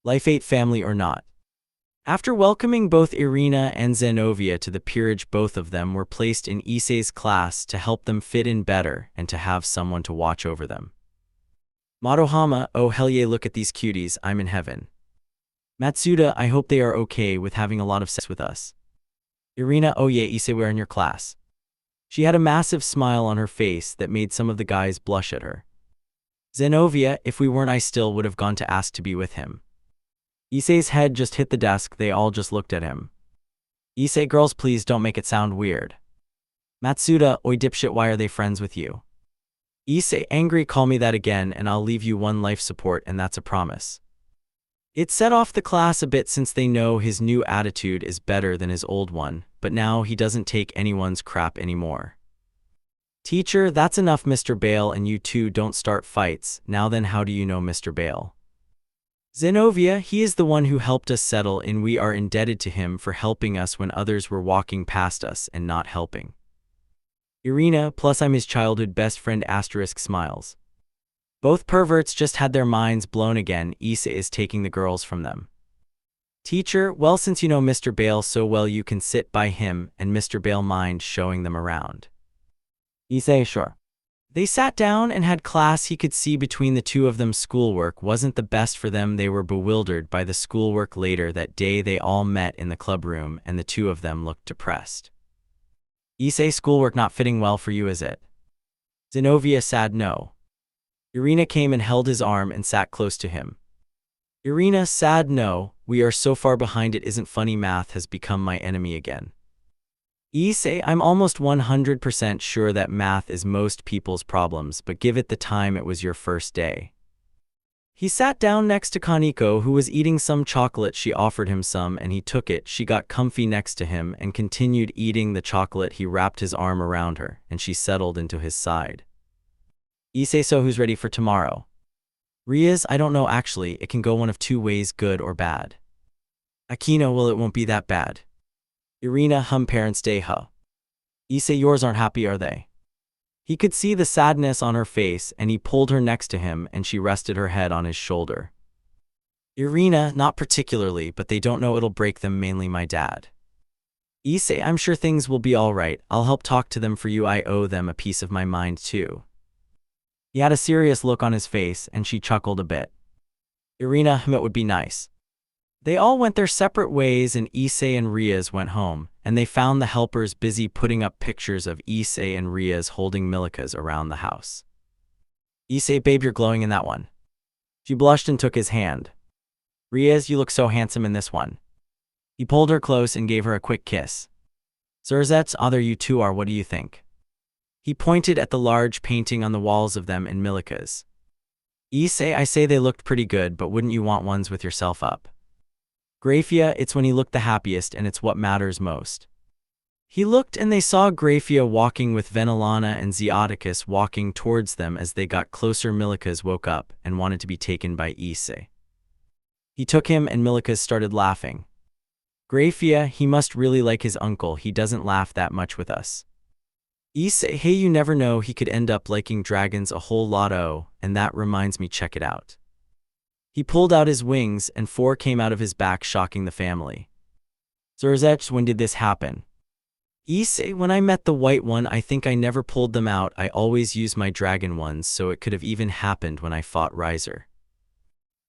Life 8 family or not. After welcoming both Irina and Zenovia to the peerage, both of them were placed in Issei's class to help them fit in better and to have someone to watch over them. Madohama, oh hell yeah, look at these cuties, I'm in heaven. Matsuda, I hope they are okay with having a lot of sex with us. Irina, oh yeah, Issei, we're in your class. She had a massive smile on her face that made some of the guys blush at her. Zenovia, if we weren't, I still would have gone to ask to be with him. Issei's head just hit the desk, they all just looked at him. Issei, girls please don't make it sound weird. Matsuda, oi dipshit, why are they friends with you? Issei, angry, call me that again and I'll leave you one life support and that's a promise. It set off the class a bit since they know his new attitude is better than his old one, but now he doesn't take anyone's crap anymore. Teacher, that's enough Mr. Bale, and you two don't start fights. Now then, how do you know Mr. Bale? Zenovia, he is the one who helped us settle and we are indebted to him for helping us when others were walking past us and not helping. Irina, plus I'm his childhood best friend, asterisk smiles. Both perverts just had their minds blown again. Issei is taking the girls from them. Teacher, well, since you know Mr. Bale so well, you can sit by him and Mr. Bale mind showing them around. Issei, sure. They sat down and had class. He could see between the two of them schoolwork wasn't the best for them. They were bewildered by the schoolwork. Later that day they all met in the club room and the two of them looked depressed. Issei, schoolwork not fitting well for you, is it? Zenovia, sad no. Irina came and held his arm and sat close to him. Irina, sad no, we are so far behind it isn't funny, math has become my enemy again. Issei, I'm almost 100% sure that math is most people's problems, but give it the time, it was your first day. He sat down next to Kaneko, who was eating some chocolate. She offered him some and he took it. She got comfy next to him and continued eating the chocolate. He wrapped his arm around her and she settled into his side. Issei, so who's ready for tomorrow? Riaz, I don't know actually, it can go one of two ways, good or bad. Akino, well, it won't be that bad. Irina, parents day, huh? Issei, yours aren't happy, are they? He could see the sadness on her face and he pulled her next to him and she rested her head on his shoulder. Irina, not particularly, but they don't know it'll break them, mainly my dad. Issei, I'm sure things will be all right. I'll help talk to them for you. I owe them a piece of my mind too. He had a serious look on his face and she chuckled a bit. Irina, it would be nice. They all went their separate ways and Issei and Riaz went home, and they found the helpers busy putting up pictures of Issei and Riaz holding Milikas around the house. Issei, babe, you're glowing in that one. She blushed and took his hand. Riaz, you look so handsome in this one. He pulled her close and gave her a quick kiss. Sirzechs, there you two are, what do you think? He pointed at the large painting on the walls of them in Milikas. Issei, I say they looked pretty good, but wouldn't you want ones with yourself up? Grafia, it's when he looked the happiest and it's what matters most. He looked and they saw Grafia walking with Venelana and Zeoticus walking towards them. As they got closer, Milikas woke up and wanted to be taken by Issei. He took him and Milikas started laughing. Grafia, he must really like his uncle, he doesn't laugh that much with us. Issei, hey, you never know, he could end up liking dragons a whole lot. Oh, and that reminds me, check it out. He pulled out his wings and 4 came out of his back, shocking the family. Sirzechs, when did this happen? Issei, when I met the white one, I think I never pulled them out. I always use my dragon ones, so it could have even happened when I fought Riser.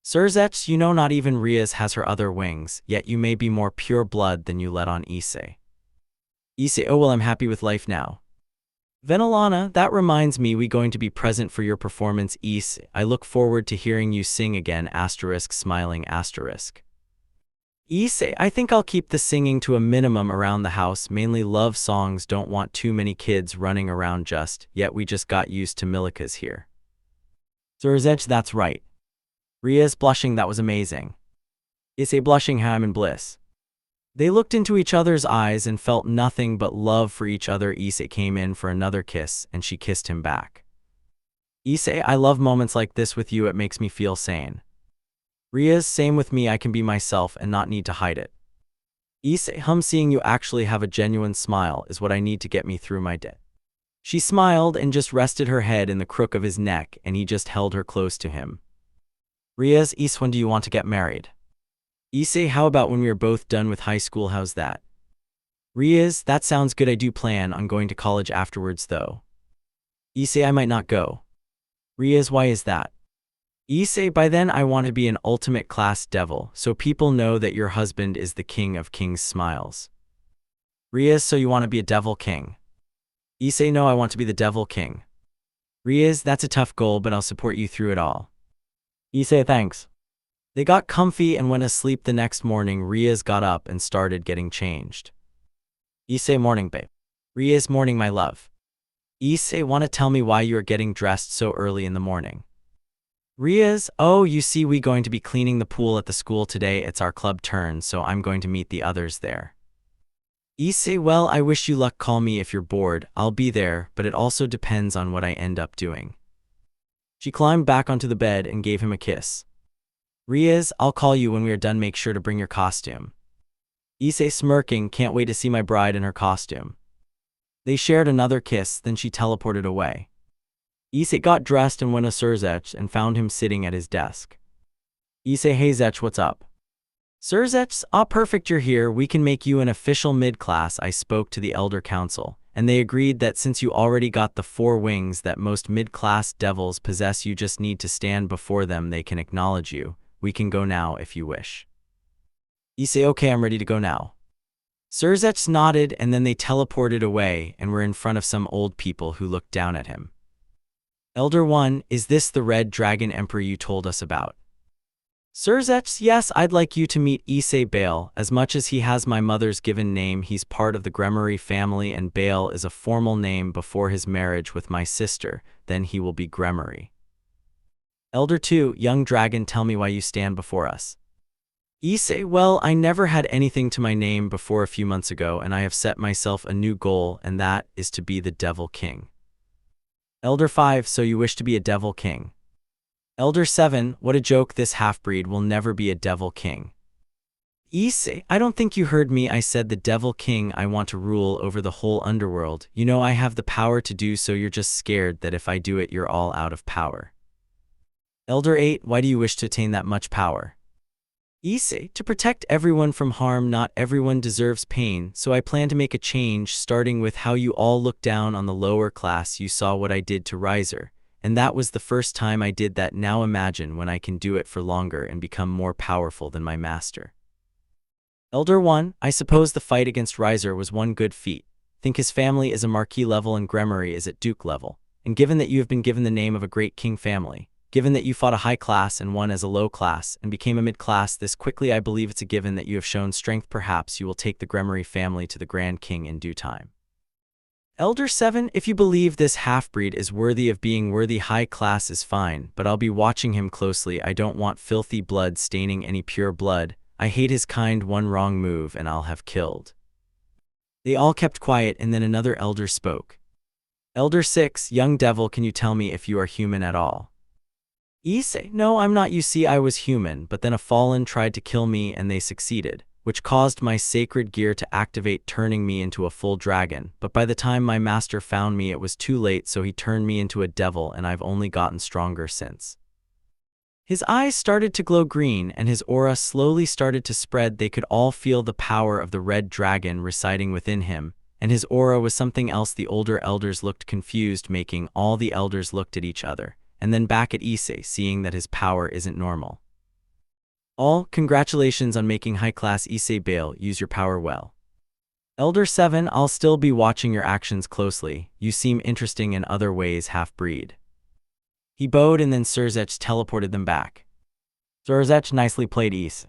Sirzechs, you know not even Riaz has her other wings, yet you may be more pure blood than you let on, Issei. Issei, oh well, I'm happy with life now. Venelana, that reminds me, we going to be present for your performance. Issei, I look forward to hearing you sing again, asterisk smiling asterisk. Issei, I think I'll keep the singing to a minimum around the house, mainly love songs, don't want too many kids running around just yet, we just got used to Milikas here. Sirzechs, that's right. Riaz blushing, that was amazing. Issei blushing, how I'm in bliss. They looked into each other's eyes and felt nothing but love for each other. Issei came in for another kiss and she kissed him back. Issei, I love moments like this with you, it makes me feel sane. Riaz, same with me, I can be myself and not need to hide it. Issei, seeing you actually have a genuine smile is what I need to get me through my day. She smiled and just rested her head in the crook of his neck and he just held her close to him. Riaz, Issei, when do you want to get married? Issei, how about when we are both done with high school, how's that? Riaz, that sounds good. I do plan on going to college afterwards though. Issei, I might not go. Riaz, why is that? Issei, by then I want to be an ultimate class devil, so people know that your husband is the king of kings' smiles. Riaz, so you want to be a devil king? Issei, no, I want to be the devil king. Riaz, that's a tough goal, but I'll support you through it all. Issei, thanks. They got comfy and went asleep. The next morning, Riaz got up and started getting changed. Issei, morning, babe. Riaz, morning, my love. Issei, wanna tell me why you are getting dressed so early in the morning? Riaz, oh, you see, we going to be cleaning the pool at the school today. It's our club turn, so I'm going to meet the others there. Issei, well, I wish you luck. Call me if you're bored. I'll be there, but it also depends on what I end up doing. She climbed back onto the bed and gave him a kiss. Riaz, I'll call you when we are done. Make sure to bring your costume. Issei, smirking, can't wait to see my bride in her costume. They shared another kiss, then she teleported away. Issei got dressed and went to Sirzechs and found him sitting at his desk. Issei, hey Zech, what's up? Sirzechs, ah, perfect, you're here. We can make you an official mid-class. I spoke to the Elder Council, and they agreed that since you already got the 4 wings that most mid-class devils possess, you just need to stand before them. They can acknowledge you. We can go now if you wish. Issei, okay, I'm ready to go now. Sirzechs nodded, and then they teleported away and were in front of some old people who looked down at him. Elder 1, is this the Red Dragon Emperor you told us about? Sirzechs, yes, I'd like you to meet Issei Bale. As much as he has my mother's given name, he's part of the Gremory family, and Bale is a formal name before his marriage with my sister. Then he will be Gremory. Elder 2, young dragon, tell me why you stand before us. Issei, well, I never had anything to my name before a few months ago, and I have set myself a new goal, and that is to be the Devil King. Elder 5, so you wish to be a Devil King? Elder 7, what a joke, this half-breed will never be a Devil King. Issei, I don't think you heard me. I said the Devil King. I want to rule over the whole underworld. You know I have the power to do so. You're just scared that if I do it, you're all out of power. Elder 8, why do you wish to attain that much power? Issei, to protect everyone from harm. Not everyone deserves pain, so I plan to make a change, starting with how you all look down on the lower class. You saw what I did to Riser, and that was the first time I did that. Now imagine when I can do it for longer and become more powerful than my master. Elder 1, I suppose the fight against Riser was one good feat. Think his family is a marquis level and Gremory is at duke level, and given that you have been given the name of a great king family, given that you fought a high class and won as a low class and became a mid-class this quickly, I believe it's a given that you have shown strength. Perhaps you will take the Gremory family to the Grand King in due time. Elder 7, if you believe this half-breed is worthy of being worthy, high class is fine, but I'll be watching him closely. I don't want filthy blood staining any pure blood. I hate his kind. One wrong move and I'll have killed. They all kept quiet, and then another elder spoke. Elder 6, young devil, can you tell me if you are human at all? Issei, no, I'm not. You see, I was human, but then a fallen tried to kill me and they succeeded, which caused my sacred gear to activate, turning me into a full dragon. But by the time my master found me, it was too late, so he turned me into a devil, and I've only gotten stronger since. His eyes started to glow green, and his aura slowly started to spread. They could all feel the power of the red dragon residing within him, and his aura was something else. The older elders looked confused, making all the elders looked at each other, and then back at Issei, seeing that his power isn't normal. All, congratulations on making high class. Issei Bale, use your power well. Elder 7, I'll still be watching your actions closely. You seem interesting in other ways, half-breed. He bowed, and then Sirzechs teleported them back. Sirzechs, nicely played, Issei.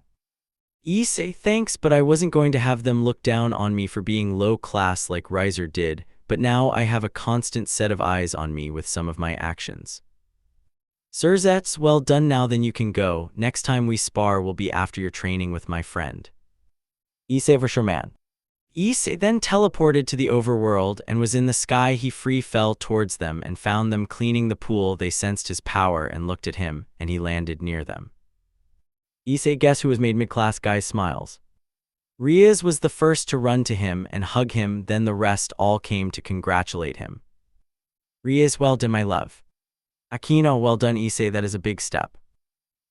Issei, thanks, but I wasn't going to have them look down on me for being low class like Riser did, but now I have a constant set of eyes on me with some of my actions. Sirzechs, well done. Now then you can go. Next time we spar will be after your training with my friend. Issei, for sure, man. Issei then teleported to the overworld and was in the sky. He free fell towards them and found them cleaning the pool. They sensed his power and looked at him, and he landed near them. Issei, guess who was made mid-class? Guys smiles. Riaz was the first to run to him and hug him, then the rest all came to congratulate him. Riaz, well done, my love. Akino, well done. Issei, that is a big step.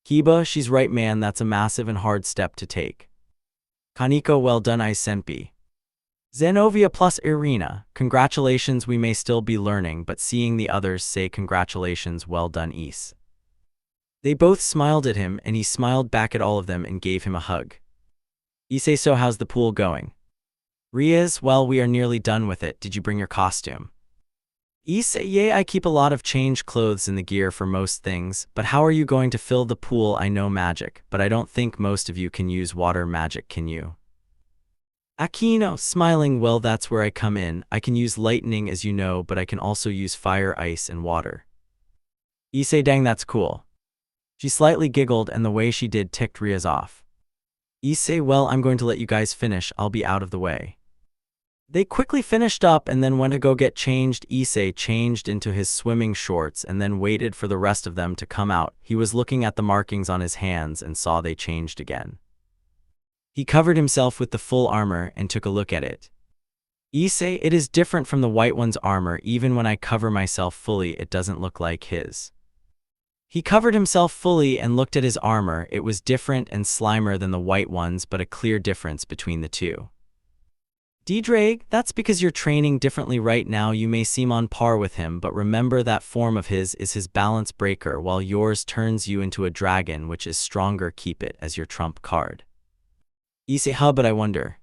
Kiba, she's right man, that's a massive and hard step to take. Kaneko, well done Senpai. Zenovia plus Irina, congratulations, we may still be learning, but seeing the others say congratulations, well done Issei. They both smiled at him and he smiled back at all of them and gave him a hug. Issei, so how's the pool going? Riaz, well, we are nearly done with it, did you bring your costume? Issei, yeah, I keep a lot of change clothes in the gear for most things, but how are you going to fill the pool? I know magic, but I don't think most of you can use water magic, can you? Aquino, smiling, well, that's where I come in. I can use lightning as you know, but I can also use fire, ice, and water. Issei, dang, that's cool. She slightly giggled and the way she did ticked Riaz off. Issei, well, I'm going to let you guys finish, I'll be out of the way. They quickly finished up and then went to go get changed. Issei changed into his swimming shorts and then waited for the rest of them to come out. He was looking at the markings on his hands and saw they changed again. He covered himself with the full armor and took a look at it. Issei, it is different from the white one's armor. Even when I cover myself fully, it doesn't look like his. He covered himself fully and looked at his armor. It was different and slimer than the white one's, but a clear difference between the two. D-Drake, that's because you're training differently right now. You may seem on par with him, but remember that form of his is his balance breaker, while yours turns you into a dragon, which is stronger. Keep it as your trump card. Issei, huh, but I wonder.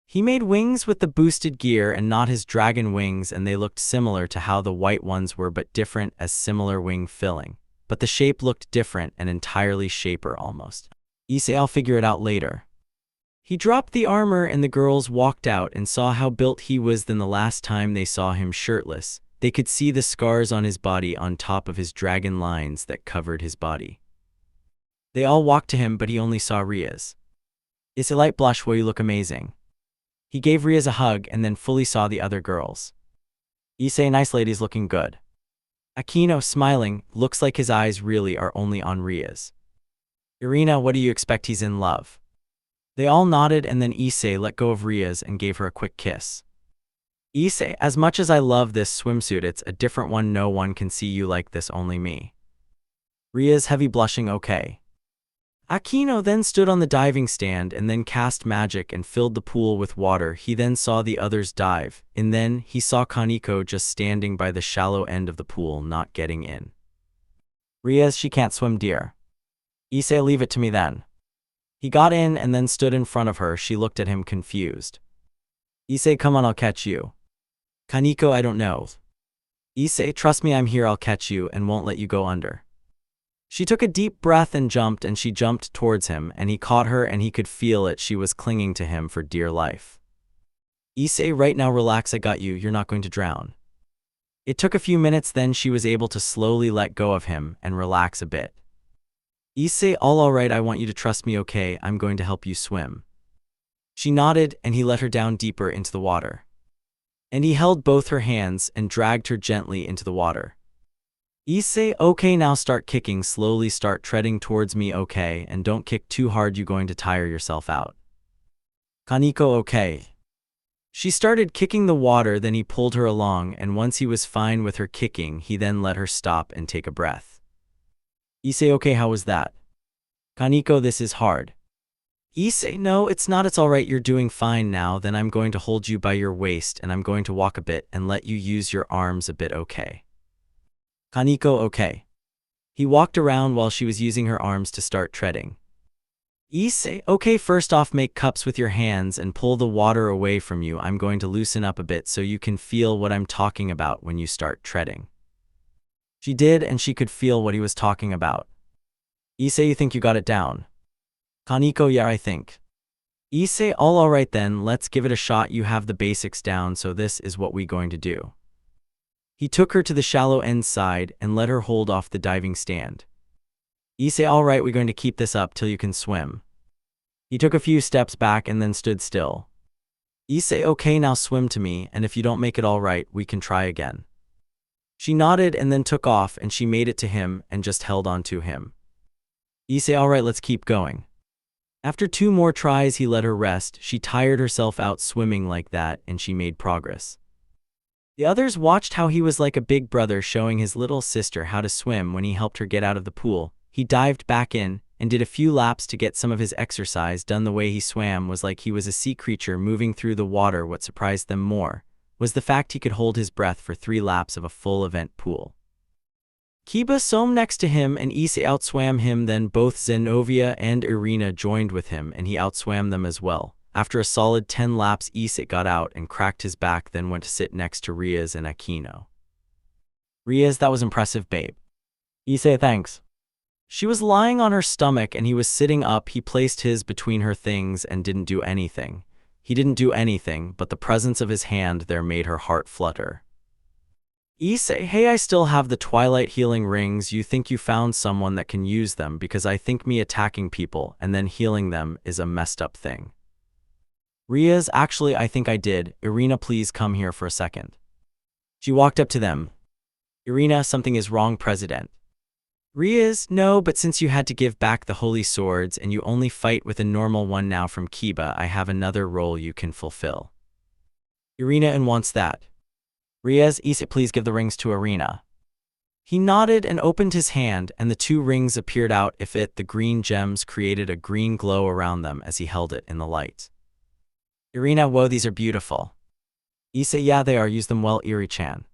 He made wings with the boosted gear and not his dragon wings, and they looked similar to how the white ones were, but different as similar wing filling. But the shape looked different and entirely shaper almost. Issei, I'll figure it out later. He dropped the armor and the girls walked out and saw how built he was than the last time they saw him shirtless. They could see the scars on his body on top of his dragon lines that covered his body. They all walked to him, but he only saw Riaz. It's a light blush, well, you look amazing. He gave Riaz a hug and then fully saw the other girls. Issei, nice ladies, looking good. Aquino, smiling, looks like his eyes really are only on Riaz. Irina, what do you expect, he's in love? They all nodded and then Issei let go of Riaz and gave her a quick kiss. Issei, as much as I love this swimsuit, it's a different one. No one can see you like this, only me. Riaz, heavy blushing, okay. Aquino then stood on the diving stand and then cast magic and filled the pool with water. He then saw the others dive, and then he saw Kaneko just standing by the shallow end of the pool, not getting in. Riaz, she can't swim, dear. Issei, leave it to me then. He got in and then stood in front of her. She looked at him confused. Issei, come on, I'll catch you. Kaneko, I don't know. Issei, trust me, I'm here, I'll catch you and won't let you go under. She took a deep breath and she jumped towards him, and he caught her and he could feel it. She was clinging to him for dear life. Issei, right now relax, I got you, you're not going to drown. It took a few minutes, then she was able to slowly let go of him and relax a bit. Issei, all right, I want you to trust me, okay, I'm going to help you swim. She nodded and he let her down deeper into the water. And he held both her hands and dragged her gently into the water. Issei, okay, now start kicking, slowly start treading towards me, okay, and don't kick too hard, you're going to tire yourself out. Kaneko, okay. She started kicking the water, then he pulled her along, and once he was fine with her kicking, he then let her stop and take a breath. Issei, okay, how was that? Kaneko, this is hard. Issei, no, it's not, it's alright, you're doing fine now. Then I'm going to hold you by your waist and I'm going to walk a bit and let you use your arms a bit, okay? Kaneko, okay. He walked around while she was using her arms to start treading. Issei, okay, first off, make cups with your hands and pull the water away from you. I'm going to loosen up a bit so you can feel what I'm talking about when you start treading. She did, and she could feel what he was talking about. Issei, you think you got it down? Kaneko, yeah, I think. Issei, all right then, let's give it a shot. You have the basics down, so this is what we're going to do. He took her to the shallow end side and let her hold off the diving stand. Issei, all right, we're going to keep this up till you can swim. He took a few steps back and then stood still. Issei, okay, now swim to me, and if you don't make it all right, we can try again. She nodded and then took off, and she made it to him and just held on to him. Issei, all right, let's keep going. After 2 more tries, he let her rest. She tired herself out swimming like that, and she made progress. The others watched how he was like a big brother showing his little sister how to swim when he helped her get out of the pool. he dived back in and did a few laps to get some of his exercise done. The way he swam was like he was a sea creature moving through the water. What surprised them more was the fact he could hold his breath for 3 laps of a full event pool. Kiba swam next to him and Issei outswam him. Then both Zenovia and Irina joined with him and he outswam them as well. After a solid 10 laps, Issei got out and cracked his back, then went to sit next to Riaz and Aquino. Riaz, that was impressive, babe. Issei, thanks. She was lying on her stomach and he was sitting up. He placed his between her things and didn't do anything. He didn't do anything, but the presence of his hand there made her heart flutter. Issei, hey, I still have the Twilight healing rings. You think you found someone that can use them? Because I think me attacking people and then healing them is a messed up thing. Riaz, actually I think I did. Irina, please come here for a second. She walked up to them. Irina, something is wrong, President. Riaz, no, but since you had to give back the holy swords and you only fight with a normal one now from Kiba, I have another role you can fulfill. Irina, and wants that. Riaz, Issei, please give the rings to Irina. He nodded and opened his hand, and the 2 rings appeared out of it. The green gems created a green glow around them as he held it in the light. Irina, whoa, these are beautiful. Issei, yeah, they are. Use them well, Iri-chan.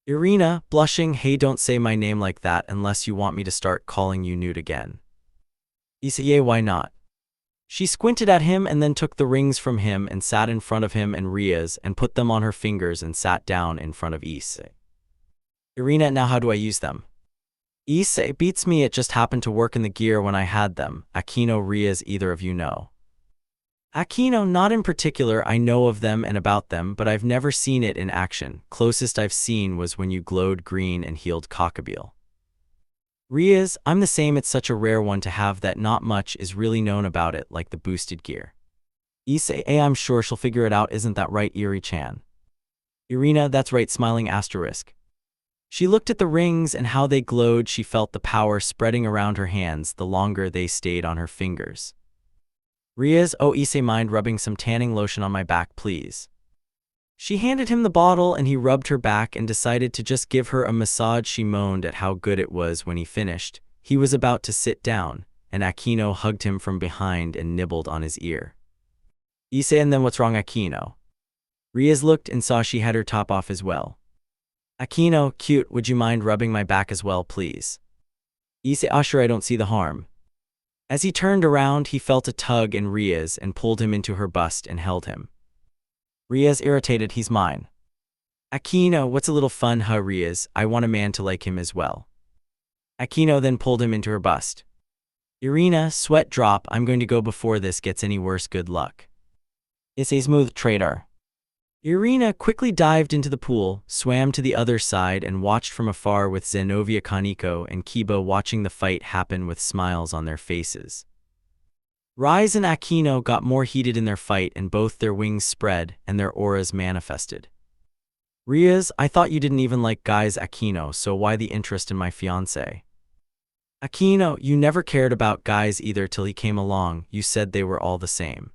Irina, blushing, hey, don't say my name like that unless you want me to start calling you nude again. Issei, yeah, why not? She squinted at him and then took the rings from him and sat in front of him and Riaz and put them on her fingers and sat down in front of Issei. Irina, now how do I use them? Issei, beats me, it just happened to work in the gear when I had them. Aquino, Riaz, either of you know? Aquino, not in particular. I know of them and about them, but I've never seen it in action. Closest I've seen was when you glowed green and healed Cockabeel. Riaz, I'm the same. It's such a rare one to have that not much is really known about it, like the boosted gear. Issei, I'm sure she'll figure it out. Isn't that right, Iri-chan? Irina, that's right, smiling asterisk. She looked at the rings and how they glowed. She felt the power spreading around her hands the longer they stayed on her fingers. Riaz, oh, Issei, mind rubbing some tanning lotion on my back, please? She handed him the bottle and he rubbed her back and decided to just give her a massage. She moaned at how good it was when he finished. He was about to sit down, and Aquino hugged him from behind and nibbled on his ear. Issei, and then what's wrong, Aquino? Riaz looked and saw she had her top off as well. Aquino, cute, would you mind rubbing my back as well, please? Issei, sure, I don't see the harm. As he turned around, he felt a tug in Riaz and pulled him into her bust and held him. Riaz, irritated, he's mine. Aquino, what's a little fun, huh, Riaz? I want a man to like him as well. Aquino then pulled him into her bust. Irina, sweat drop, I'm going to go before this gets any worse, good luck. Issei, smooth traitor. Irina quickly dived into the pool, swam to the other side and watched from afar with Zenovia, Kaneko, and Kiba watching the fight happen with smiles on their faces. Riaz and Aquino got more heated in their fight and both their wings spread and their auras manifested. Riaz, I thought you didn't even like guys, Aquino, so why the interest in my fiancé? Aquino, you never cared about guys either till he came along. You said they were all the same.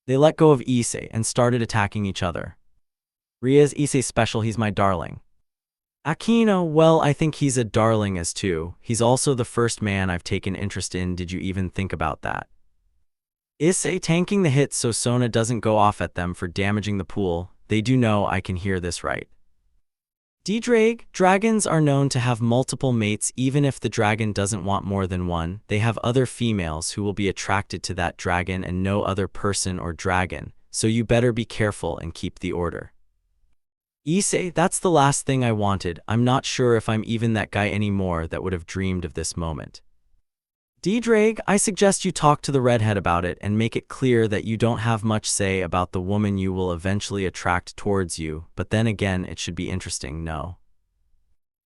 They let go of Issei and started attacking each other. Riaz, Issei's special, he's my darling. Aquino, well, I think he's a darling as too. He's also the first man I've taken interest in. Did you even think about that? Issei, tanking the hits so Sona doesn't go off at them for damaging the pool. They do know I can hear this right. D-Drag, dragons are known to have multiple mates. Even if the dragon doesn't want more than one, they have other females who will be attracted to that dragon and no other person or dragon, so you better be careful and keep the order. Issei, that's the last thing I wanted. I'm not sure if I'm even that guy anymore that would have dreamed of this moment. D-Drag, I suggest you talk to the redhead about it and make it clear that you don't have much say about the woman you will eventually attract towards you, but then again it should be interesting, no?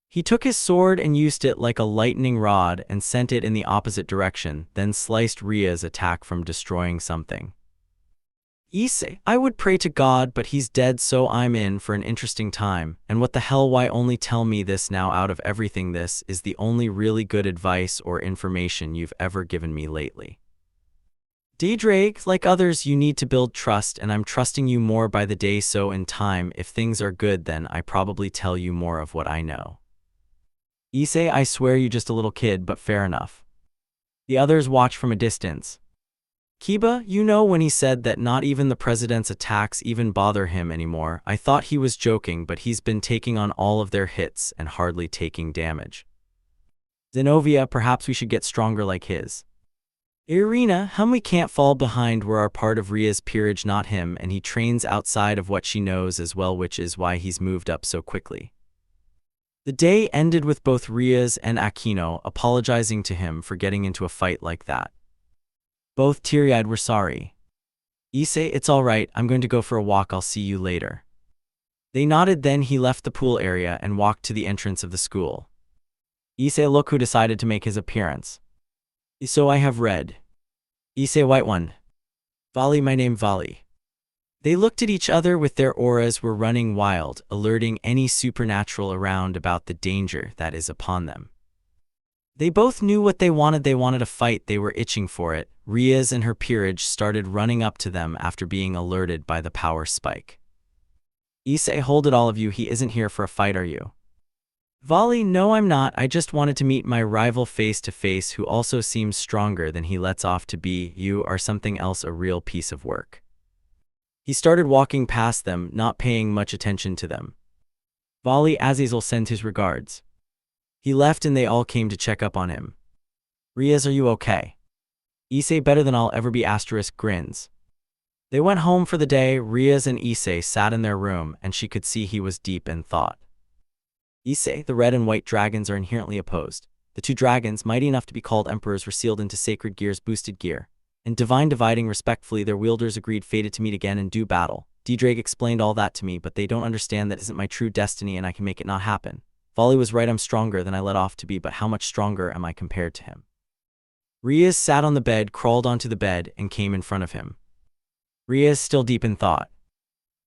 He took his sword and used it like a lightning rod and sent it in the opposite direction, then sliced Riaz's attack from destroying something. Issei, I would pray to God, but he's dead, so I'm in for an interesting time. And what the hell, why only tell me this now? Out of everything, this is the only really good advice or information you've ever given me lately. D-Drag, like others, you need to build trust, and I'm trusting you more by the day, so in time, if things are good, then I probably tell you more of what I know. Issei, I swear you just a little kid, but fair enough. The others watch from a distance. Kiba, you know when he said that not even the president's attacks even bother him anymore, I thought he was joking, but he's been taking on all of their hits and hardly taking damage. Zenovia, perhaps we should get stronger like his. Irina, we can't fall behind, we're part of Ria's peerage, not him, and he trains outside of what she knows as well, which is why he's moved up so quickly. The day ended with both Rias and Aquino apologizing to him for getting into a fight like that. Both teary-eyed were sorry. Issei, it's all right, I'm going to go for a walk, I'll see you later. They nodded, then he left the pool area and walked to the entrance of the school. Issei, look who decided to make his appearance. So I have read. Issei, white one. Vali, my name Vali. They looked at each other with their auras were running wild, alerting any supernatural around about the danger that is upon them. They both knew what they wanted a fight, they were itching for it. Rias and her peerage started running up to them after being alerted by the power spike. Issei, hold it all of you, he isn't here for a fight, are you? Vali, no I'm not, I just wanted to meet my rival face to face who also seems stronger than he lets off to be. You are something else, a real piece of work. He started walking past them, not paying much attention to them. Vali, Azazel sends his regards. He left and they all came to check up on him. Rias, are you okay? Issei, better than I'll ever be, * grins. They went home for the day. Rias and Issei sat in their room and she could see he was deep in thought. Issei, the red and white dragons are inherently opposed. The two dragons, mighty enough to be called emperors, were sealed into sacred gears, boosted gear. And divine dividing respectfully, their wielders agreed fated to meet again and do battle. D-Drake explained all that to me, but they don't understand that isn't my true destiny and I can make it not happen. Vali was right, I'm stronger than I let off to be, but how much stronger am I compared to him? Rias sat on the bed, crawled onto the bed, and came in front of him. Rias still deep in thought.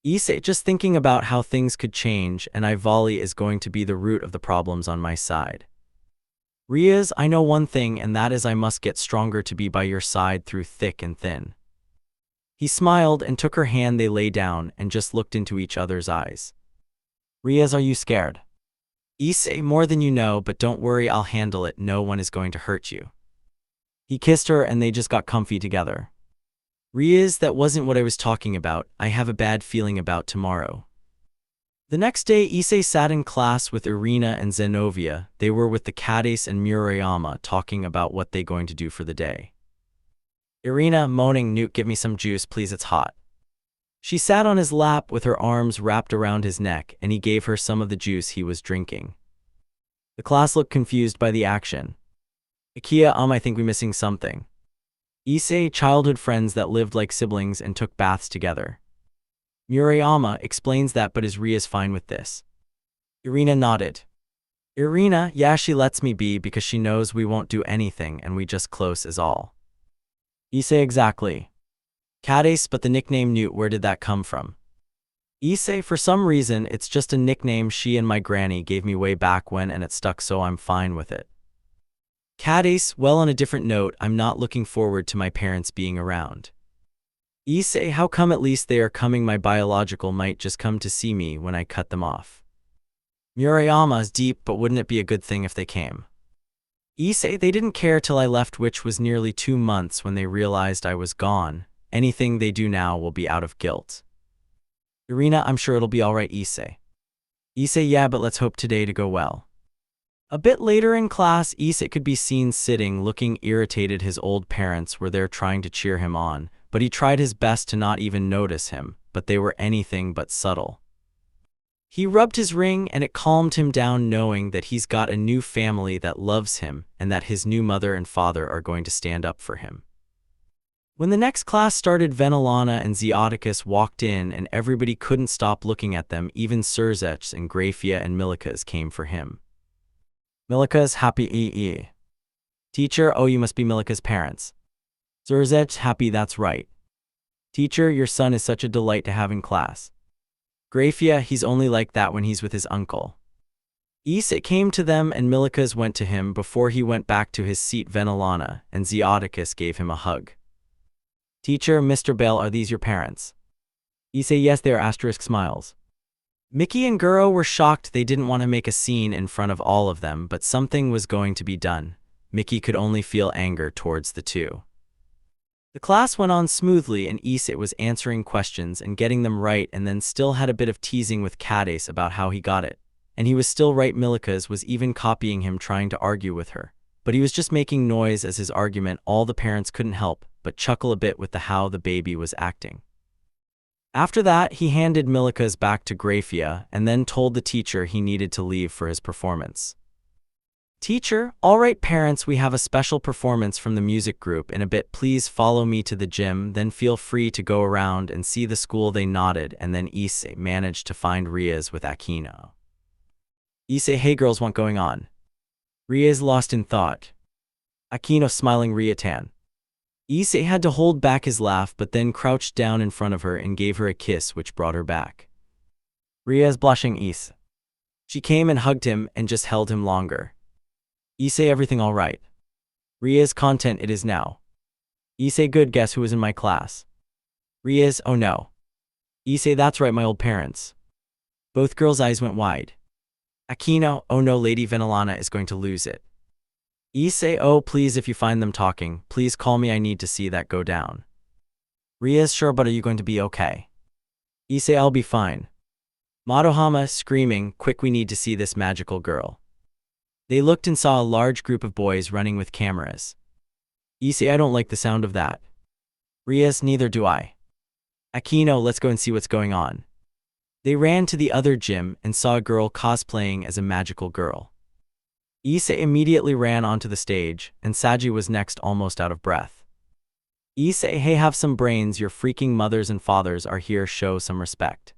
Issei, just thinking about how things could change, and Vali is going to be the root of the problems on my side. Rias, I know one thing, and that is I must get stronger to be by your side through thick and thin. He smiled and took her hand. They lay down and just looked into each other's eyes. Rias, are you scared? Issei, more than you know, but don't worry, I'll handle it, no one is going to hurt you. He kissed her and they just got comfy together. Rias, that wasn't what I was talking about, I have a bad feeling about tomorrow. The next day, Issei sat in class with Irina and Zenovia. They were with the Kades and Murayama talking about what they're going to do for the day. Irina, moaning, Newt, give me some juice, please, it's hot. She sat on his lap with her arms wrapped around his neck, and he gave her some of the juice he was drinking. The class looked confused by the action. Akia, I think we're missing something. Issei, childhood friends that lived like siblings and took baths together. Murayama explains that, but is Rias fine with this? Irina nodded. Irina, yeah, she lets me be because she knows we won't do anything and we just close is all. Issei, exactly. Kades, but the nickname Newt, where did that come from? Issei, for some reason, it's just a nickname she and my granny gave me way back when and it stuck, so I'm fine with it. Kades, well, on a different note, I'm not looking forward to my parents being around. Issei, how come at least they are coming? My biological might just come to see me when I cut them off. Murayama's deep, but wouldn't it be a good thing if they came? Issei, they didn't care till I left, which was nearly 2 months when they realized I was gone. Anything they do now will be out of guilt. Irina, I'm sure it'll be alright, Issei. Issei, yeah, but let's hope today to go well. A bit later in class, Issei could be seen sitting, looking irritated. His old parents were there trying to cheer him on, but he tried his best to not even notice him, but they were anything but subtle. He rubbed his ring and it calmed him down, knowing that he's got a new family that loves him and that his new mother and father are going to stand up for him. When the next class started, Venelana and Zeoticus walked in and everybody couldn't stop looking at them. Even Sirzechs and Grafia and Milikas came for him. Milikas, happy Teacher, oh, you must be Milika's parents. Sirzechs, happy, that's right. Teacher, your son is such a delight to have in class. Grafia, he's only like that when he's with his uncle. Issei came to them and Milikas went to him before he went back to his seat. Venelana and Zeoticus gave him a hug. Teacher, Mr. Bale, are these your parents? Issei, yes, they are. * smiles. Mickey and Guro were shocked. They didn't want to make a scene in front of all of them, but something was going to be done. Mickey could only feel anger towards the two. The class went on smoothly and Issei was answering questions and getting them right, and then still had a bit of teasing with Cadace about how he got it. And he was still right. Milika's was even copying him, trying to argue with her. But he was just making noise as his argument. All the parents couldn't help but chuckle a bit with how the baby was acting. After that, he handed Milika's back to Graphia and then told the teacher he needed to leave for his performance. Teacher, all right parents, we have a special performance from the music group in a bit. Please follow me to the gym, then feel free to go around and see the school. They nodded, and then Issei managed to find Ria's with Akino. Issei, hey girls, what going on? Ria's lost in thought. Akino smiling. Ria-tan. Issei had to hold back his laugh but then crouched down in front of her and gave her a kiss which brought her back. Ria's blushing. Issei. She came and hugged him and just held him longer. Issei, everything all right? Ria's, content it is now. Issei, good, guess who was in my class? Ria's, oh no. Issei, that's right, my old parents. Both girls' eyes went wide. Akino, oh no, Lady Venelana is going to lose it. Issei, oh please, if you find them talking, please call me, I need to see that go down. Ria's, sure, but are you going to be okay? Issei, I'll be fine. Madohama, screaming, quick, we need to see this magical girl. They looked and saw a large group of boys running with cameras. Issei, I don't like the sound of that. Ria's, neither do I. Akino, let's go and see what's going on. They ran to the other gym and saw a girl cosplaying as a magical girl. Issei immediately ran onto the stage, and Saji was next, almost out of breath. Issei, hey, have some brains, your freaking mothers and fathers are here, show some respect.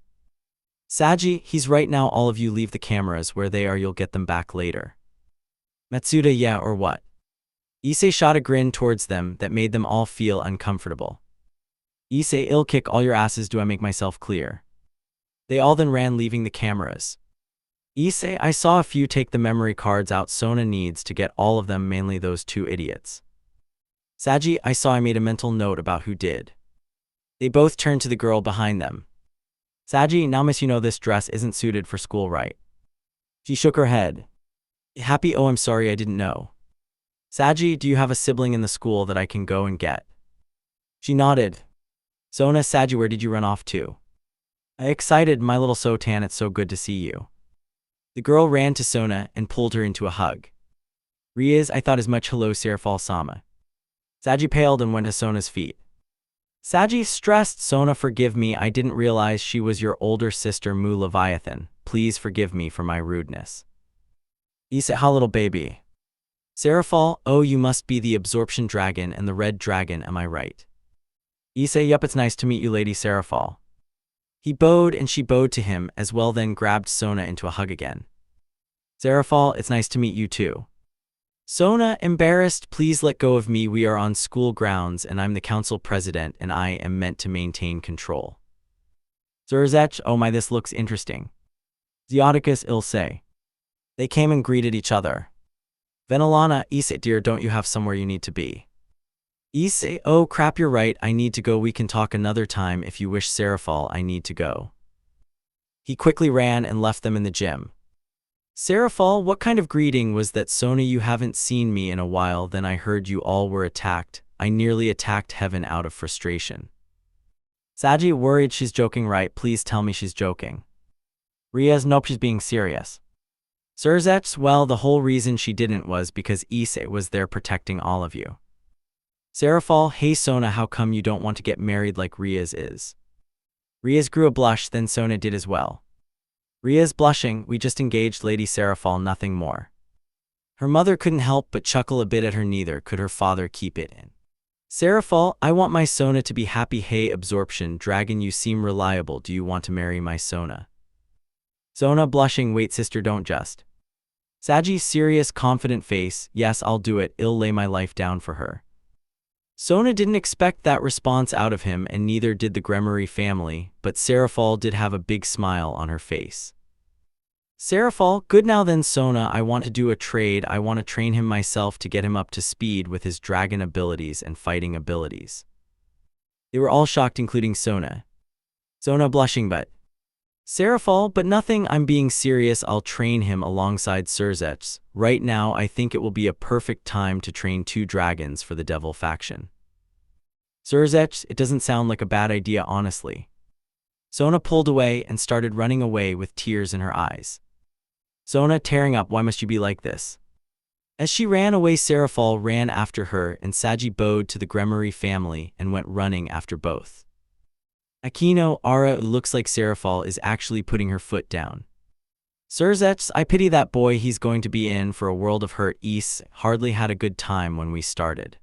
Saji, he's right, now all of you leave the cameras where they are, you'll get them back later. Matsuda, yeah, or what? Issei shot a grin towards them that made them all feel uncomfortable. Issei, I'll kick all your asses, do I make myself clear? They all then ran, leaving the cameras. Issei, I saw a few take the memory cards out, Sona needs to get all of them, mainly those two idiots. Saji, I saw, I made a mental note about who did. They both turned to the girl behind them. Saji, now miss, you know this dress isn't suited for school, right? She shook her head. Happy, oh I'm sorry, I didn't know. Saji, do you have a sibling in the school that I can go and get? She nodded. Sona, Saji, where did you run off to? Excited, my little Sotan, it's so good to see you. The girl ran to Sona and pulled her into a hug. Riaz, I thought as much, hello Serafal-sama. Saji paled and went to Sona's feet. Saji, stressed, Sona, forgive me, I didn't realize she was your older sister Mu Leviathan, please forgive me for my rudeness. Issei, ha little baby. Serafal, oh you must be the absorption dragon and the red dragon, am I right? Issei, yup, it's nice to meet you, Lady Serafal. He bowed and she bowed to him as well, then grabbed Sona into a hug again. Serafal, it's nice to meet you too. Sona, embarrassed, please let go of me, we are on school grounds and I'm the council president and I am meant to maintain control. Sirzechs, oh my, this looks interesting. Zeoticus, I'll say. They came and greeted each other. Venelana, Issei, dear, don't you have somewhere you need to be? Issei, oh crap, you're right, I need to go, we can talk another time if you wish. Serafal, I need to go. He quickly ran and left them in the gym. Serafal, what kind of greeting was that? Sona, you haven't seen me in a while, then I heard you all were attacked. I nearly attacked heaven out of frustration. Saji, worried, she's joking right, please tell me she's joking. Riaz, nope, she's being serious. Sirzechs, well, the whole reason she didn't was because Issei was there protecting all of you. Serafal, hey Sona, how come you don't want to get married like Riaz is? Riaz grew a blush, then Sona did as well. Riaz blushing, we just engaged, Lady Serafal, nothing more. Her mother couldn't help but chuckle a bit at her, neither could her father keep it in. Serafal, I want my Sona to be happy. Hey absorption dragon, you seem reliable, do you want to marry my Sona? Sona blushing, wait sister, don't just. Saji, serious confident face, yes I'll do it, I'll lay my life down for her. Sona didn't expect that response out of him, and neither did the Gremory family, but Serafal did have a big smile on her face. Serafal, good, now then Sona, I want to do a trade, I want to train him myself to get him up to speed with his dragon abilities and fighting abilities. They were all shocked, including Sona. Sona blushing, but Serafal, but nothing, I'm being serious, I'll train him alongside Sirzechs. Right now I think it will be a perfect time to train 2 dragons for the devil faction. Sirzechs, it doesn't sound like a bad idea honestly. Sona pulled away and started running away with tears in her eyes. Sona, tearing up, why must you be like this? As she ran away, Serafal ran after her and Saji bowed to the Gremory family and went running after both. Aquino, Ara, it looks like Serafal is actually putting her foot down. Sirzechs, I pity that boy, he's going to be in for a world of hurt. Issei hardly had a good time when we started.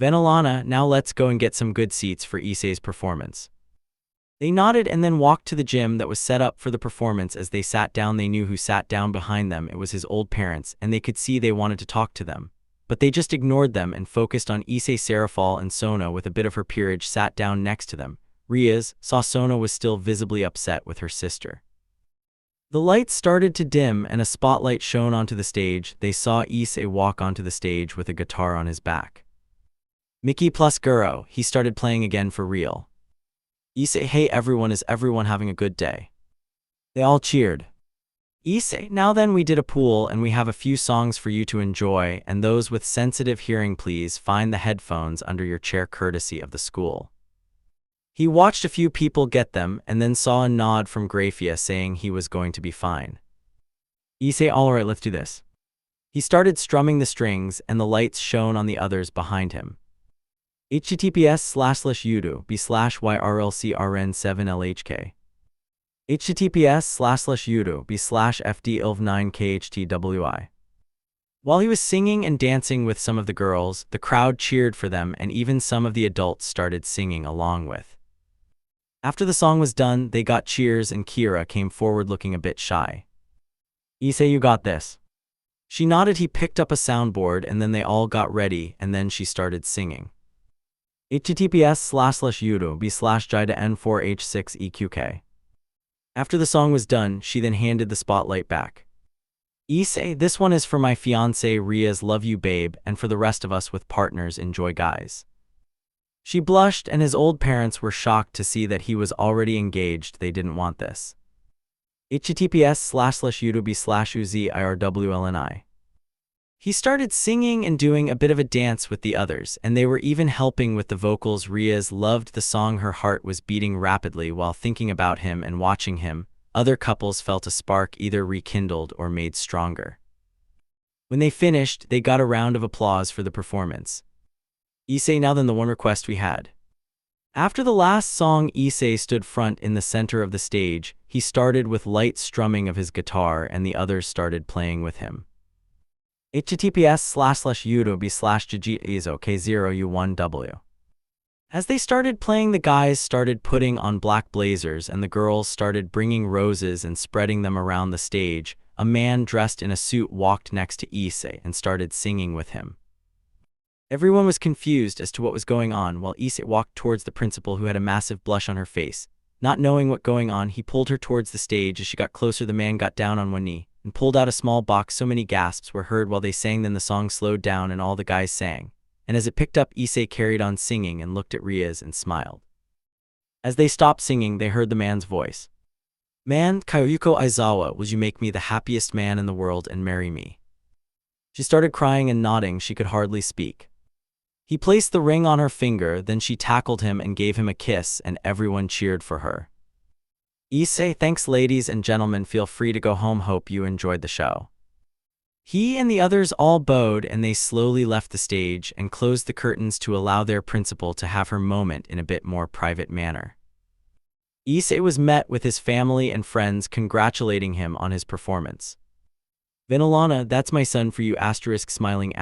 Venelana, now let's go and get some good seats for Issei's performance. They nodded and then walked to the gym that was set up for the performance. As they sat down, they knew who sat down behind them. It was his old parents, and they could see they wanted to talk to them. But they just ignored them and focused on Issei. Serafal and Sona, with a bit of her peerage, sat down next to them. Riaz saw Sona was still visibly upset with her sister. The lights started to dim and a spotlight shone onto the stage. They saw Issei walk onto the stage with a guitar on his back. Mickey plus Guro, he started playing again for real. Issei, hey everyone, is everyone having a good day? They all cheered. Issei, now then, we did a pool and we have a few songs for you to enjoy, and those with sensitive hearing, please find the headphones under your chair courtesy of the school. He watched a few people get them and then saw a nod from Grafia saying he was going to be fine. Issei, alright, let's do this. He started strumming the strings and the lights shone on the others behind him. https://youtube/yrlcrn7lhk https://youtube/fdilv9khtwi. While he was singing and dancing with some of the girls, the crowd cheered for them and even some of the adults started singing along with. After the song was done, they got cheers and Kira came forward looking a bit shy. Issei, you got this. She nodded. He picked up a soundboard and then they all got ready and then she started singing. https://youtube/jida-n4h6eqk. After the song was done, she then handed the spotlight back. Issei, this one is for my fiancé Riaz, love you babe, and for the rest of us with partners, enjoy guys. She blushed and his old parents were shocked to see that he was already engaged. They didn't want this. https://youtube/uzirwlni. He started singing and doing a bit of a dance with the others, and they were even helping with the vocals. Riaz loved the song. Her heart was beating rapidly while thinking about him and watching him. Other couples felt a spark either rekindled or made stronger. When they finished, they got a round of applause for the performance. Issei, now then, the one request we had. After the last song, Issei stood front in the center of the stage. He started with light strumming of his guitar and the others started playing with him. https://youtube/jjizok0u1w. As they started playing, the guys started putting on black blazers and the girls started bringing roses and spreading them around the stage. A man dressed in a suit walked next to Issei and started singing with him. Everyone was confused as to what was going on while Issei walked towards the principal, who had a massive blush on her face. Not knowing what going on, he pulled her towards the stage. As she got closer, the man got down on one knee and pulled out a small box. So many gasps were heard while they sang. Then the song slowed down and all the guys sang. And as it picked up, Issei carried on singing and looked at Riaz and smiled. As they stopped singing, they heard the man's voice. Man, Kyoyuko Aizawa, will you make me the happiest man in the world and marry me? She started crying and nodding. She could hardly speak. He placed the ring on her finger, then she tackled him and gave him a kiss, and everyone cheered for her. Issei, thanks ladies and gentlemen, feel free to go home, hope you enjoyed the show. He and the others all bowed and they slowly left the stage and closed the curtains to allow their principal to have her moment in a bit more private manner. Issei was met with his family and friends congratulating him on his performance. Venelana, that's my son for you, smiling.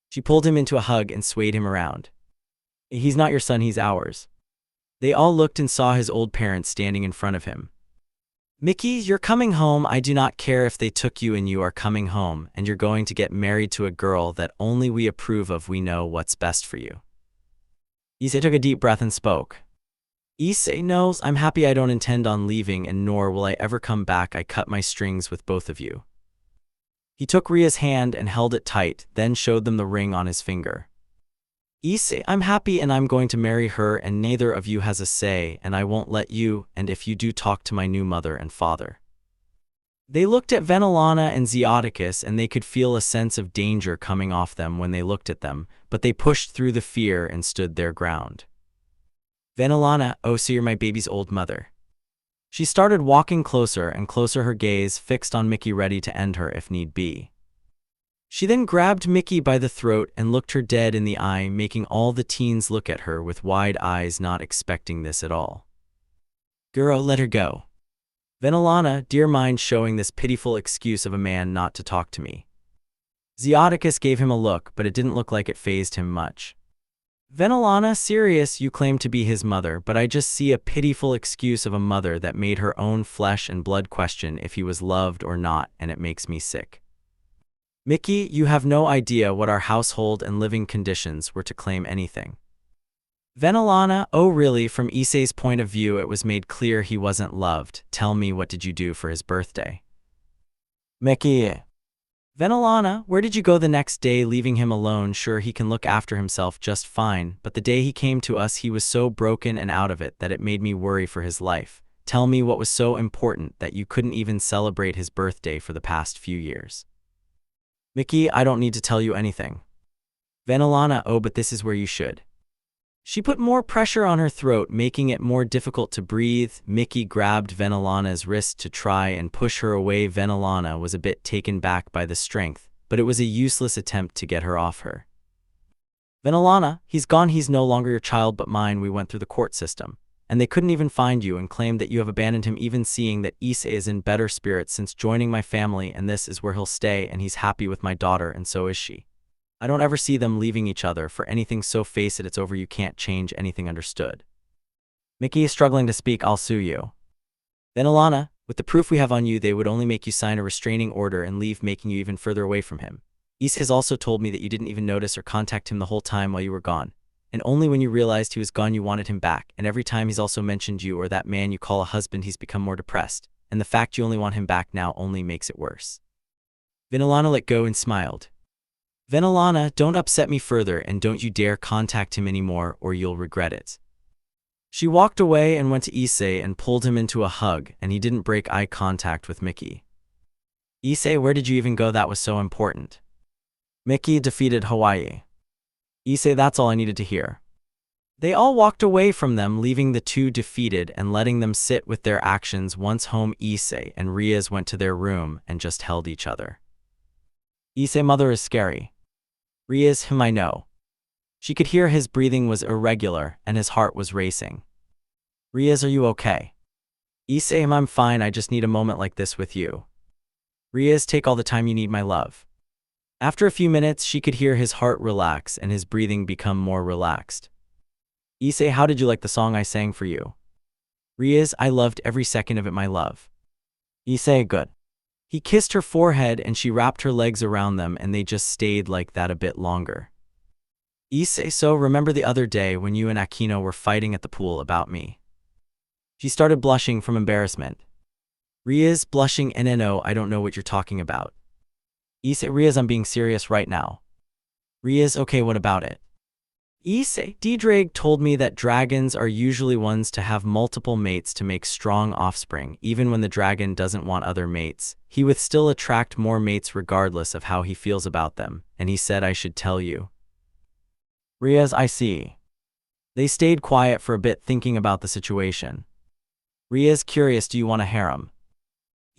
She pulled him into a hug and swayed him around. He's not your son, he's ours. They all looked and saw his old parents standing in front of him. Mickey, you're coming home. I do not care if they took you, and you are coming home, and you're going to get married to a girl that only we approve of. We know what's best for you. Issei took a deep breath and spoke. Issei knows I'm happy. I don't intend on leaving, and nor will I ever come back. I cut my strings with both of you. He took Ria's hand and held it tight, then showed them the ring on his finger. Issei, I'm happy and I'm going to marry her and neither of you has a say and I won't let you, and if you do talk to my new mother and father. They looked at Venelana and Zeoticus and they could feel a sense of danger coming off them when they looked at them, but they pushed through the fear and stood their ground. Venelana, oh so you're my baby's old mother. She started walking closer and closer, her gaze fixed on Mickey, ready to end her if need be. She then grabbed Mickey by the throat and looked her dead in the eye, making all the teens look at her with wide eyes, not expecting this at all. Girl, let her go. Venelana, dear mind, showing this pitiful excuse of a man not to talk to me. Zeoticus gave him a look, but it didn't look like it fazed him much. Venelana, serious, you claim to be his mother, but I just see a pitiful excuse of a mother that made her own flesh and blood question if he was loved or not, and it makes me sick. Mickey, you have no idea what our household and living conditions were to claim anything. Venelana, oh really, from Issei's point of view it was made clear he wasn't loved. Tell me, what did you do for his birthday? Mickey. Venelana, where did you go the next day leaving him alone? Sure, he can look after himself just fine, but the day he came to us he was so broken and out of it that it made me worry for his life. Tell me what was so important that you couldn't even celebrate his birthday for the past few years. Mickey, I don't need to tell you anything. Venelana, oh but this is where you should. She put more pressure on her throat, making it more difficult to breathe. Mickey grabbed Venelana's wrist to try and push her away. Venelana was a bit taken back by the strength, but it was a useless attempt to get her off her. Venelana, he's gone, he's no longer your child but mine. We went through the court system, and they couldn't even find you and claimed that you have abandoned him, even seeing that Issei is in better spirits since joining my family, and this is where he'll stay, and he's happy with my daughter, and so is she. I don't ever see them leaving each other for anything, so face it, it's over, you can't change anything, understood? Mickey is struggling to speak. I'll sue you. Venelana, with the proof we have on you, they would only make you sign a restraining order and leave, making you even further away from him. Issei has also told me that you didn't even notice or contact him the whole time while you were gone, and only when you realized he was gone you wanted him back, and every time he's also mentioned you or that man you call a husband he's become more depressed, and the fact you only want him back now only makes it worse. Venelana let go and smiled. Venelana, don't upset me further and don't you dare contact him anymore or you'll regret it. She walked away and went to Issei and pulled him into a hug, and he didn't break eye contact with Mickey. Issei, where did you even go that was so important? Mickey defeated Hawaii. Issei, that's all I needed to hear. They all walked away from them, leaving the two defeated and letting them sit with their actions. Once home, Issei and Riaz went to their room and just held each other. Issei, mother is scary. Riaz, him I know. She could hear his breathing was irregular and his heart was racing. Riaz, are you okay? Issei, I'm fine, I just need a moment like this with you. Riaz, take all the time you need, my love. After a few minutes, she could hear his heart relax and his breathing become more relaxed. Issei, how did you like the song I sang for you? Riaz, I loved every second of it, my love. Issei, good. He kissed her forehead and she wrapped her legs around them and they just stayed like that a bit longer. Issei, so remember the other day when you and Akino were fighting at the pool about me? She started blushing from embarrassment. Riaz, blushing, no, I don't know what you're talking about. Issei, Riaz, I'm being serious right now. Riaz, okay, what about it? Issei, Drag told me that dragons are usually ones to have multiple mates to make strong offspring. Even when the dragon doesn't want other mates, he would still attract more mates regardless of how he feels about them, and he said I should tell you. Riaz, I see. They stayed quiet for a bit thinking about the situation. Riaz, curious, do you want a harem?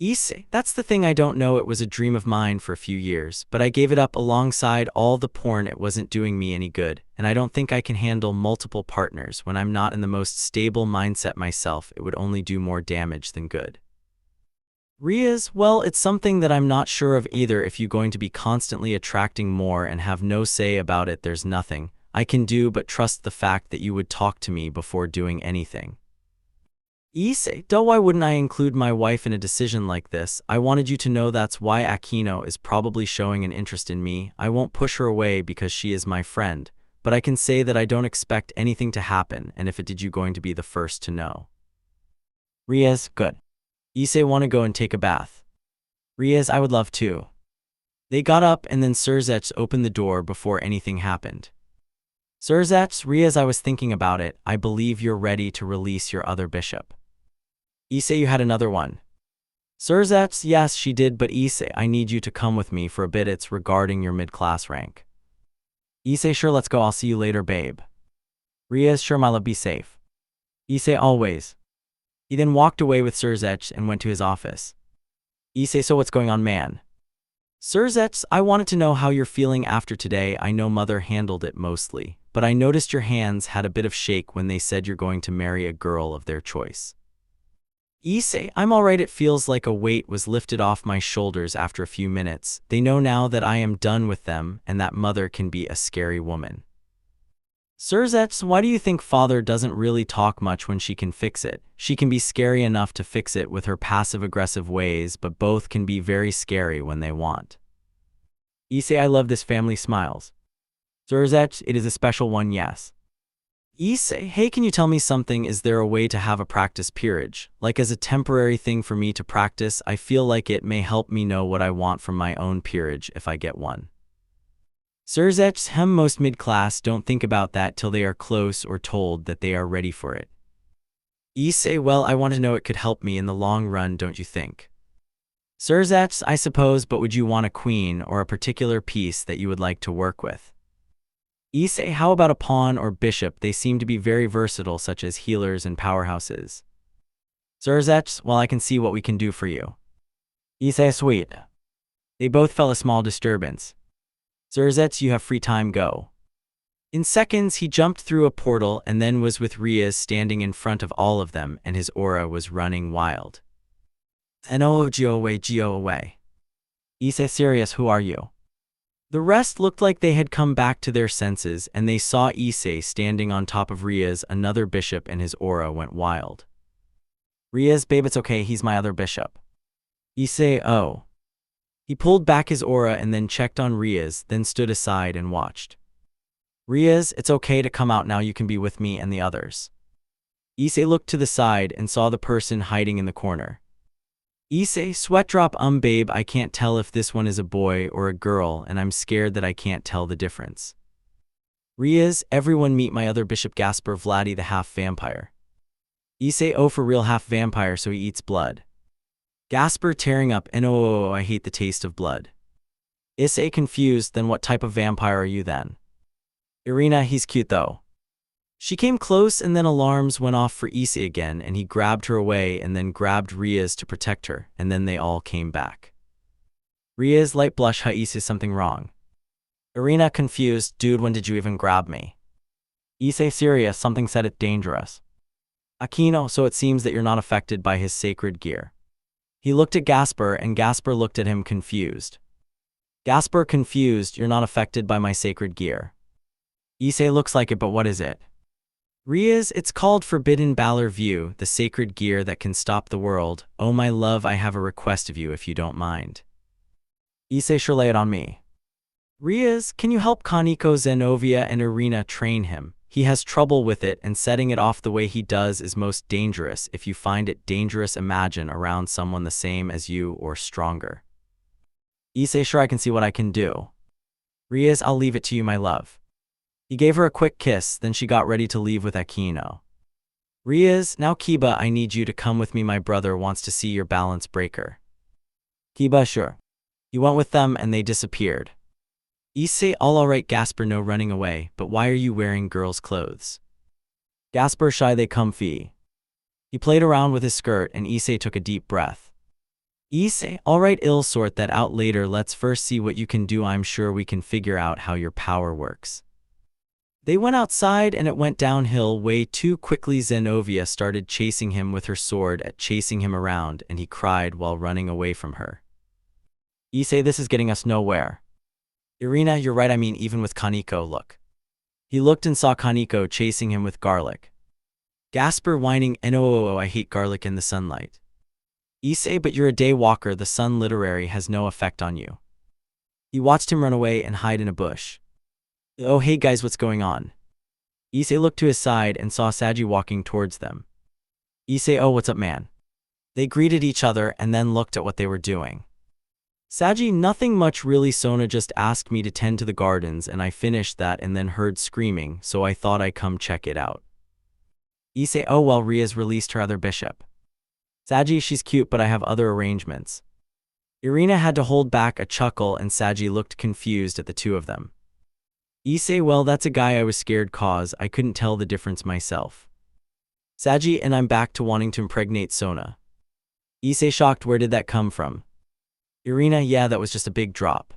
Issei, that's the thing, I don't know, it was a dream of mine for a few years, but I gave it up alongside all the porn. It wasn't doing me any good, and I don't think I can handle multiple partners when I'm not in the most stable mindset myself. It would only do more damage than good. Riaz, well, it's something that I'm not sure of either. If you're going to be constantly attracting more and have no say about it, there's nothing I can do but trust the fact that you would talk to me before doing anything. Issei, duh, why wouldn't I include my wife in a decision like this? I wanted you to know that's why Akino is probably showing an interest in me. I won't push her away because she is my friend, but I can say that I don't expect anything to happen, and if it did, you're going to be the first to know. Riaz, good. Issei, want to go and take a bath? Riaz, I would love to. They got up and then Sirzechs opened the door before anything happened. Sirzechs, Riaz, I was thinking about it. I believe you're ready to release your other bishop. Issei, you had another one. Sirzechs, yes, she did, but Issei, I need you to come with me for a bit. It's regarding your mid-class rank. Issei, sure, let's go. I'll see you later, babe. Riaz, sure, my love, be safe. Issei, always. He then walked away with Sirzechs and went to his office. Issei, so what's going on, man? Sirzechs, I wanted to know how you're feeling after today. I know mother handled it mostly, but I noticed your hands had a bit of shake when they said you're going to marry a girl of their choice. Issei, I'm alright. It feels like a weight was lifted off my shoulders after a few minutes. They know now that I am done with them and that mother can be a scary woman. Sirzechs, why do you think father doesn't really talk much when she can fix it? She can be scary enough to fix it with her passive-aggressive ways, but both can be very scary when they want. Issei, I love this family smiles. Sirzechs, it is a special one, yes. Issei, hey, can you tell me something? Is there a way to have a practice peerage? Like as a temporary thing for me to practice? I feel like it may help me know what I want from my own peerage if I get one. Sirzechs, most mid-class don't think about that till they are close or told that they are ready for it. Issei, well, I want to know, it could help me in the long run, don't you think? Sirzechs, I suppose, but would you want a queen or a particular piece that you would like to work with? Issei, how about a pawn or bishop? They seem to be very versatile, such as healers and powerhouses. Sirzechs, well, I can see what we can do for you. Issei, sweet. They both felt a small disturbance. Sirzechs, you have free time, go. In seconds, he jumped through a portal and then was with Riaz standing in front of all of them, and his aura was running wild. No, go away. Issei, serious, who are you? The rest looked like they had come back to their senses, and they saw Issei standing on top of Riaz, another bishop, and his aura went wild. Riaz, babe, it's okay, he's my other bishop. Issei, oh. He pulled back his aura and then checked on Riaz, then stood aside and watched. Riaz, it's okay to come out now, you can be with me and the others. Issei looked to the side and saw the person hiding in the corner. Issei, sweat drop, babe, I can't tell if this one is a boy or a girl, and I'm scared that I can't tell the difference. Riaz, everyone meet my other bishop, Gasper Vladi, the half-vampire. Issei, oh, for real, half-vampire, so he eats blood. Gasper tearing up, no, I hate the taste of blood. Issei confused, then what type of vampire are you then? Irina, he's cute though. She came close and then alarms went off for Issei again, and he grabbed her away and then grabbed Riaz to protect her, and then they all came back. Riaz, light blush, Issei, something wrong. Irina confused, dude, when did you even grab me? Issei, serious, something said it dangerous. Aquino, so it seems that you're not affected by his sacred gear. He looked at Gasper, and Gasper looked at him confused. Gasper confused, you're not affected by my sacred gear. Issei, looks like it, but what is it? Riaz, it's called Forbidden Balor View, the sacred gear that can stop the world. Oh my love, I have a request of you if you don't mind. Issei, sure, lay it on me. Riaz, can you help Kaneko, Zenovia, and Irina train him? He has trouble with it, and setting it off the way he does is most dangerous. If you find it dangerous, imagine around someone the same as you or stronger. Issei, sure, I can see what I can do. Riaz, I'll leave it to you, my love. He gave her a quick kiss, then she got ready to leave with Aquino. Riaz, now Kiba, I need you to come with me, my brother wants to see your balance breaker. Kiba, sure. He went with them and they disappeared. Issei, all right, Gasper, no running away, but why are you wearing girls' clothes? Gasper, shy, they comfy. He played around with his skirt and Issei took a deep breath. Issei, all right, I'll sort that out later, let's first see what you can do, I'm sure we can figure out how your power works. They went outside and it went downhill way too quickly. Zenovia started chasing him with her sword, chasing him around, and he cried while running away from her. Issei, this is getting us nowhere. Irina, you're right, I mean even with Kaneko, look. He looked and saw Kaneko chasing him with garlic. Gasper whining, no, I hate garlic in the sunlight. Issei, but you're a day walker, the sun literally has no effect on you. He watched him run away and hide in a bush. Oh hey guys, what's going on? Issei looked to his side and saw Saji walking towards them. Issei, oh what's up man? They greeted each other and then looked at what they were doing. Saji, nothing much really. Sona just asked me to tend to the gardens and I finished that and then heard screaming, so I thought I'd come check it out. Issei, oh well, Ria's released her other bishop. Saji, she's cute but I have other arrangements. Irina had to hold back a chuckle and Saji looked confused at the two of them. Issei, well that's a guy I was scared cause I couldn't tell the difference myself. Saji, and I'm back to wanting to impregnate Sona. Issei, shocked, where did that come from? Irina, yeah, that was just a big drop.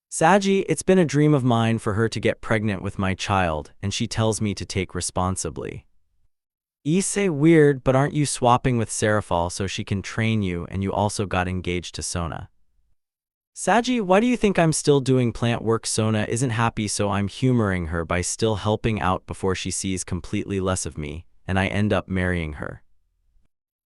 Saji, it's been a dream of mine for her to get pregnant with my child, and she tells me to take responsibly. Issei, weird, but aren't you swapping with Serafal so she can train you and you also got engaged to Sona? Saji, why do you think I'm still doing plant work? Sona isn't happy so I'm humoring her by still helping out before she sees completely less of me, and I end up marrying her.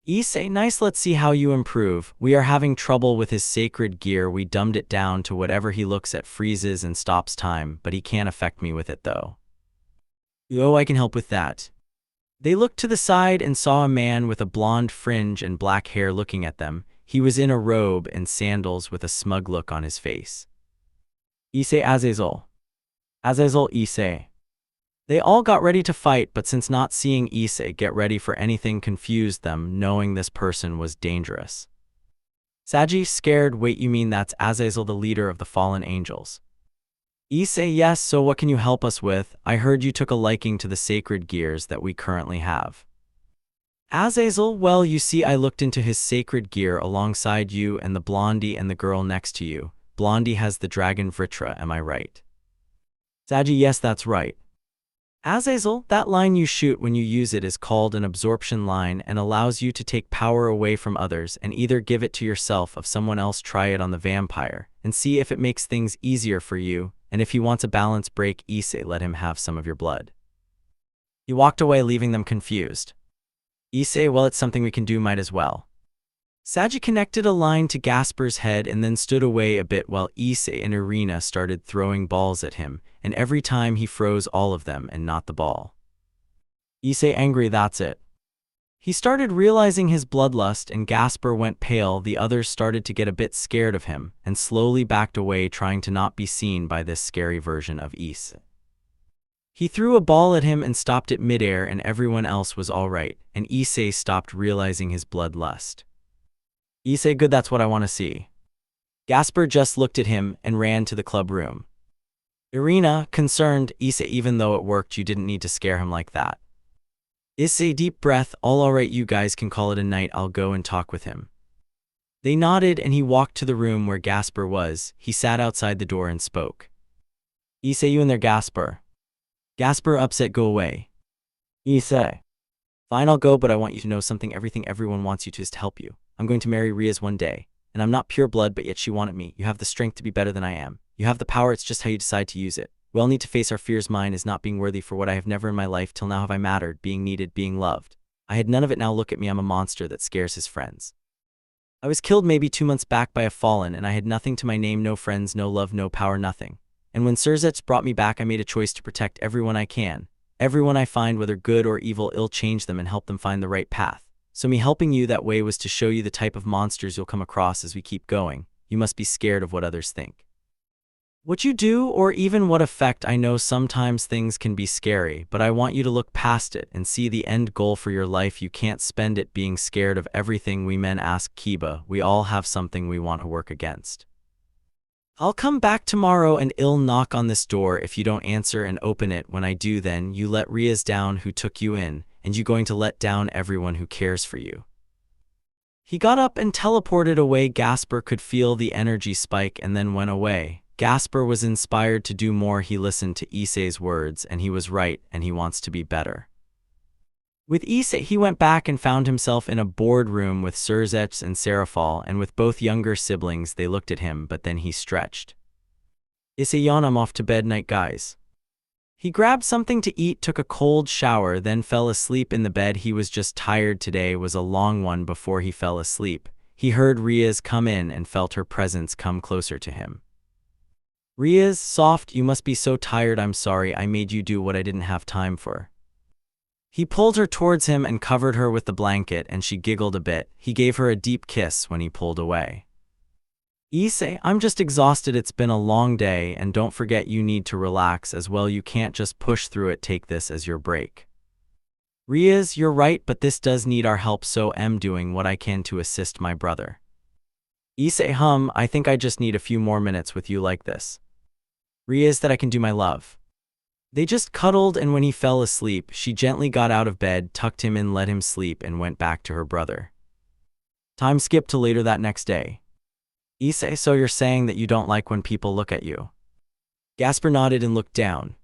Issei, nice, let's see how you improve. We are having trouble with his sacred gear. We dumbed it down to whatever he looks at freezes and stops time, but he can't affect me with it though. Oh, I can help with that. They looked to the side and saw a man with a blonde fringe and black hair looking at them. He was in a robe and sandals with a smug look on his face. Issei, Azazel. Azazel, Issei. They all got ready to fight, but since not seeing Issei get ready for anything confused them, knowing this person was dangerous. Saji, scared, wait, you mean that's Azazel, the leader of the fallen angels? Issei, yes, so what can you help us with? I heard you took a liking to the sacred gears that we currently have. Azazel, well, you see, I looked into his sacred gear alongside you and the blondie and the girl next to you. Blondie has the dragon Vritra, am I right? Saji, yes, that's right. Azazel, that line you shoot when you use it is called an absorption line and allows you to take power away from others and either give it to yourself or someone else. Try it on the vampire and see if it makes things easier for you, and if he wants a balance break, Issei, let him have some of your blood. He walked away, leaving them confused. Issei, well, it's something we can do, might as well. Saji connected a line to Gasper's head and then stood away a bit while Issei and Irina started throwing balls at him, and every time he froze all of them and not the ball. Issei, angry, that's it. He started realizing his bloodlust and Gasper went pale. The others started to get a bit scared of him and slowly backed away, trying to not be seen by this scary version of Issei. He threw a ball at him and stopped it midair, and everyone else was alright, and Issei stopped realizing his bloodlust. Issei, good, that's what I want to see. Gasper just looked at him and ran to the club room. Irina, concerned, Issei, even though it worked, you didn't need to scare him like that. Issei, deep breath, all alright, you guys can call it a night, I'll go and talk with him. They nodded and he walked to the room where Gasper was. He sat outside the door and spoke. Issei, you in there, Gasper? Gasper, upset, go away. Issei. Fine, I'll go, but I want you to know something. Everything everyone wants you to is to help you. I'm going to marry Riaz one day, and I'm not pure blood, but yet she wanted me. You have the strength to be better than I am. You have the power, it's just how you decide to use it. We all need to face our fears. Mine is not being worthy for what I have never in my life till now have I mattered, being needed, being loved. I had none of it, now look at me, I'm a monster that scares his friends. I was killed maybe 2 months back by a fallen, and I had nothing to my name, no friends, no love, no power, nothing. And when Sirzechs brought me back, I made a choice to protect everyone I can. Everyone I find, whether good or evil, I'll change them and help them find the right path. So me helping you that way was to show you the type of monsters you'll come across as we keep going. You must be scared of what others think. What you do, or even what effect, I know sometimes things can be scary, but I want you to look past it and see the end goal for your life. You can't spend it being scared of everything. We men ask Kiba, we all have something we want to work against. I'll come back tomorrow and I'll knock on this door. If you don't answer and open it when I do, then you let Riaz down who took you in, and you going to let down everyone who cares for you. He got up and teleported away. Gasper could feel the energy spike and then went away. Gasper was inspired to do more. He listened to Issei's words and he was right, and he wants to be better. With Issei, he went back and found himself in a boardroom with Sirzechs and Serafal, and with both younger siblings. They looked at him, but then he stretched. Issei, yawn, I'm off to bed, night guys. He grabbed something to eat, took a cold shower, then fell asleep in the bed. He was just tired. Today was a long one. Before he fell asleep, he heard Riaz come in and felt her presence come closer to him. Riaz, soft, you must be so tired. I'm sorry I made you do what I didn't have time for. He pulled her towards him and covered her with the blanket, and she giggled a bit. He gave her a deep kiss when he pulled away. Issei, I'm just exhausted, it's been a long day, and don't forget you need to relax as well, you can't just push through it, take this as your break. Riaz, you're right, but this does need our help, so I'm doing what I can to assist my brother. Issei, I think I just need a few more minutes with you like this. Riaz, that I can do, my love. They just cuddled, and when he fell asleep, she gently got out of bed, tucked him in, let him sleep, and went back to her brother. Time skipped to later that next day. Issei, so you're saying that you don't like when people look at you? Gasper nodded and looked down.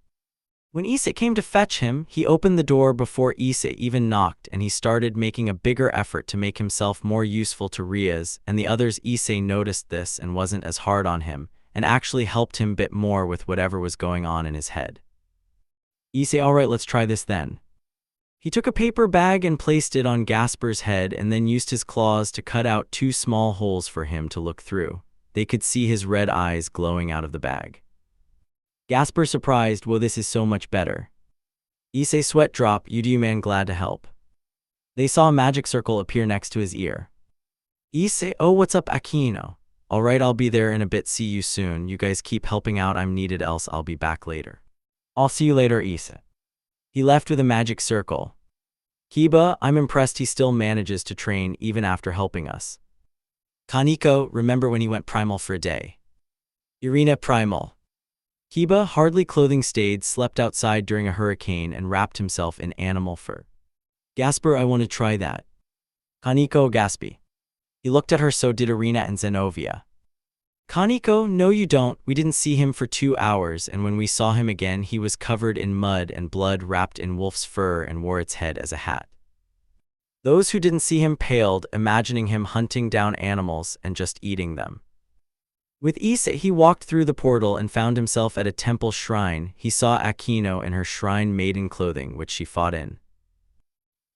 When Issei came to fetch him, he opened the door before Issei even knocked, and he started making a bigger effort to make himself more useful to Riaz and the others. Issei noticed this and wasn't as hard on him, and actually helped him a bit more with whatever was going on in his head. Issei, alright, let's try this then. He took a paper bag and placed it on Gasper's head and then used his claws to cut out 2 small holes for him to look through. They could see his red eyes glowing out of the bag. Gasper surprised, whoa, this is so much better. Issei sweat drop, you man, glad to help. They saw a magic circle appear next to his ear. Issei, oh, what's up, Akino? Alright, I'll be there in a bit, see you soon, you guys keep helping out, I'm needed, else I'll be back later. I'll see you later, Issei. He left with a magic circle. Kiba, I'm impressed he still manages to train even after helping us. Kaneko, remember when he went primal for a day? Irina, primal. Kiba, hardly clothing stayed, slept outside during a hurricane and wrapped himself in animal fur. Gasper, I want to try that. Kaneko, gaspy. He looked at her, so did Irina and Zenovia. Kaneko, no you don't, we didn't see him for 2 hours, and when we saw him again he was covered in mud and blood, wrapped in wolf's fur, and wore its head as a hat. Those who didn't see him paled, imagining him hunting down animals and just eating them. With Issei, he walked through the portal and found himself at a temple shrine. He saw Akino in her shrine maiden clothing, which she fought in.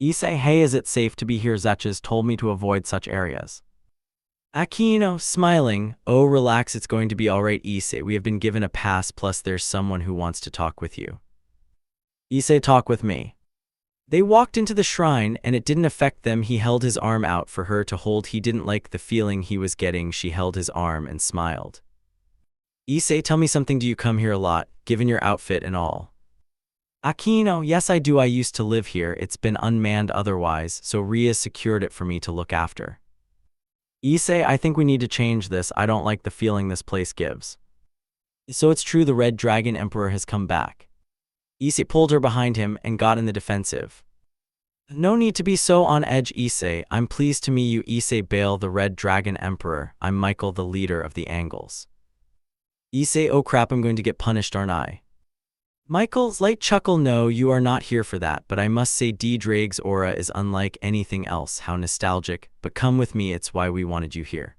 Issei, hey, is it safe to be here? Zechs told me to avoid such areas. Akino, smiling, oh relax, it's going to be alright Issei, we have been given a pass, plus there's someone who wants to talk with you. Issei, talk with me. They walked into the shrine and it didn't affect them. He held his arm out for her to hold. He didn't like the feeling he was getting. She held his arm and smiled. Issei, tell me something, do you come here a lot, given your outfit and all? Akino, yes I do, I used to live here, it's been unmanned otherwise, so Ria secured it for me to look after. Issei, I think we need to change this, I don't like the feeling this place gives. So it's true, the Red Dragon Emperor has come back. Issei pulled her behind him and got in the defensive. No need to be so on edge Issei, I'm pleased to meet you Issei Bale, the Red Dragon Emperor, I'm Michael, the leader of the Angles. Issei, oh crap, I'm going to get punished, aren't I? Michael's light chuckle, no you are not here for that, but I must say D-Drake's aura is unlike anything else, how nostalgic, but come with me, it's why we wanted you here.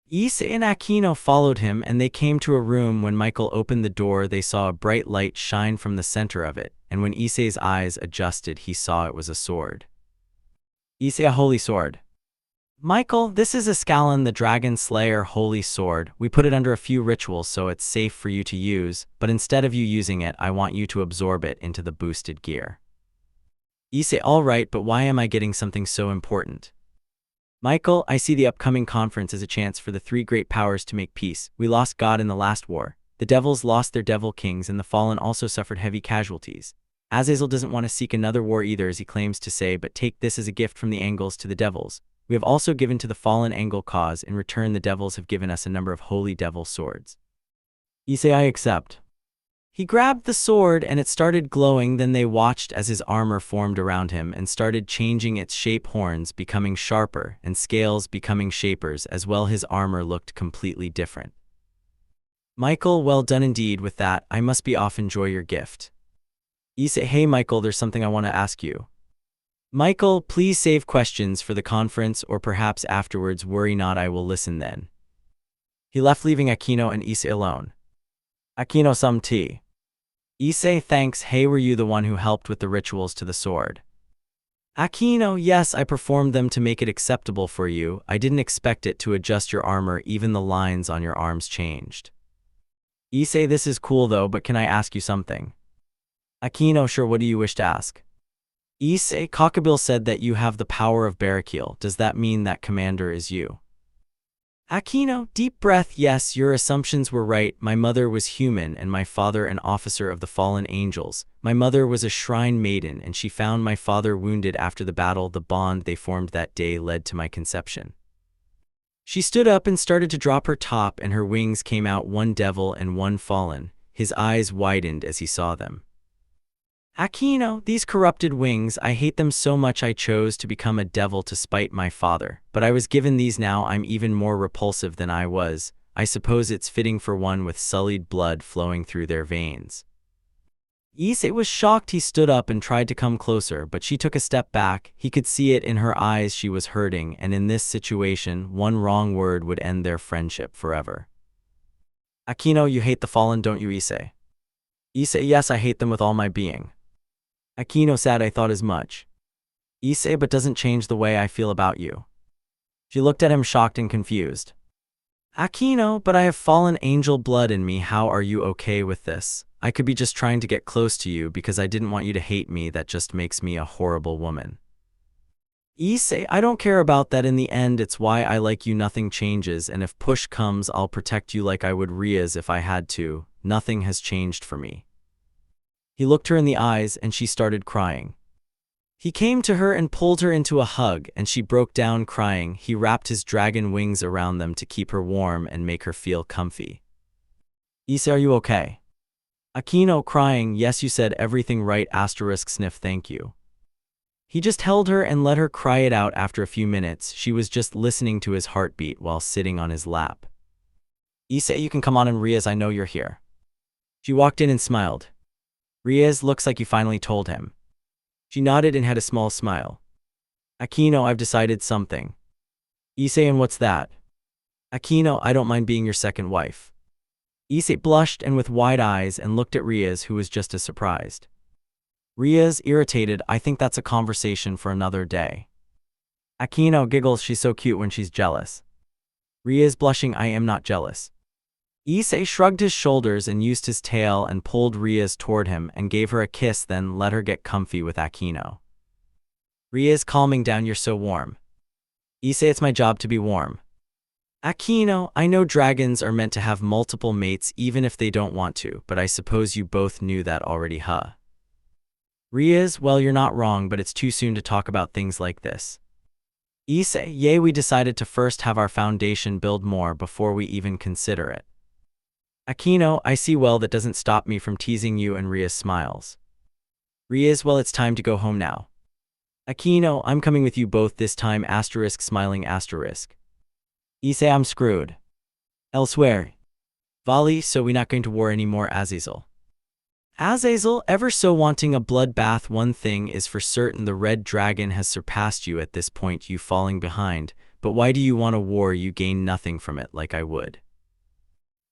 Issei and Akino followed him and they came to a room. When Michael opened the door they saw a bright light shine from the center of it, and when Issei's eyes adjusted he saw it was a sword. Issei, a holy sword. Michael, this is Ascalon the Dragon Slayer holy sword. We put it under a few rituals so it's safe for you to use, but instead of you using it, I want you to absorb it into the boosted gear. Issei, alright, but why am I getting something so important? Michael, I see the upcoming conference as a chance for the 3 great powers to make peace. We lost God in the last war. The devils lost their devil kings and the fallen also suffered heavy casualties. Azazel doesn't want to seek another war either, as he claims to say, but take this as a gift from the Angles to the devils. We have also given to the fallen Angle cause. In return, the devils have given us a number of holy devil swords. Issei, I accept. He grabbed the sword and it started glowing. Then they watched as his armor formed around him and started changing its shape, horns becoming sharper and scales becoming shapers as well. His armor looked completely different. Michael, well done indeed with that. I must be off, enjoy your gift. Issei, hey Michael, there's something I want to ask you. Michael, please save questions for the conference or perhaps afterwards, worry not, I will listen then. He left, leaving Akino and Issei alone. Akino, some tea. Issei, thanks, hey, were you the one who helped with the rituals to the sword? Akino, yes, I performed them to make it acceptable for you. I didn't expect it to adjust your armor, even the lines on your arms changed. Issei, this is cool though, but can I ask you something? Akino, sure, what do you wish to ask? Issei, Cockabille said that you have the power of Barrakiel. Does that mean that commander is you? Aquino, deep breath. Yes, your assumptions were right. My mother was human and my father an officer of the fallen angels. My mother was a shrine maiden and she found my father wounded after the battle. The bond they formed that day led to my conception. She stood up and started to drop her top and her wings came out, one devil and one fallen. His eyes widened as he saw them. Aquino, these corrupted wings, I hate them so much I chose to become a devil to spite my father. But I was given these, now I'm even more repulsive than I was. I suppose it's fitting for one with sullied blood flowing through their veins. Issei was shocked. He stood up and tried to come closer, but she took a step back. He could see it in her eyes. She was hurting, and in this situation, one wrong word would end their friendship forever. Aquino, you hate the fallen, don't you, Issei? Issei, yes, I hate them with all my being. Aquino said, I thought as much. Issei, but doesn't change the way I feel about you. She looked at him shocked and confused. Aquino, but I have fallen angel blood in me. How are you okay with this? I could be just trying to get close to you because I didn't want you to hate me. That just makes me a horrible woman. Issei, I don't care about that. In the end, it's why I like you. Nothing changes, and if push comes, I'll protect you like I would Ria's if I had to. Nothing has changed for me. He looked her in the eyes and she started crying. He came to her and pulled her into a hug and she broke down crying. He wrapped his dragon wings around them to keep her warm and make her feel comfy. Issei, are you okay? Aquino, crying, yes, you said everything right. Sniff, thank you. He just held her and let her cry it out. After a few minutes, she was just listening to his heartbeat while sitting on his lap. Issei, you can come on in, Ria's, I know you're here. She walked in and smiled. Ria's, looks like you finally told him. She nodded and had a small smile. Aquino, I've decided something. Issei, and what's that? Aquino, I don't mind being your second wife. Issei blushed and with wide eyes and looked at Ria's, who was just as surprised. Ria's, irritated, I think that's a conversation for another day. Aquino giggles, she's so cute when she's jealous. Ria's, blushing, I am not jealous. Issei shrugged his shoulders and used his tail and pulled Ria's toward him and gave her a kiss, then let her get comfy with Aquino. Ria's, calming down, you're so warm. Issei, it's my job to be warm. Aquino, I know dragons are meant to have multiple mates even if they don't want to, but I suppose you both knew that already, huh? Ria's, well, you're not wrong, but it's too soon to talk about things like this. Issei, yay, we decided to first have our foundation build more before we even consider it. Aquino, I see, well, that doesn't stop me from teasing you, and Ria's smiles. Ria's, well, it's time to go home now. Aquino, I'm coming with you both this time, smiling. Issei, I'm screwed. Elsewhere. Vali, so we not going to war anymore, Azazel. Azazel, ever so wanting a bloodbath. One thing is for certain, the red dragon has surpassed you at this point, you falling behind, but why do you want a war? You gain nothing from it like I would.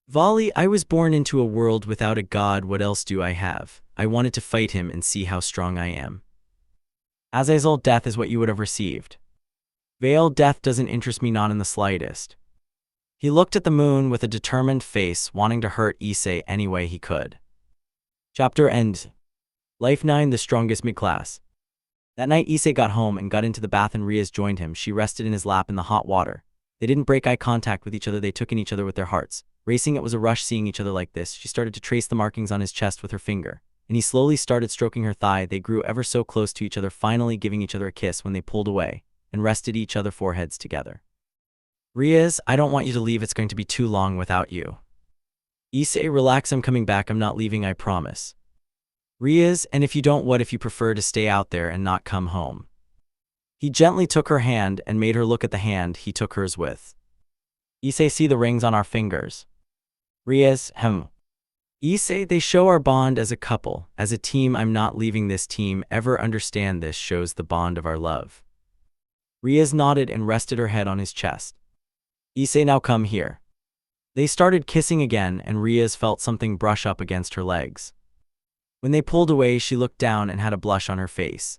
Vali, I was born into a world without a god, what else do I have? I wanted to fight him and see how strong I am. Azazel, death is what you would have received. Vale, death doesn't interest me, not in the slightest. He looked at the moon with a determined face, wanting to hurt Issei any way he could. Chapter ends. Life 9, the strongest mid-class. That night Issei got home and got into the bath and Ria's joined him. She rested in his lap in the hot water. They didn't break eye contact with each other, they took in each other with their hearts. Racing, it was a rush seeing each other like this. She started to trace the markings on his chest with her finger, and he slowly started stroking her thigh. They grew ever so close to each other, finally giving each other a kiss when they pulled away and rested each other foreheads together. Ria's, I don't want you to leave, it's going to be too long without you. Issei, relax, I'm coming back, I'm not leaving, I promise. Ria's, and if you don't, what if you prefer to stay out there and not come home? He gently took her hand and made her look at the hand he took hers with. Issei, see the rings on our fingers. Ria's, Issei, they show our bond as a couple, as a team. I'm not leaving this team ever, understand this shows the bond of our love. Ria's nodded and rested her head on his chest. Issei, now come here. They started kissing again and Ria's felt something brush up against her legs. When they pulled away, she looked down and had a blush on her face.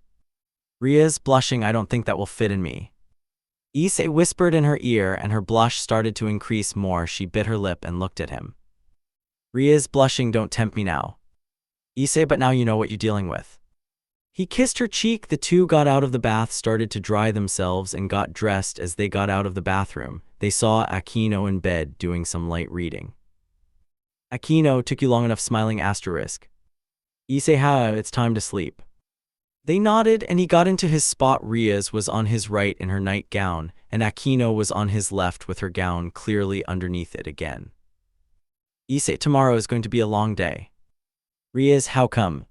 Ria's, blushing, I don't think that will fit in me. Issei whispered in her ear and her blush started to increase more. She bit her lip and looked at him. Ria's, blushing, don't tempt me now. Issei, but now you know what you're dealing with. He kissed her cheek. The two got out of the bath, started to dry themselves, and got dressed. As they got out of the bathroom, they saw Aquino in bed doing some light reading. Aquino, took you long enough, smiling asterisk. Issei Hyoudou, it's time to sleep. They nodded, and he got into his spot. Riaz was on his right in her nightgown, and Aquino was on his left with her gown clearly underneath it again. Issei, tomorrow is going to be a long day. Riaz, how come?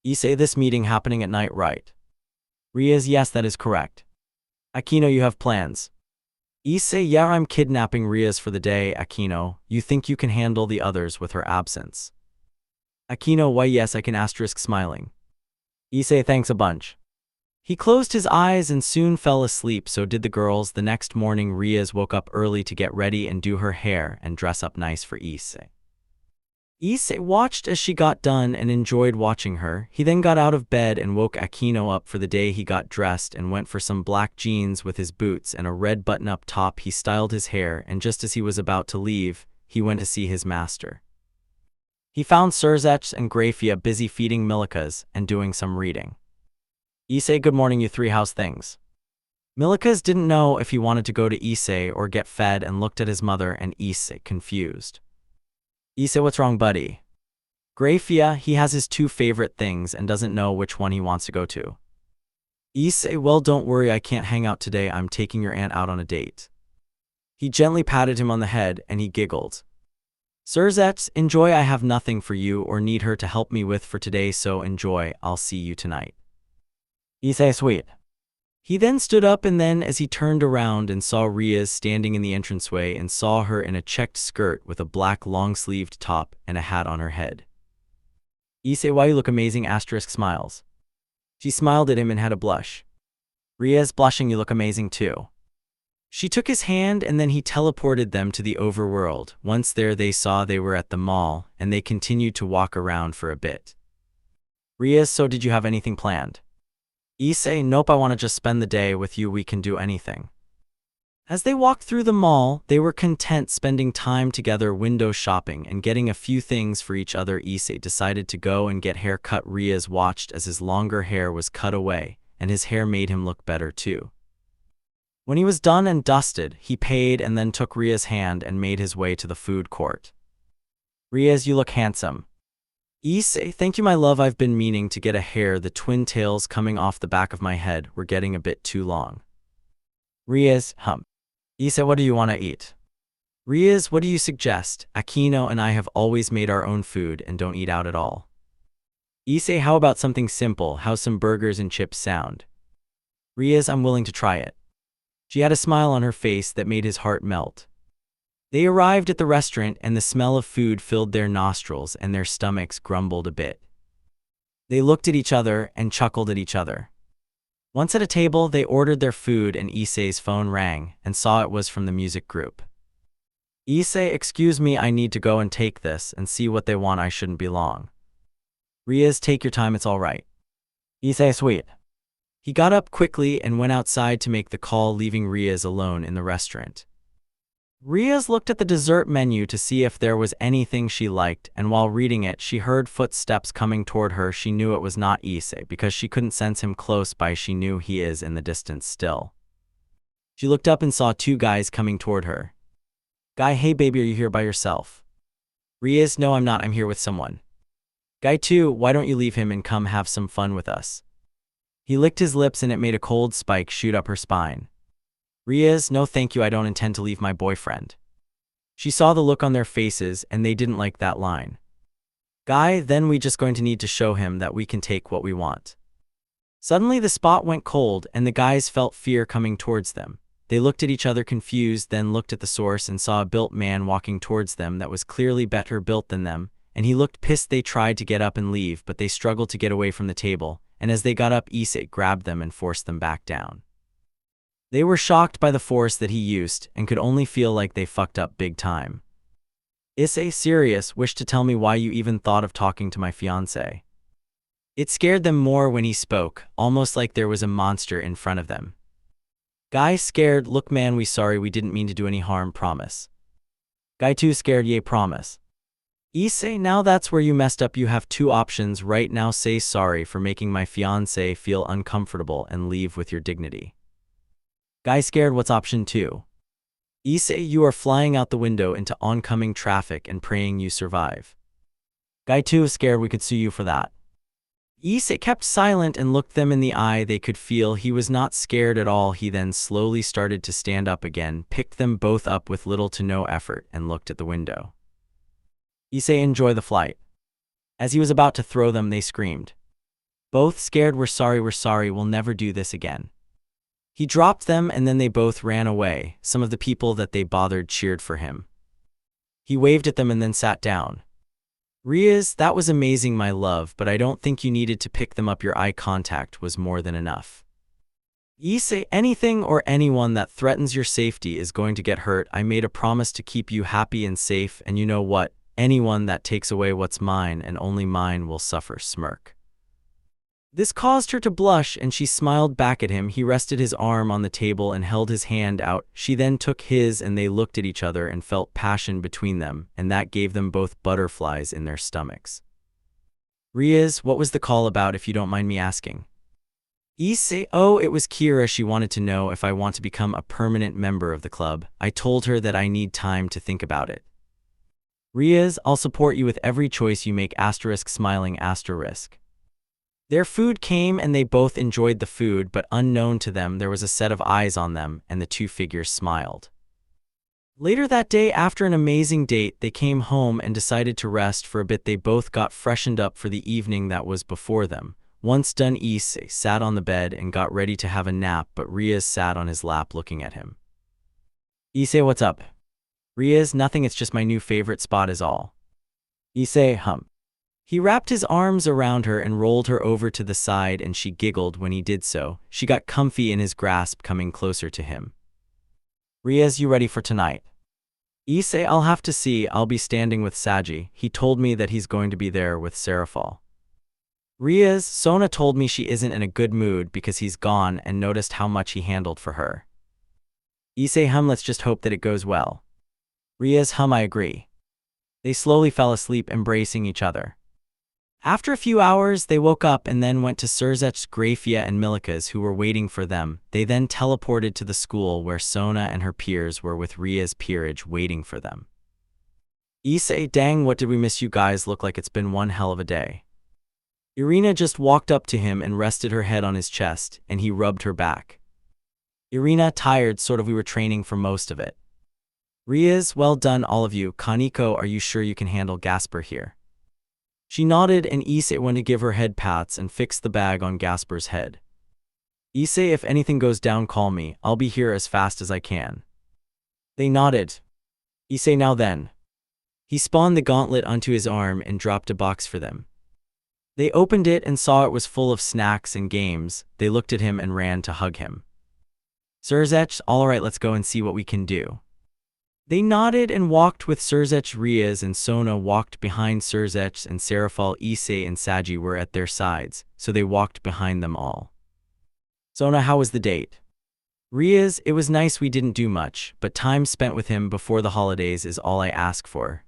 Issei, this meeting happening at night, right? Riaz, yes, that is correct. Aquino, you have plans? Issei, yeah, I'm kidnapping Riaz for the day. Aquino, you think you can handle the others with her absence? Aquino, why yes, I can, asterisk smiling. Issei, thanks a bunch. He closed his eyes and soon fell asleep. So did the girls. The next morning, Riaz woke up early to get ready and do her hair and dress up nice for Issei. Issei watched as she got done and enjoyed watching her. He then got out of bed and woke Aquino up for the day. He got dressed and went for some black jeans with his boots and a red button-up top. He styled his hair, and just as he was about to leave, he went to see his master. He found Sirzechs and Grafia busy feeding Milikas and doing some reading. Issei, good morning, you three, how's things? Milikas didn't know if he wanted to go to Issei or get fed and looked at his mother and Issei, confused. Issei, what's wrong, buddy? Grafia, he has his two favorite things and doesn't know which one he wants to go to. Issei, well, don't worry, I can't hang out today. I'm taking your aunt out on a date. He gently patted him on the head and he giggled. Sirzechs, enjoy. I have nothing for you or need her to help me with for today, so enjoy. I'll see you tonight. Issei, sweet. He then stood up, and then as he turned around and saw Riaz standing in the entranceway and saw her in a checked skirt with a black long-sleeved top and a hat on her head. Issei, why you look amazing, asterisk smiles. She smiled at him and had a blush. Riaz, blushing, you look amazing too. She took his hand and then he teleported them to the overworld. Once there, they saw they were at the mall and they continued to walk around for a bit. Riaz, so did you have anything planned? Issei, nope, I want to just spend the day with you. We can do anything. As they walked through the mall, they were content spending time together, window shopping and getting a few things for each other. Issei decided to go and get hair cut. Riaz watched as his longer hair was cut away, and his hair made him look better too. When he was done and dusted, he paid and then took Riaz's hand and made his way to the food court. Riaz, you look handsome. Issei, thank you, my love. I've been meaning to get a hair. The twin tails coming off the back of my head were getting a bit too long. Riaz, Issei, what do you want to eat? Riaz, what do you suggest? Aquino and I have always made our own food and don't eat out at all. Issei, how about something simple? How's some burgers and chips sound? Riaz, I'm willing to try it. She had a smile on her face that made his heart melt. They arrived at the restaurant and the smell of food filled their nostrils and their stomachs grumbled a bit. They looked at each other and chuckled at each other. Once at a table, they ordered their food and Issei's phone rang and saw it was from the music group. Issei, excuse me, I need to go and take this and see what they want. I shouldn't be long. Riaz, take your time, it's all right. Issei, sweet. He got up quickly and went outside to make the call, leaving Riaz alone in the restaurant. Riaz looked at the dessert menu to see if there was anything she liked, and while reading it, she heard footsteps coming toward her. She knew it was not Issei because she couldn't sense him close by. She knew he is in the distance still. She looked up and saw two guys coming toward her. Guy, hey baby, are you here by yourself? Riaz, no, I'm not. I'm here with someone. Guy 2, why don't you leave him and come have some fun with us? He licked his lips and it made a cold spike shoot up her spine. Riaz, no thank you, I don't intend to leave my boyfriend. She saw the look on their faces and they didn't like that line. Guy, then we just going to need to show him that we can take what we want. Suddenly the spot went cold and the guys felt fear coming towards them. They looked at each other confused, then looked at the source and saw a built man walking towards them that was clearly better built than them, and he looked pissed. They tried to get up and leave, but they struggled to get away from the table, and as they got up, Issei grabbed them and forced them back down. They were shocked by the force that he used and could only feel like they fucked up big time. Issei, serious, wished to tell me why you even thought of talking to my fiancé. It scared them more when he spoke, almost like there was a monster in front of them. Guy, scared, look man, we sorry, we didn't mean to do any harm, promise. Guy 2, scared, yay, promise. Issei, now that's where you messed up. You have two options right now. Say sorry for making my fiancé feel uncomfortable and leave with your dignity. Guy scared, what's option 2? Issei, you are flying out the window into oncoming traffic and praying you survive. Guy 2 is scared, we could sue you for that. Issei kept silent and looked them in the eye. They could feel he was not scared at all. He then slowly started to stand up again, picked them both up with little to no effort, and looked at the window. Issei, enjoy the flight. As he was about to throw them, they screamed. Both scared, we're sorry, we'll never do this again. He dropped them and then they both ran away. Some of the people that they bothered cheered for him. He waved at them and then sat down. Riaz, that was amazing, my love, but I don't think you needed to pick them up. Your eye contact was more than enough. Issei, anything or anyone that threatens your safety is going to get hurt. I made a promise to keep you happy and safe, and you know what? Anyone that takes away what's mine and only mine will suffer. Smirk. This caused her to blush, and she smiled back at him. He rested his arm on the table and held his hand out. She then took his, and they looked at each other and felt passion between them, and that gave them both butterflies in their stomachs. Riaz, what was the call about, if you don't mind me asking? Issei, oh, it was Kira. She wanted to know if I want to become a permanent member of the club. I told her that I need time to think about it. Riaz, I'll support you with every choice you make. Asterisk, smiling asterisk. Their food came and they both enjoyed the food, but unknown to them there was a set of eyes on them, and the two figures smiled. Later that day, after an amazing date, they came home and decided to rest for a bit. They both got freshened up for the evening that was before them. Once done, Issei sat on the bed and got ready to have a nap, but Riaz sat on his lap looking at him. Issei, what's up? Riaz, nothing, it's just my new favorite spot is all. Issei, He wrapped his arms around her and rolled her over to the side, and she giggled when he did so. She got comfy in his grasp, coming closer to him. Riaz, you ready for tonight? Issei, I'll have to see. I'll be standing with Saji. He told me that he's going to be there with Serafal. Riaz, Sona told me she isn't in a good mood because he's gone and noticed how much he handled for her. Issei, let's just hope that it goes well. Riaz, I agree. They slowly fell asleep, embracing each other. After a few hours, they woke up and then went to Sirzechs, Grafia, and Milica's, who were waiting for them. They then teleported to the school where Sona and her peers were, with Riaz Peerage waiting for them. Issei, dang, what did we miss? You guys look like it's been one hell of a day. Irina just walked up to him and rested her head on his chest, and he rubbed her back. Irina, tired, sort of, we were training for most of it. Riaz, well done all of you. Kaneko, are you sure you can handle Gasper here? She nodded, and Issei went to give her head pats and fixed the bag on Gasper's head. Issei, if anything goes down, call me. I'll be here as fast as I can. They nodded. Issei, now then. He spawned the gauntlet onto his arm and dropped a box for them. They opened it and saw it was full of snacks and games. They looked at him and ran to hug him. Sirzechs, all right, let's go and see what we can do. They nodded and walked with Sirzechs. Riaz and Sona walked behind Sirzechs, and Serafal, Issei, and Saji were at their sides, so they walked behind them all. Sona, how was the date? Riaz, it was nice. We didn't do much, but time spent with him before the holidays is all I ask for.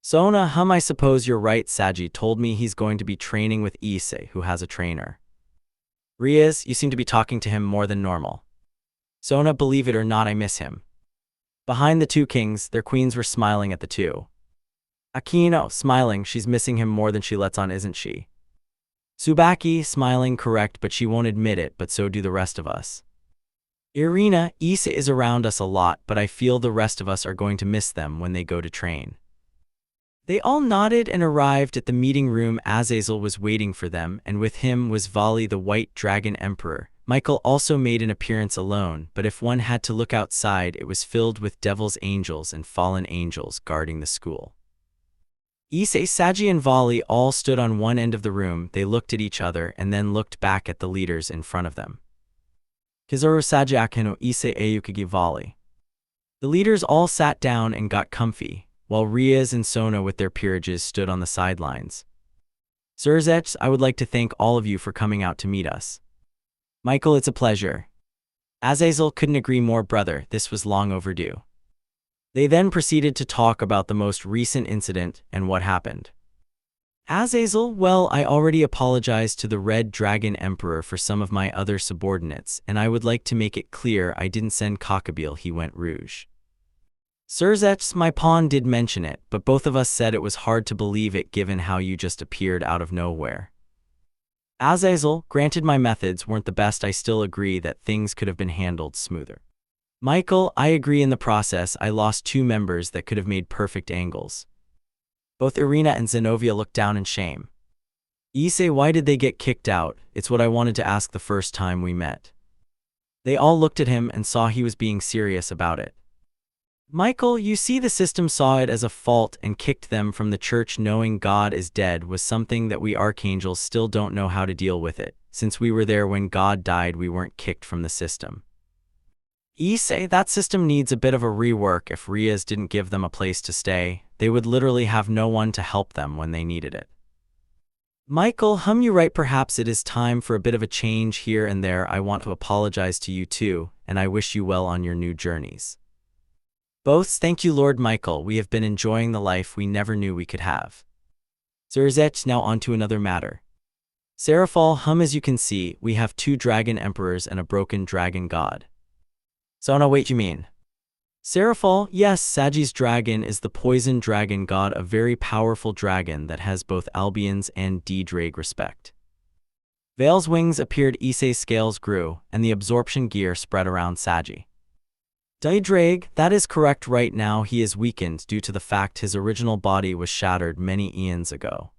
Sona, I suppose you're right. Saji told me he's going to be training with Issei, who has a trainer. Riaz, you seem to be talking to him more than normal. Sona, believe it or not, I miss him. Behind the two kings, their queens were smiling at the two. Akino, smiling, she's missing him more than she lets on, isn't she? Tsubaki, smiling, correct, but she won't admit it, but so do the rest of us. Irina, Issei is around us a lot, but I feel the rest of us are going to miss them when they go to train. They all nodded and arrived at the meeting room. Azazel was waiting for them, and with him was Vali, the White Dragon Emperor. Michael also made an appearance alone, but if one had to look outside, it was filled with devil's angels and fallen angels guarding the school. Issei, Saji, and Vali all stood on one end of the room. They looked at each other and then looked back at the leaders in front of them. Kizaru, Saji, Akino, Issei, Ayukagi, Vali. The leaders all sat down and got comfy, while Riaz and Sona with their peerages stood on the sidelines. Sirzechs, I would like to thank all of you for coming out to meet us. Michael, it's a pleasure. Azazel couldn't agree more, brother. This was long overdue. They then proceeded to talk about the most recent incident and what happened. Azazel, well, I already apologized to the Red Dragon Emperor for some of my other subordinates, and I would like to make it clear I didn't send Cockabeel, he went rouge. Sirzechs, my pawn did mention it, but both of us said it was hard to believe it given how you just appeared out of nowhere. Azazel, granted my methods weren't the best, I still agree that things could have been handled smoother. Michael, I agree in the process I lost 2 members that could have made perfect angles. Both Irina and Zenovia looked down in shame. Issei, why did they get kicked out? It's what I wanted to ask the first time we met. They all looked at him and saw he was being serious about it. Michael, you see, the system saw it as a fault and kicked them from the church. Knowing God is dead was something that we archangels still don't know how to deal with it. Since we were there when God died, we weren't kicked from the system. Issei, that system needs a bit of a rework. If Rias didn't give them a place to stay, they would literally have no one to help them when they needed it. Michael, you're right, perhaps it is time for a bit of a change here and there. I want to apologize to you too, and I wish you well on your new journeys. Both, thank you Lord Michael, we have been enjoying the life we never knew we could have. Sirzechs, now on to another matter. Seraphal, as you can see, we have 2 dragon emperors and a broken dragon god. So no, wait, you mean? Seraphal, yes, Saji's dragon is the poison dragon god, a very powerful dragon that has both Albion's and D-Drag respect. Vale's wings appeared, Issei's scales grew, and the absorption gear spread around Saji. D-Drag, that is correct. Right now he is weakened due to the fact his original body was shattered many eons ago.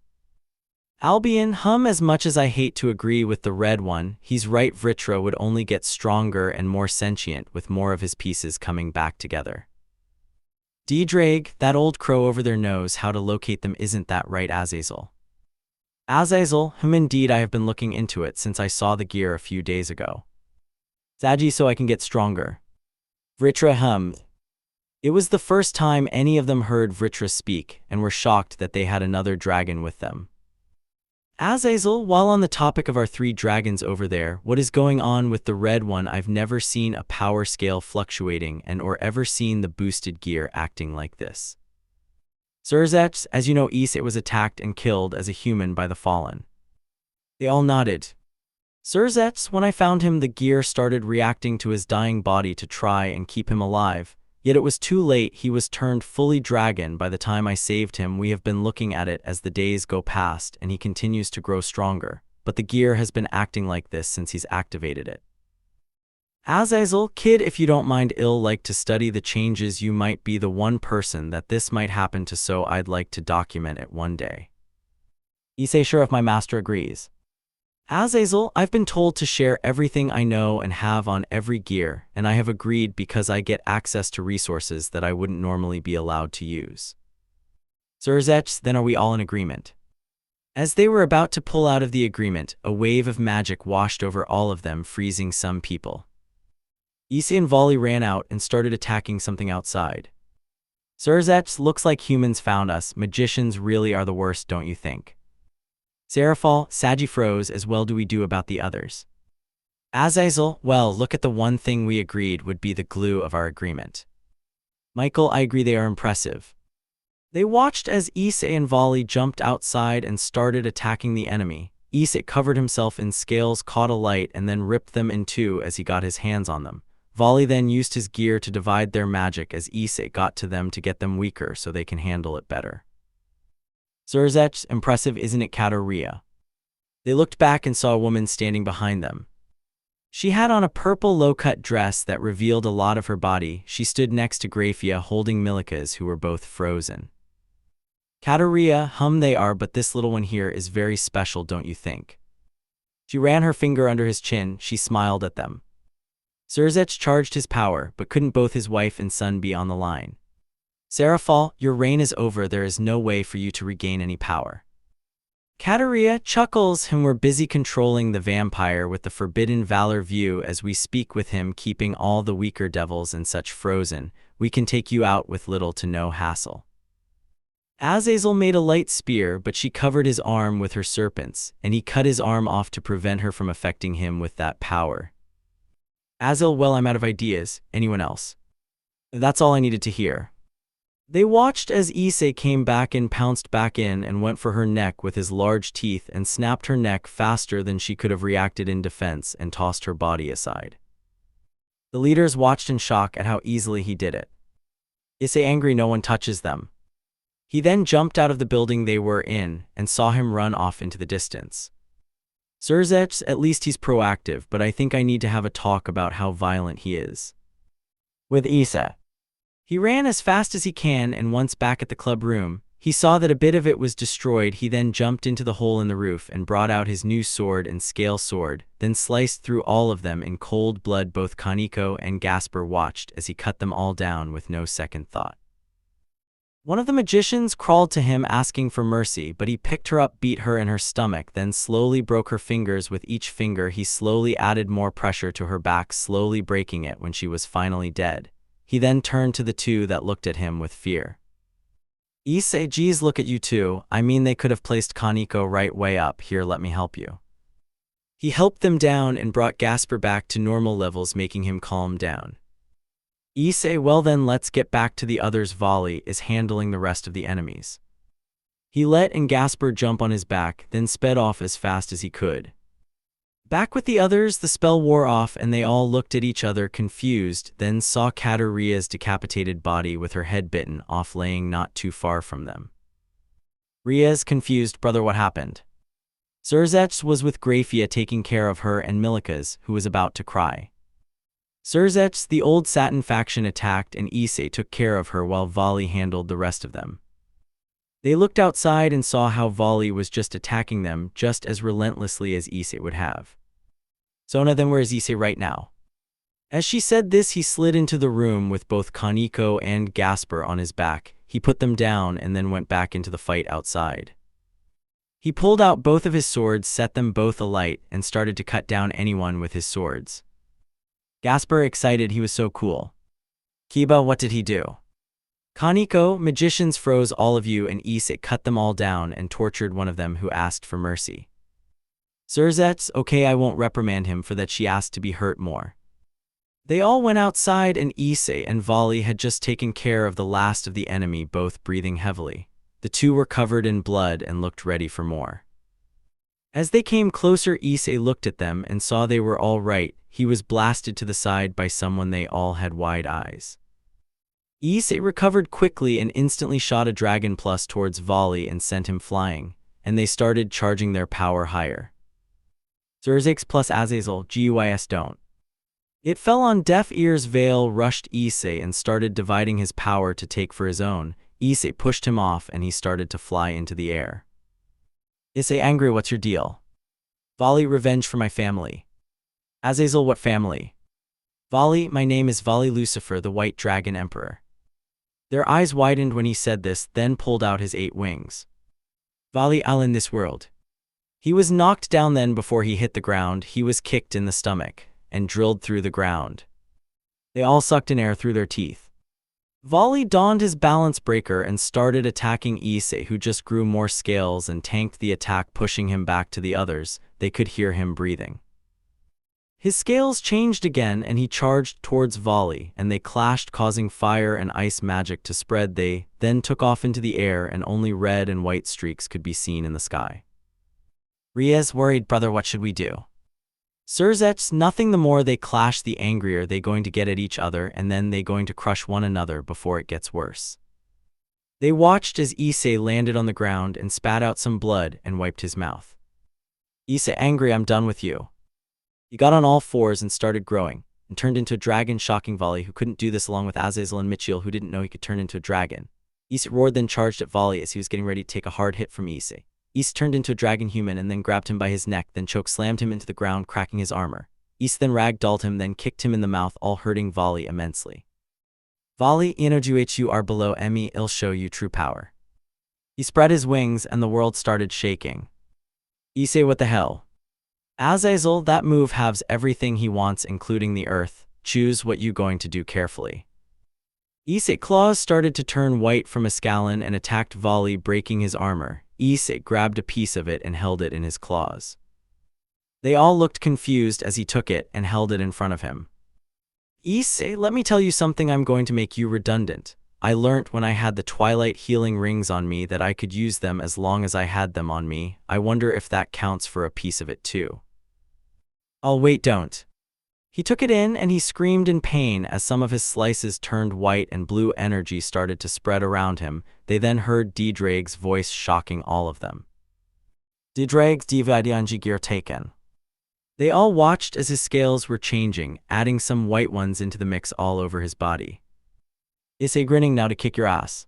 Albion, as much as I hate to agree with the red one, he's right. Vritra would only get stronger and more sentient with more of his pieces coming back together. D-Drag, that old crow over there knows how to locate them, isn't that right, Azazel? Azazel, indeed, I have been looking into it since I saw the gear a few days ago. Saji, so I can get stronger. Vritra, It was the first time any of them heard Vritra speak and were shocked that they had another dragon with them. Azazel, while on the topic of our 3 dragons over there, what is going on with the red one? I've never seen a power scale fluctuating and or ever seen the boosted gear acting like this. Sirzechs, as you know, Issei was attacked and killed as a human by the Fallen. They all nodded. Sirzechs, when I found him, the gear started reacting to his dying body to try and keep him alive, yet it was too late. He was turned fully dragon by the time I saved him. We have been looking at it as the days go past and he continues to grow stronger, but the gear has been acting like this since he's activated it. Azazel, kid, if you don't mind, like to study the changes. You might be the one person that this might happen to, so I'd like to document it one day. Issei, sure, if my master agrees. Azazel, I've been told to share everything I know and have on every gear, and I have agreed because I get access to resources that I wouldn't normally be allowed to use. Sirzechs, then are we all in agreement? As they were about to pull out of the agreement, a wave of magic washed over all of them, freezing some people. Issei and Volley ran out and started attacking something outside. Sirzechs, looks like humans found us. Magicians really are the worst, don't you think? Seraphal, Saji froze. As well do we do about the others? Azazel, well, look at the one thing we agreed would be the glue of our agreement. Michael, I agree, they are impressive. They watched as Issei and Volley jumped outside and started attacking the enemy. Issei covered himself in scales, caught a light, and then ripped them in 2 as he got his hands on them. Volley then used his gear to divide their magic as Issei got to them to get them weaker so they can handle it better. Sirzechs, impressive, isn't it, Kateria? They looked back and saw a woman standing behind them. She had on a purple low-cut dress that revealed a lot of her body. She stood next to Grafia holding Milikas, who were both frozen. Kateria, they are, but this little one here is very special, don't you think? She ran her finger under his chin. She smiled at them. Sirzechs charged his power, but couldn't both his wife and son be on the line? Seraphal, your reign is over. There is no way for you to regain any power. Kateria chuckles, and we're busy controlling the vampire with the forbidden valor view as we speak with him, keeping all the weaker devils and such frozen. We can take you out with little to no hassle. Azazel made a light spear, but she covered his arm with her serpents, and he cut his arm off to prevent her from affecting him with that power. Azazel, well, I'm out of ideas. Anyone else? That's all I needed to hear. They watched as Issei came back and pounced back in and went for her neck with his large teeth and snapped her neck faster than she could have reacted in defense and tossed her body aside. The leaders watched in shock at how easily he did it. Issei angry no one touches them. He then jumped out of the building they were in and saw him run off into the distance. Sirzechs, at least he's proactive, but I think I need to have a talk about how violent he is. With Issei. He ran as fast as he can, and once back at the club room, he saw that a bit of it was destroyed. He then jumped into the hole in the roof and brought out his new sword and scale sword, then sliced through all of them in cold blood. Both Kaneko and Gasper watched as he cut them all down with no second thought. One of the magicians crawled to him asking for mercy, but he picked her up, beat her in her stomach, then slowly broke her fingers. With each finger he slowly added more pressure to her back, slowly breaking it when she was finally dead. He then turned to the two that looked at him with fear. Issei, geez, look at you two. I mean, they could have placed Kaneko right way up here. Let me help you. He helped them down and brought Gasper back to normal levels, making him calm down. Issei, well then let's get back to the others. Volley is handling the rest of the enemies. He let and Gasper jump on his back, then sped off as fast as he could. Back with the others, the spell wore off and they all looked at each other confused, then saw Kateria's decapitated body with her head bitten off laying not too far from them. Ria's confused, brother, what happened? Sirzechs was with Grafia taking care of her and Milika's, who was about to cry. Sirzechs, the old Satin faction, attacked and Issei took care of her while Volley handled the rest of them. They looked outside and saw how Volley was just attacking them just as relentlessly as Issei would have. Sona, then where is Issei right now? As she said this, he slid into the room with both Kaneko and Gasper on his back. He put them down and then went back into the fight outside. He pulled out both of his swords, set them both alight, and started to cut down anyone with his swords. Gasper excited, he was so cool. Kiba, what did he do? Kaneko, magicians froze all of you, and Issei cut them all down and tortured one of them who asked for mercy. Sirzechs, okay, I won't reprimand him for that, she asked to be hurt more. They all went outside and Issei and Volley had just taken care of the last of the enemy, both breathing heavily. The two were covered in blood and looked ready for more. As they came closer, Issei looked at them and saw they were all right. He was blasted to the side by someone. They all had wide eyes. Issei recovered quickly and instantly shot a dragon plus towards Volley and sent him flying, and they started charging their power higher. Sirzechs plus Azazel, GUIS don't. It fell on deaf ears. Vale rushed Issei and started dividing his power to take for his own. Issei pushed him off and he started to fly into the air. Issei angry, what's your deal? Volley, revenge for my family. Azazel, what family? Volley, my name is Volley Lucifer, the White Dragon Emperor. Their eyes widened when he said this, then pulled out his 8 wings. Volley, I'll end this world. He was knocked down. Then before he hit the ground, he was kicked in the stomach and drilled through the ground. They all sucked in air through their teeth. Volley donned his balance breaker and started attacking Issei, who just grew more scales and tanked the attack, pushing him back to the others. They could hear him breathing. His scales changed again and he charged towards Volley, and they clashed, causing fire and ice magic to spread. They then took off into the air and only red and white streaks could be seen in the sky. Ria's worried, brother, what should we do? Sirzechs, nothing. The more they clash, the angrier they going to get at each other, and then they going to crush one another before it gets worse. They watched as Issei landed on the ground and spat out some blood and wiped his mouth. Issei angry, I'm done with you. He got on all fours and started growing, and turned into a dragon, shocking Volley, who couldn't do this, along with Azazel and Michiel, who didn't know he could turn into a dragon. Issei roared, then charged at Volley as he was getting ready to take a hard hit from Issei. Issei turned into a dragon human and then grabbed him by his neck, then choke-slammed him into the ground, cracking his armor. Issei then ragdolled him, then kicked him in the mouth, all hurting Volley immensely. Volley, you are below Emmy, I'll show you true power. He spread his wings and the world started shaking. Issei, what the hell? Azazel, that move has everything he wants, including the earth. Choose what you going to do carefully. Issei claws started to turn white from Escalon and attacked Volley, breaking his armor. Issei grabbed a piece of it and held it in his claws. They all looked confused as he took it and held it in front of him. Issei, let me tell you something, I'm going to make you redundant. I learnt when I had the twilight healing rings on me that I could use them as long as I had them on me. I wonder if that counts for a piece of it too. Oh wait, don't. He took it in and he screamed in pain as some of his slices turned white and blue energy started to spread around him. They then heard Ddraig's voice shocking all of them. Ddraig's dividiangir taken. They all watched as his scales were changing, adding some white ones into the mix all over his body. Issei grinning now to kick your ass.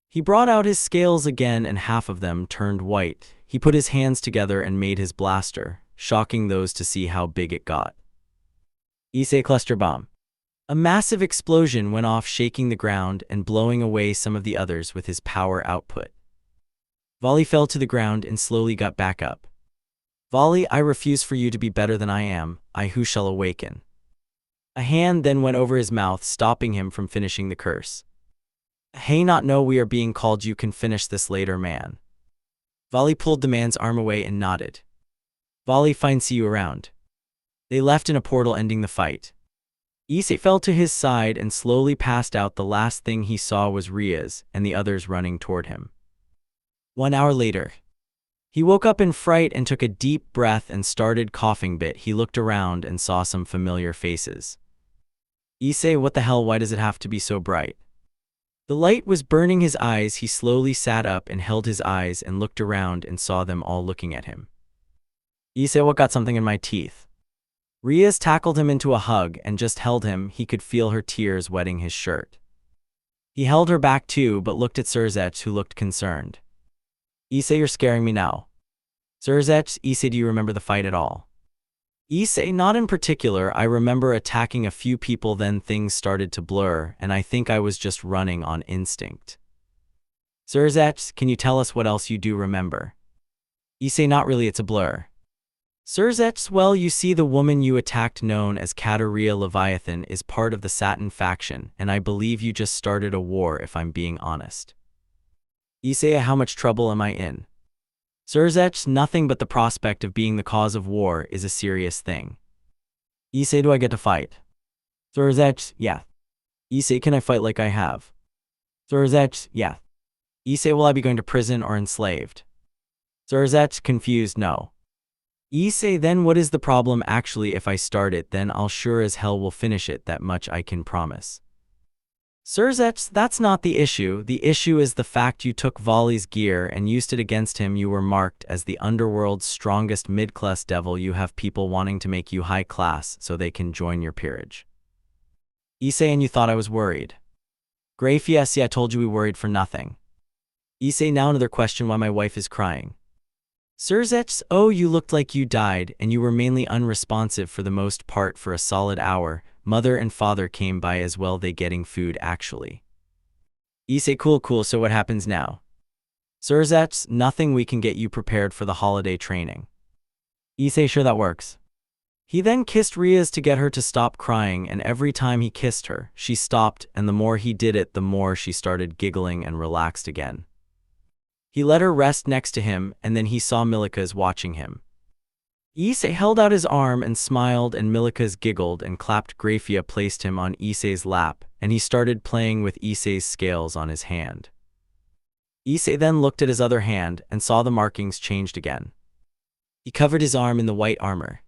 He brought out his scales again and half of them turned white. He put his hands together and made his blaster, shocking those to see how big it got. Issei cluster bomb. A massive explosion went off, shaking the ground and blowing away some of the others with his power output. Volley fell to the ground and slowly got back up. Volley, I refuse for you to be better than I am, I who shall awaken. A hand then went over his mouth, stopping him from finishing the curse. Hey, not know we are being called, you can finish this later, man. Volley pulled the man's arm away and nodded. Volley, fine, see you around. They left in a portal, ending the fight. Issei fell to his side and slowly passed out. The last thing he saw was Riaz and the others running toward him. 1 hour later. He woke up in fright and took a deep breath and started coughing bit. He looked around and saw some familiar faces. Issei, what the hell, why does it have to be so bright? The light was burning his eyes. He slowly sat up and held his eyes and looked around and saw them all looking at him. Issei, what, got something in my teeth? Riaz tackled him into a hug and just held him. He could feel her tears wetting his shirt. He held her back too, but looked at Sirzechs, who looked concerned. Issei, you're scaring me now. Sirzechs, Issei, do you remember the fight at all? Issei, not in particular. I remember attacking a few people, then things started to blur, and I think I was just running on instinct. Sirzechs, can you tell us what else you do remember? Issei, not really, it's a blur. Sirzechs, well, you see, the woman you attacked, known as Kateria Leviathan, is part of the Satin faction, and I believe you just started a war, if I'm being honest. Issei, how much trouble am I in? Sirzechs, nothing, but the prospect of being the cause of war is a serious thing. Issei, do I get to fight? Sirzechs, yeah. Issei, can I fight like I have? Sirzechs, yeah. Issei, will I be going to prison or enslaved? Sirzechs, confused, no. Issei, then what is the problem? Actually, if I start it, then I'll sure as hell will finish it, that much I can promise. Sirzechs, that's not the issue. The issue is the fact you took Volley's gear and used it against him. You were marked as the Underworld's strongest mid-class devil. You have people wanting to make you high class so they can join your peerage. Issei, and you thought I was worried? Graf, yes, I told you we worried for nothing. Issei, now another question, why my wife is crying. Sirzechs, oh, you looked like you died, and you were mainly unresponsive for the most part for a solid hour. Mother and father came by as well, they getting food actually. Issei, cool, so what happens now? Sirzechs, nothing, we can get you prepared for the holiday training. Issei, sure, that works. He then kissed Riaz to get her to stop crying, and every time he kissed her, she stopped, and the more he did it, the more she started giggling and relaxed again. He let her rest next to him, and then he saw Milika's watching him. Issei held out his arm and smiled, and Milika's giggled and clapped. Grafia placed him on Issei's lap, and he started playing with Issei's scales on his hand. Issei then looked at his other hand and saw the markings changed again. He covered his arm in the white armor.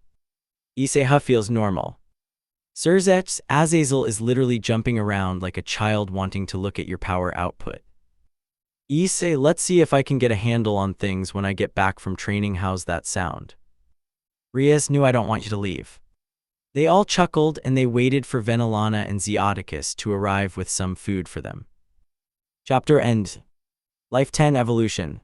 Issei, how feels normal? Sirzechs, Azazel is literally jumping around like a child wanting to look at your power output. Issei, let's see if I can get a handle on things when I get back from training. How's that sound? Riaz, knew I don't want you to leave. They all chuckled and they waited for Venelana and Zeoticus to arrive with some food for them. Chapter end. Life 10 Evolution.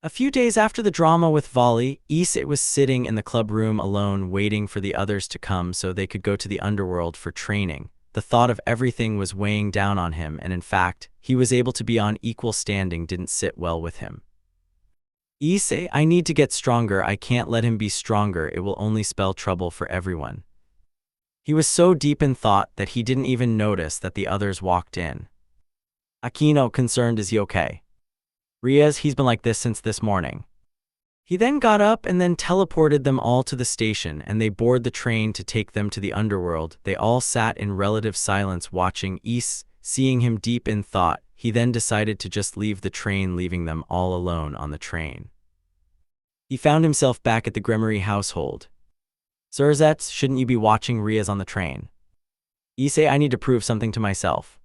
A few days after the drama with Volley, Issei was sitting in the club room alone, waiting for the others to come so they could go to the Underworld for training. The thought of everything was weighing down on him, and in fact, he was able to be on equal standing didn't sit well with him. Issei, I need to get stronger. I can't let him be stronger. It will only spell trouble for everyone. He was so deep in thought that he didn't even notice that the others walked in. Aquino, concerned, is he okay? Riaz, he's been like this since this morning. He then got up and then teleported them all to the station, and they boarded the train to take them to the Underworld. They all sat in relative silence watching. Issei seeing him deep in thought. He then decided to just leave the train, leaving them all alone on the train. He found himself back at the Gremory household. Sirzechs, shouldn't you be watching Riaz on the train? Issei, I need to prove something to myself.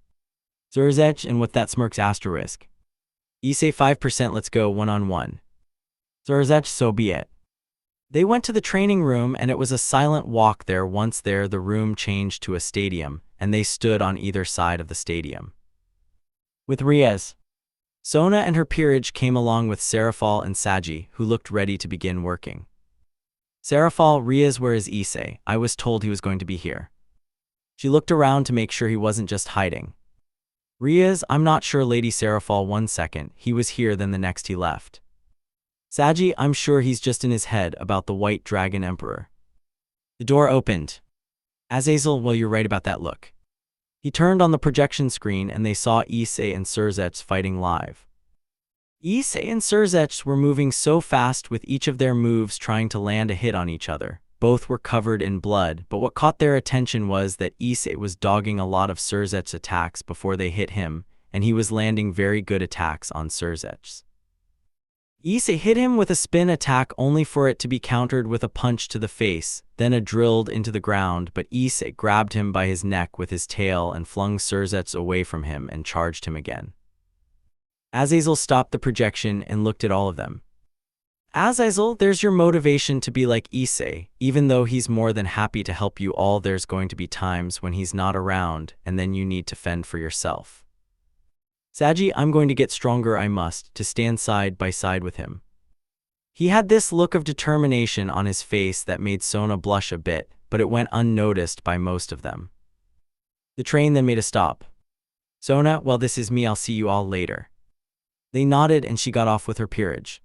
Sirzechs, and with that smirks asterisk. Issei, 5%, let's go one-on-one. Sirzechs, so be it. They went to the training room, and it was a silent walk there. Once there, the room changed to a stadium, and they stood on either side of the stadium. With Riaz, Sona and her peerage came along with Serafal and Saji, who looked ready to begin working. Serafal, Riaz, where is Issei? I was told he was going to be here. She looked around to make sure he wasn't just hiding. Riaz, I'm not sure, Lady Serafal, 1 second, he was here, then the next he left. Saji, I'm sure he's just in his head about the White Dragon Emperor. The door opened. Azazel, well, you're right about that, look. He turned on the projection screen and they saw Issei and Sirzechs fighting live. Issei and Sirzechs were moving so fast with each of their moves trying to land a hit on each other. Both were covered in blood, but what caught their attention was that Issei was dogging a lot of Sirzechs' attacks before they hit him, and he was landing very good attacks on Sirzechs. Issei hit him with a spin attack only for it to be countered with a punch to the face, then a drilled into the ground, but Issei grabbed him by his neck with his tail and flung Sirzechs away from him and charged him again. Azazel stopped the projection and looked at all of them. Azazel, there's your motivation to be like Issei. Even though he's more than happy to help you all, there's going to be times when he's not around, and then you need to fend for yourself. Saji, I'm going to get stronger, I must, to stand side by side with him. He had this look of determination on his face that made Sona blush a bit, but it went unnoticed by most of them. The train then made a stop. Sona, well, this is me, I'll see you all later. They nodded and she got off with her peerage.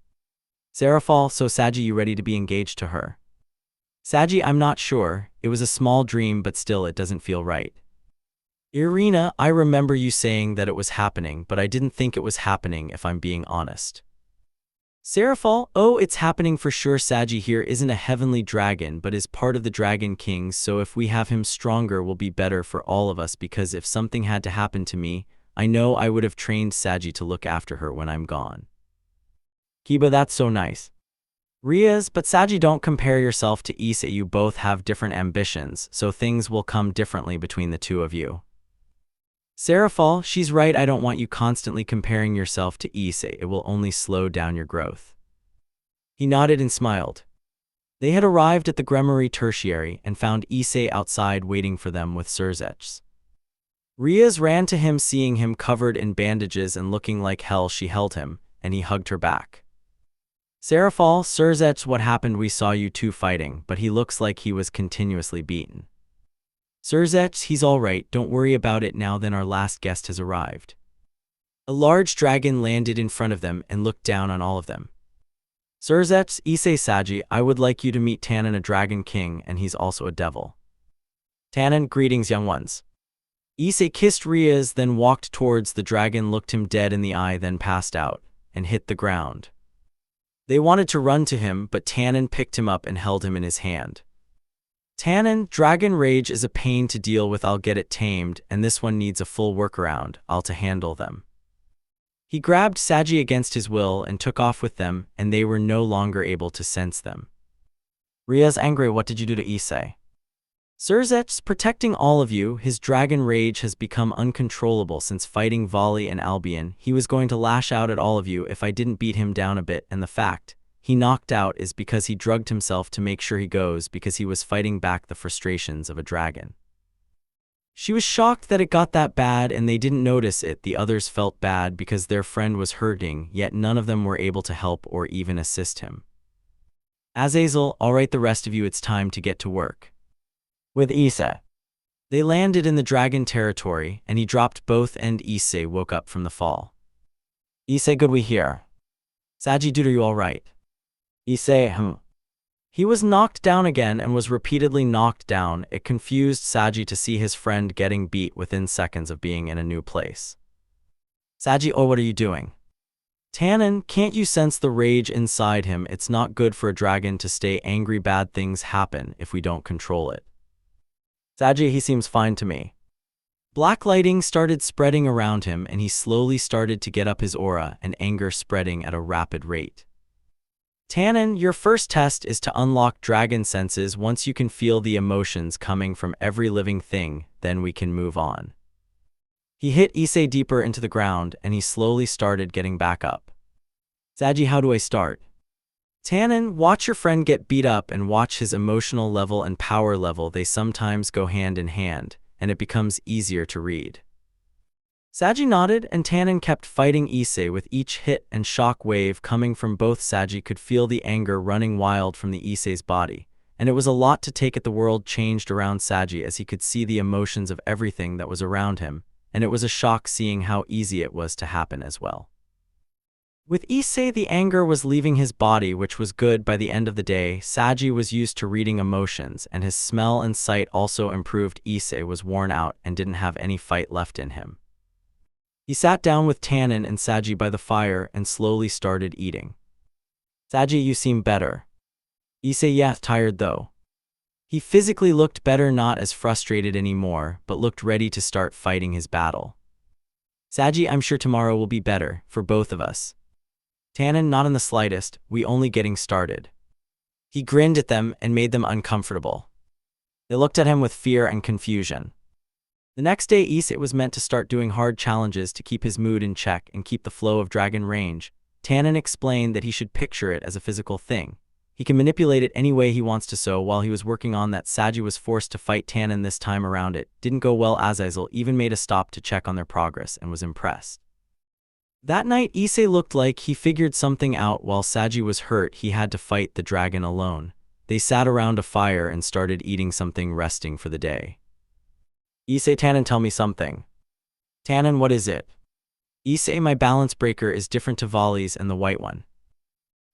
Serafal, so Saji, you ready to be engaged to her? Saji, I'm not sure, it was a small dream, but still it doesn't feel right. Irina, I remember you saying that it was happening, but I didn't think it was happening, if I'm being honest. Serafal, oh, it's happening for sure. Saji here isn't a heavenly dragon, but is part of the Dragon Kings, so if we have him stronger will be better for all of us, because if something had to happen to me, I know I would have trained Saji to look after her when I'm gone. Kiba, that's so nice. Riaz, but Saji, don't compare yourself to Issei, you both have different ambitions, so things will come differently between the two of you. Serafal, she's right, I don't want you constantly comparing yourself to Issei, it will only slow down your growth. He nodded and smiled. They had arrived at the Gremory Tertiary and found Issei outside waiting for them with Sirzechs. Riaz ran to him, seeing him covered in bandages and looking like hell. She held him, and he hugged her back. Serafal, Sirzechs, what happened? We saw you two fighting, but he looks like he was continuously beaten. Sirzechs, he's all right, don't worry about it now. Then our last guest has arrived. A large dragon landed in front of them and looked down on all of them. Sirzechs, Issei, Saji, I would like you to meet Tannen, a dragon king, and he's also a devil. Tannen, greetings, young ones. Issei kissed Riaz, then walked towards the dragon, looked him dead in the eye, then passed out and hit the ground. They wanted to run to him, but Tannen picked him up and held him in his hand. Tannen, dragon rage is a pain to deal with. I'll get it tamed, and this one needs a full workaround. I'll to handle them. He grabbed Saji against his will and took off with them, and they were no longer able to sense them. Riaz, angry, what did you do to Issei? Sirzechs, protecting all of you. His dragon rage has become uncontrollable since fighting Volley and Albion. He was going to lash out at all of you if I didn't beat him down a bit, and the fact he knocked out is because he drugged himself to make sure he goes, because he was fighting back the frustrations of a dragon. She was shocked that it got that bad and they didn't notice it. The others felt bad because their friend was hurting, yet none of them were able to help or even assist him. Azazel, alright, the rest of you, it's time to get to work. With Issei. They landed in the dragon territory and he dropped both, and Issei woke up from the fall. Issei, good, we hear. Saji, dude, are you alright? Issei, He was knocked down again and was repeatedly knocked down. It confused Saji to see his friend getting beat within seconds of being in a new place. Saji, oh, what are you doing? Tannen, can't you sense the rage inside him? It's not good for a dragon to stay angry. Bad things happen if we don't control it. Saji, he seems fine to me. Black lighting started spreading around him, and he slowly started to get up his aura, and anger spreading at a rapid rate. Tannen, your first test is to unlock dragon senses. Once you can feel the emotions coming from every living thing, then we can move on. He hit Issei deeper into the ground, and he slowly started getting back up. Saji, how do I start? Tannen, watch your friend get beat up and watch his emotional level and power level. They sometimes go hand in hand, and it becomes easier to read. Saji nodded, and Tannen kept fighting Issei with each hit and shock wave coming from both. Saji could feel the anger running wild from the Issei's body, and it was a lot to take it. The world changed around Saji as he could see the emotions of everything that was around him, and it was a shock seeing how easy it was to happen as well. With Issei, the anger was leaving his body, which was good. By the end of the day, Saji was used to reading emotions, and his smell and sight also improved. Issei was worn out and didn't have any fight left in him. He sat down with Tannen and Saji by the fire and slowly started eating. Saji, you seem better. Issei, yeah, tired though. He physically looked better, not as frustrated anymore, but looked ready to start fighting his battle. Saji, I'm sure tomorrow will be better, for both of us. Tannen, not in the slightest, we only getting started. He grinned at them and made them uncomfortable. They looked at him with fear and confusion. The next day, Issei was meant to start doing hard challenges to keep his mood in check and keep the flow of dragon rage. Tannen explained that he should picture it as a physical thing. He can manipulate it any way he wants to. So while he was working on that, Saji was forced to fight Tannen this time around. It didn't go well. Azazel even made a stop to check on their progress and was impressed. That night, Issei looked like he figured something out. While Saji was hurt, he had to fight the dragon alone. They sat around a fire and started eating something, resting for the day. Issei, Tannen, tell me something. Tannen, what is it? Issei, my balance breaker is different to Vali's and the white one.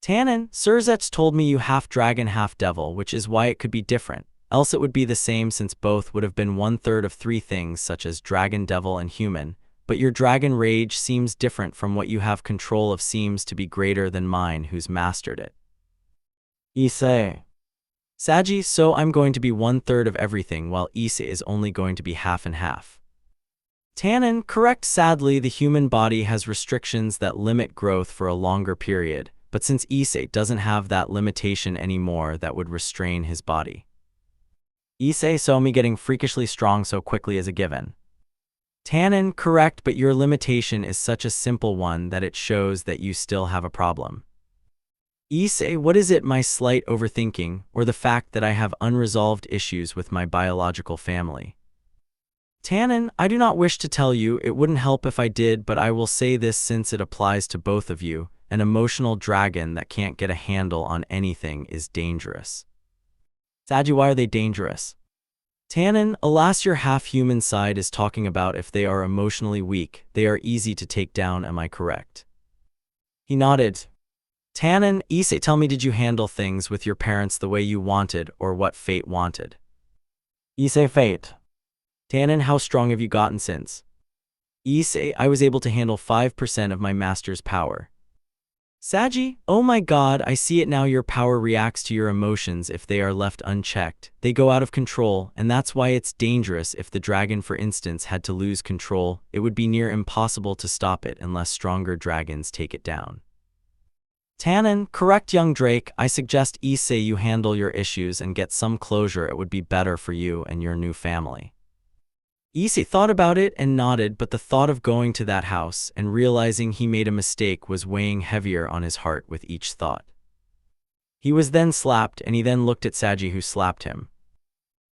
Tannen, Sirzechs told me you half dragon half devil, which is why it could be different, else it would be the same since both would have been 1/3 of 3 things such as dragon, devil and human, but your dragon rage seems different from what you have control of, seems to be greater than mine who's mastered it. Issei. Saji, so I'm going to be 1/3 of everything while Issei is only going to be half and half. Tannen, correct. Sadly, the human body has restrictions that limit growth for a longer period, but since Issei doesn't have that limitation anymore, that would restrain his body. Issei, so me getting freakishly strong so quickly is a given. Tannen, correct, but your limitation is such a simple one that it shows that you still have a problem. Issei, what is it, my slight overthinking, or the fact that I have unresolved issues with my biological family? Tannen, I do not wish to tell you, it wouldn't help if I did, but I will say this since it applies to both of you. An emotional dragon that can't get a handle on anything is dangerous. Saji, why are they dangerous? Tannen, alas, your half-human side is talking about if they are emotionally weak, they are easy to take down, am I correct? He nodded. Tannen, Issei, tell me, did you handle things with your parents the way you wanted or what fate wanted? Issei, fate. Tannen, how strong have you gotten since? Issei, I was able to handle 5% of my master's power. Saji, oh my god, I see it now. Your power reacts to your emotions. If they are left unchecked, they go out of control, and that's why it's dangerous. If the dragon, for instance, had to lose control, it would be near impossible to stop it unless stronger dragons take it down. Tannen, correct, young Drake. I suggest Issei you handle your issues and get some closure. It would be better for you and your new family. Issei thought about it and nodded, but the thought of going to that house and realizing he made a mistake was weighing heavier on his heart with each thought. He was then slapped, and he then looked at Saji, who slapped him.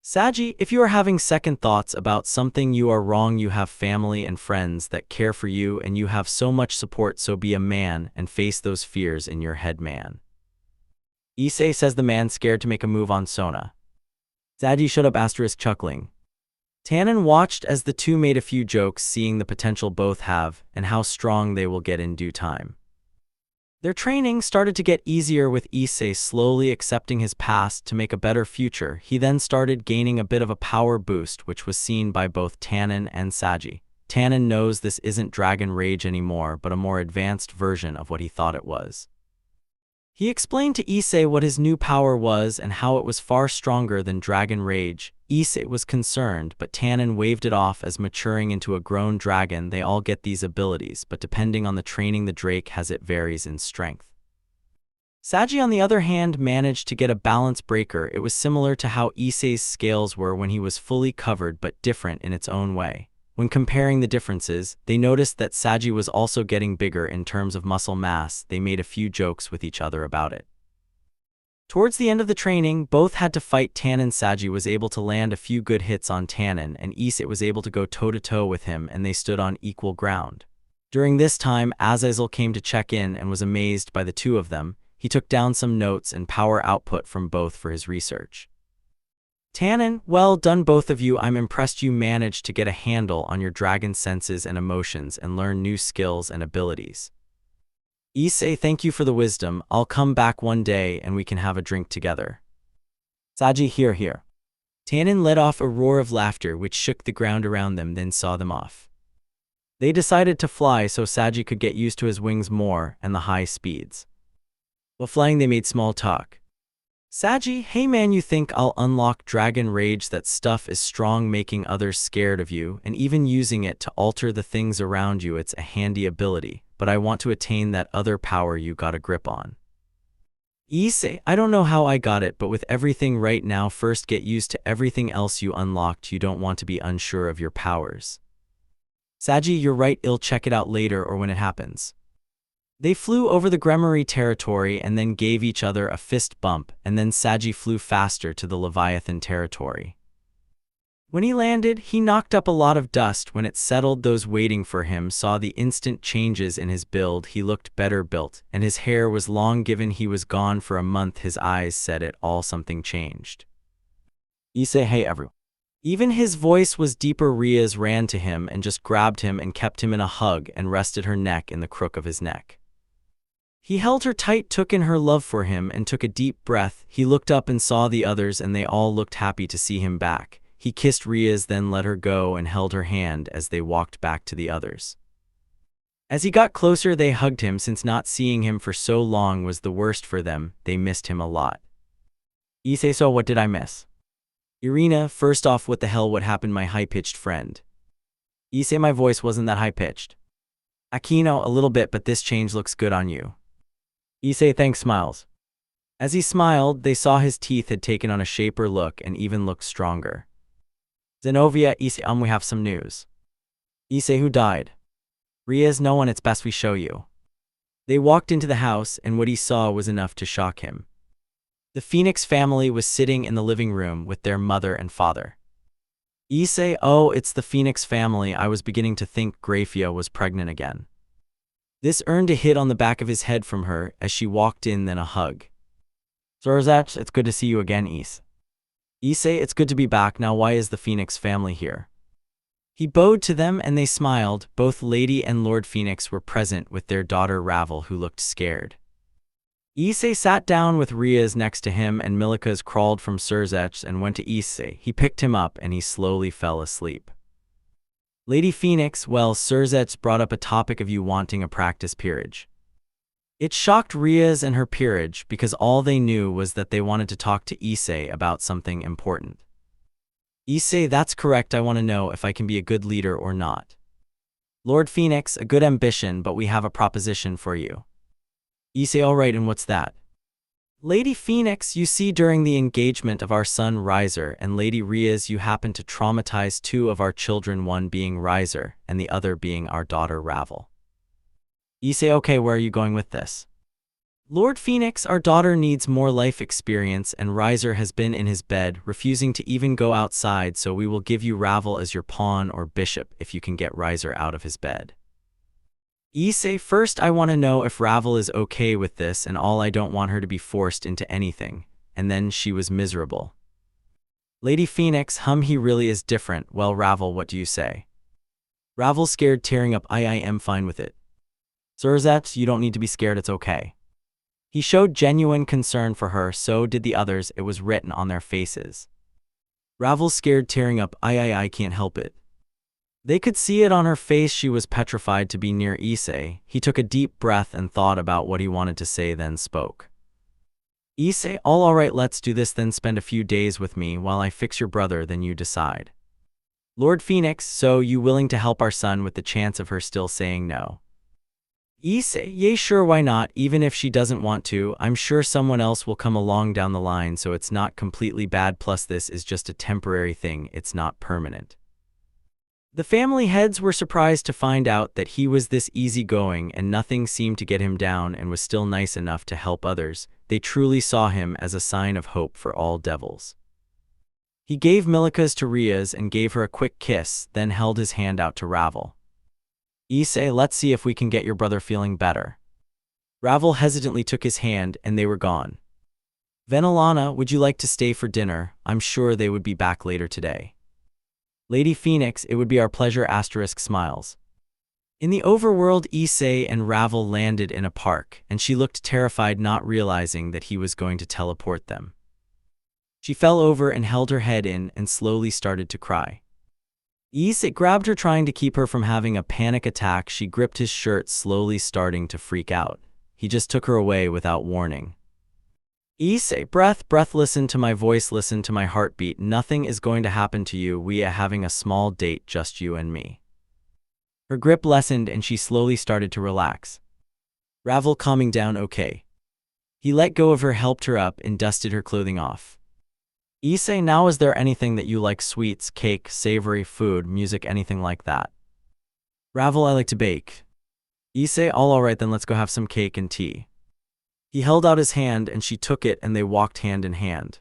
Saji, if you are having second thoughts about something, you are wrong. You have family and friends that care for you, and you have so much support, so be a man and face those fears in your head, man. Issei, says the man, scared to make a move on Sona. Saji, shut up, asterisk, chuckling. Tannen watched as the two made a few jokes, seeing the potential both have and how strong they will get in due time. Their training started to get easier with Issei slowly accepting his past to make a better future. He then started gaining a bit of a power boost, which was seen by both Tannen and Saji. Tannen knows this isn't dragon rage anymore, but a more advanced version of what he thought it was. He explained to Issei what his new power was and how it was far stronger than dragon rage. Issei was concerned, but Tannen waved it off as maturing into a grown dragon. They all get these abilities, but depending on the training the Drake has, it varies in strength. Saji, on the other hand, managed to get a balance breaker. It was similar to how Issei's scales were when he was fully covered, but different in its own way. When comparing the differences, they noticed that Saji was also getting bigger in terms of muscle mass. They made a few jokes with each other about it. Towards the end of the training, both had to fight Tannen. Saji was able to land a few good hits on Tannen, and Issei was able to go toe-to-toe with him, and they stood on equal ground. During this time, Azazel came to check in and was amazed by the two of them. He took down some notes and power output from both for his research. Tannen, well done both of you. I'm impressed you managed to get a handle on your dragon senses and emotions and learn new skills and abilities. Issei, thank you for the wisdom. I'll come back one day and we can have a drink together. Saji, here. Tannen let off a roar of laughter which shook the ground around them, then saw them off. They decided to fly so Saji could get used to his wings more and the high speeds. While flying, they made small talk. Saji, hey man, you think I'll unlock Dragon Rage? That stuff is strong, making others scared of you, and even using it to alter the things around you. It's a handy ability, but I want to attain that other power you got a grip on. Issei, I don't know how I got it, but with everything right now, first get used to everything else you unlocked. You don't want to be unsure of your powers. Saji, you're right, I'll check it out later or when it happens. They flew over the Gremory territory and then gave each other a fist bump, and then Saji flew faster to the Leviathan territory. When he landed, he knocked up a lot of dust. When it settled, those waiting for him saw the instant changes in his build. He looked better built, and his hair was long. Given he was gone for a month, his eyes said it all. Something changed. Issei, hey everyone. Even his voice was deeper. Riaz ran to him and just grabbed him and kept him in a hug and rested her neck in the crook of his neck. He held her tight, took in her love for him, and took a deep breath. He looked up and saw the others, and they all looked happy to see him back. He kissed Riaz, then let her go and held her hand as they walked back to the others. As he got closer, they hugged him, since not seeing him for so long was the worst for them. They missed him a lot. Issei, so what did I miss? Irina, first off, what the hell, what happened, my high-pitched friend? Issei, my voice wasn't that high-pitched. Akino, a little bit, but this change looks good on you. Issei, thanks, smiles. As he smiled, they saw his teeth had taken on a shaper look and even looked stronger. Zenovia, Issei, we have some news. Issei, who died? Riaz, no one, it's best we show you. They walked into the house, and what he saw was enough to shock him. The Phoenix family was sitting in the living room with their mother and father. Issei, oh, it's the Phoenix family. I was beginning to think Grafia was pregnant again. This earned a hit on the back of his head from her as she walked in, then a hug. Sirzechs, it's good to see you again, Issei. Issei, it's good to be back. Now why is the Phoenix family here? He bowed to them and they smiled. Both Lady and Lord Phoenix were present with their daughter Ravel, who looked scared. Issei sat down with Riaz next to him, and Milikas crawled from Sirzechs and went to Issei. He picked him up and he slowly fell asleep. Lady Phoenix, well, Sirzechs brought up a topic of you wanting a practice peerage. It shocked Riaz and her peerage because all they knew was that they wanted to talk to Issei about something important. Issei, that's correct. I want to know if I can be a good leader or not. Lord Phoenix, a good ambition, but we have a proposition for you. Issei, all right, and what's that? Lady Phoenix, you see, during the engagement of our son Riser and Lady Riaz, you happened to traumatize two of our children, one being Riser and the other being our daughter Ravel. Issei, okay, where are you going with this? Lord Phoenix, our daughter needs more life experience, and Riser has been in his bed, refusing to even go outside, so we will give you Ravel as your pawn or bishop if you can get Riser out of his bed. Issei, first I want to know if Ravel is okay with this and all. I don't want her to be forced into anything. And then she was miserable. Lady Phoenix, he really is different. Well, Ravel, what do you say? Ravel scared, tearing up. I am fine with it. Sirzechs, you don't need to be scared, it's okay. He showed genuine concern for her, so did the others. It was written on their faces. Ravel scared, tearing up. I can't help it. They could see it on her face. She was petrified to be near Issei. He took a deep breath and thought about what he wanted to say, then spoke. Issei, all right, let's do this, then spend a few days with me while I fix your brother, then you decide. Lord Phoenix, so you willing to help our son with the chance of her still saying no? Issei, yay, sure, why not? Even if she doesn't want to, I'm sure someone else will come along down the line, so it's not completely bad, plus this is just a temporary thing, it's not permanent. The family heads were surprised to find out that he was this easygoing and nothing seemed to get him down and was still nice enough to help others. They truly saw him as a sign of hope for all devils. He gave Milika's to Ria's and gave her a quick kiss, then held his hand out to Ravel. Issei, let's see if we can get your brother feeling better. Ravel hesitantly took his hand and they were gone. Venelana, would you like to stay for dinner? I'm sure they would be back later today. Lady Phoenix, it would be our pleasure, smiles. In the overworld, Issei and Ravel landed in a park, and she looked terrified, not realizing that he was going to teleport them. She fell over and held her head in and slowly started to cry. Issei grabbed her, trying to keep her from having a panic attack. She gripped his shirt, slowly starting to freak out. He just took her away without warning. Issei, breath, listen to my voice, listen to my heartbeat. Nothing is going to happen to you. We are having a small date, just you and me. Her grip lessened and she slowly started to relax. Ravel, calming down, okay. He let go of her, helped her up, and dusted her clothing off. Issei, now is there anything that you like? Sweets, cake, savory food, music, anything like that? Ravel, I like to bake. Issei, all right, then let's go have some cake and tea. He held out his hand and she took it and they walked hand in hand.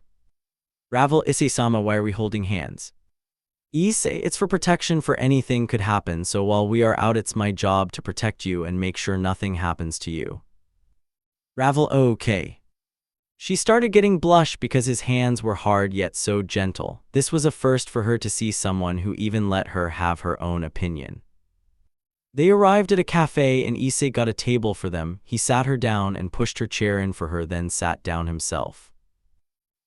Ravel, Issei-sama, why are we holding hands? Issei, it's for protection, for anything could happen, so while we are out it's my job to protect you and make sure nothing happens to you. Ravel, oh, okay. She started getting blush because his hands were hard yet so gentle. This was a first for her to see someone who even let her have her own opinion. They arrived at a cafe and Issei got a table for them. He sat her down and pushed her chair in for her, then sat down himself.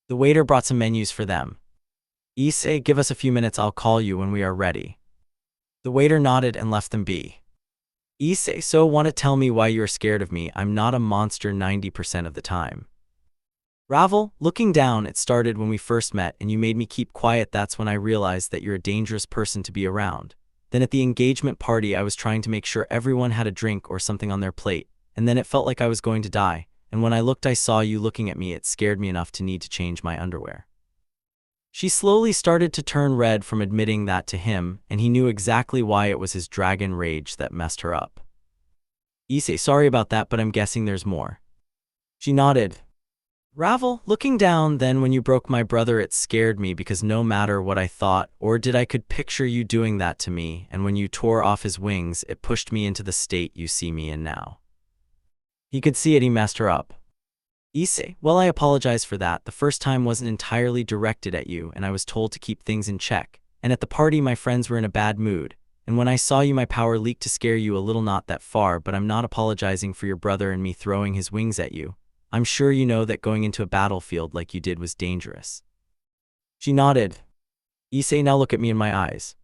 The waiter brought some menus for them. Issei, give us a few minutes, I'll call you when we are ready. The waiter nodded and left them be. Issei, so want to tell me why you're scared of me? I'm not a monster 90% of the time. Ravel, looking down, it started when we first met and you made me keep quiet. That's when I realized that you're a dangerous person to be around. Then at the engagement party I was trying to make sure everyone had a drink or something on their plate, and then it felt like I was going to die, and when I looked I saw you looking at me. It scared me enough to need to change my underwear. She slowly started to turn red from admitting that to him, and he knew exactly why. It was his dragon rage that messed her up. Issei, sorry about that, but I'm guessing there's more. She nodded. Ravel, looking down, then when you broke my brother it scared me because no matter what I thought or did I could picture you doing that to me, and when you tore off his wings it pushed me into the state you see me in now. He could see it, he messed her up. Issei, well, I apologize for that. The first time wasn't entirely directed at you and I was told to keep things in check, and at the party my friends were in a bad mood, and when I saw you my power leaked to scare you a little. Not that far, but I'm not apologizing for your brother and me throwing his wings at you. I'm sure you know that going into a battlefield like you did was dangerous. She nodded. Issei, now look at me in my eyes.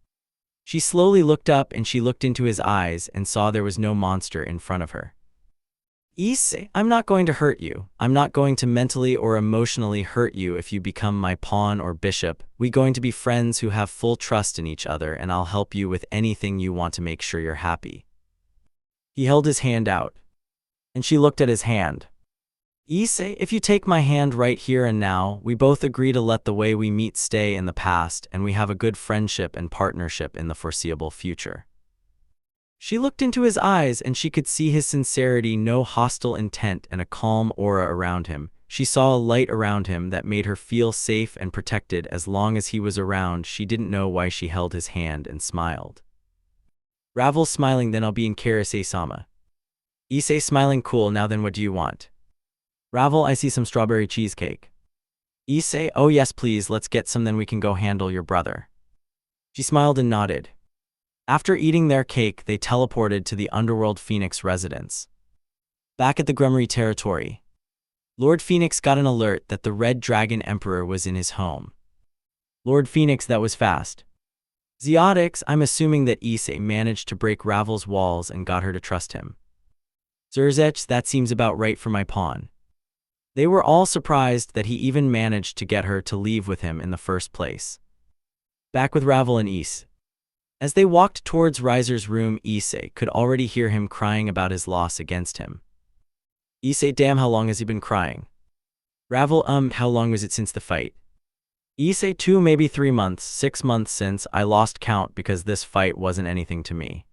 She slowly looked up and she looked into his eyes and saw there was no monster in front of her. Issei, I'm not going to hurt you. I'm not going to mentally or emotionally hurt you if you become my pawn or bishop. We're going to be friends who have full trust in each other, and I'll help you with anything you want to make sure you're happy. He held his hand out, and she looked at his hand. Issei, if you take my hand right here and now, we both agree to let the way we meet stay in the past and we have a good friendship and partnership in the foreseeable future. She looked into his eyes and she could see his sincerity, no hostile intent, and a calm aura around him. She saw a light around him that made her feel safe and protected as long as he was around. She didn't know why she held his hand and smiled. Ravel smiling, then I'll be in care, Issei-sama. Issei smiling, cool, now then what do you want? Ravel, I see some strawberry cheesecake. Issei, oh yes please, let's get some, then we can go handle your brother. She smiled and nodded. After eating their cake, they teleported to the Underworld Phoenix residence. Back at the Grummery territory, Lord Phoenix got an alert that the Red Dragon Emperor was in his home. Lord Phoenix, that was fast. Sirzechs, I'm assuming that Issei managed to break Ravel's walls and got her to trust him. Sirzechs, that seems about right for my pawn. They were all surprised that he even managed to get her to leave with him in the first place. Back with Ravel and Issei. As they walked towards Riser's room, Issei could already hear him crying about his loss against him. Issei, damn, how long has he been crying? Ravel, how long was it since the fight? Issei, 2, maybe 3 months, 6 months since. I lost count because this fight wasn't anything to me.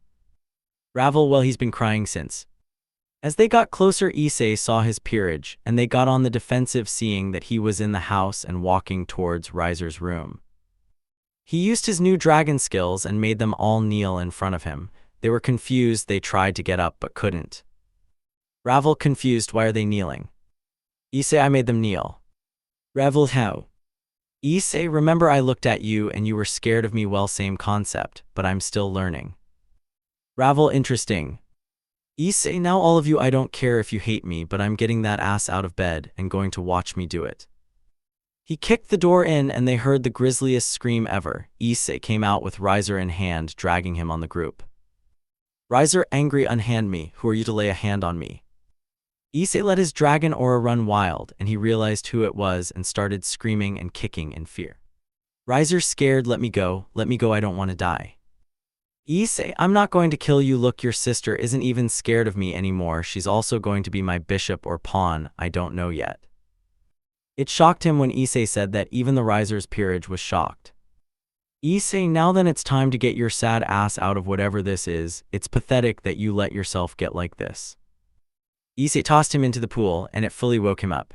Ravel, well, he's been crying since. As they got closer, Issei saw his peerage, and they got on the defensive, seeing that he was in the house and walking towards Riser's room. He used his new dragon skills and made them all kneel in front of him. They were confused. They tried to get up but couldn't. Ravel, confused, why are they kneeling? Issei, I made them kneel. Ravel, how? Issei, remember I looked at you and you were scared of me. Well, same concept, but I'm still learning. Ravel, interesting. Issei, now all of you, I don't care if you hate me, but I'm getting that ass out of bed and going to watch me do it. He kicked the door in and they heard the grisliest scream ever. Issei came out with Riser in hand, dragging him on the group. Riser, angry, unhand me. Who are you to lay a hand on me? Issei let his dragon aura run wild, and he realized who it was and started screaming and kicking in fear. Riser, scared, let me go, I don't want to die. Issei, I'm not going to kill you. Look, your sister isn't even scared of me anymore. She's also going to be my bishop or pawn, I don't know yet. It shocked him when Issei said that. Even the Riser's peerage was shocked. Issei, now then it's time to get your sad ass out of whatever this is. It's pathetic that you let yourself get like this. Issei tossed him into the pool, and it fully woke him up.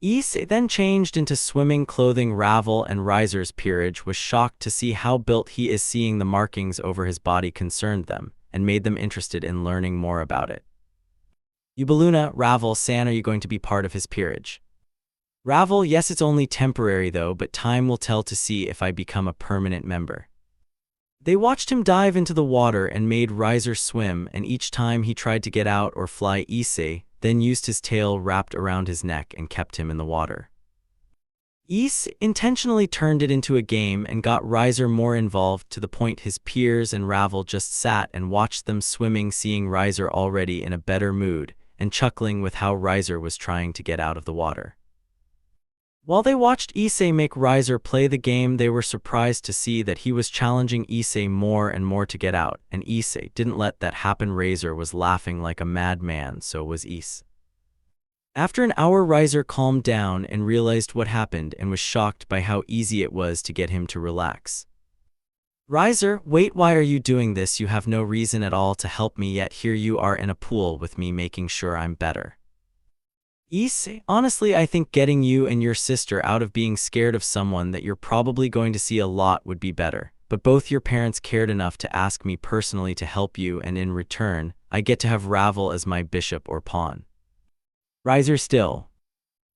Issei then changed into swimming clothing. Ravel and Riser's peerage was shocked to see how built he is. Seeing the markings over his body concerned them, and made them interested in learning more about it. Ubeluna, Ravel, San, are you going to be part of his peerage? Ravel, yes, it's only temporary though, but time will tell to see if I become a permanent member. They watched him dive into the water and made Riser swim, and each time he tried to get out or fly, Issei then used his tail wrapped around his neck and kept him in the water. Issei intentionally turned it into a game and got Riser more involved, to the point his peers and Ravel just sat and watched them swimming, seeing Riser already in a better mood and chuckling with how Riser was trying to get out of the water. While they watched Issei make Riser play the game, they were surprised to see that he was challenging Issei more and more to get out, and Issei didn't let that happen. Riser was laughing like a madman, so was Issei. After an hour, Riser calmed down and realized what happened and was shocked by how easy it was to get him to relax. Riser, wait, why are you doing this? You have no reason at all to help me, yet here you are in a pool with me making sure I'm better. Issei, honestly, I think getting you and your sister out of being scared of someone that you're probably going to see a lot would be better, but both your parents cared enough to ask me personally to help you, and in return, I get to have Ravel as my bishop or pawn. Riser, still.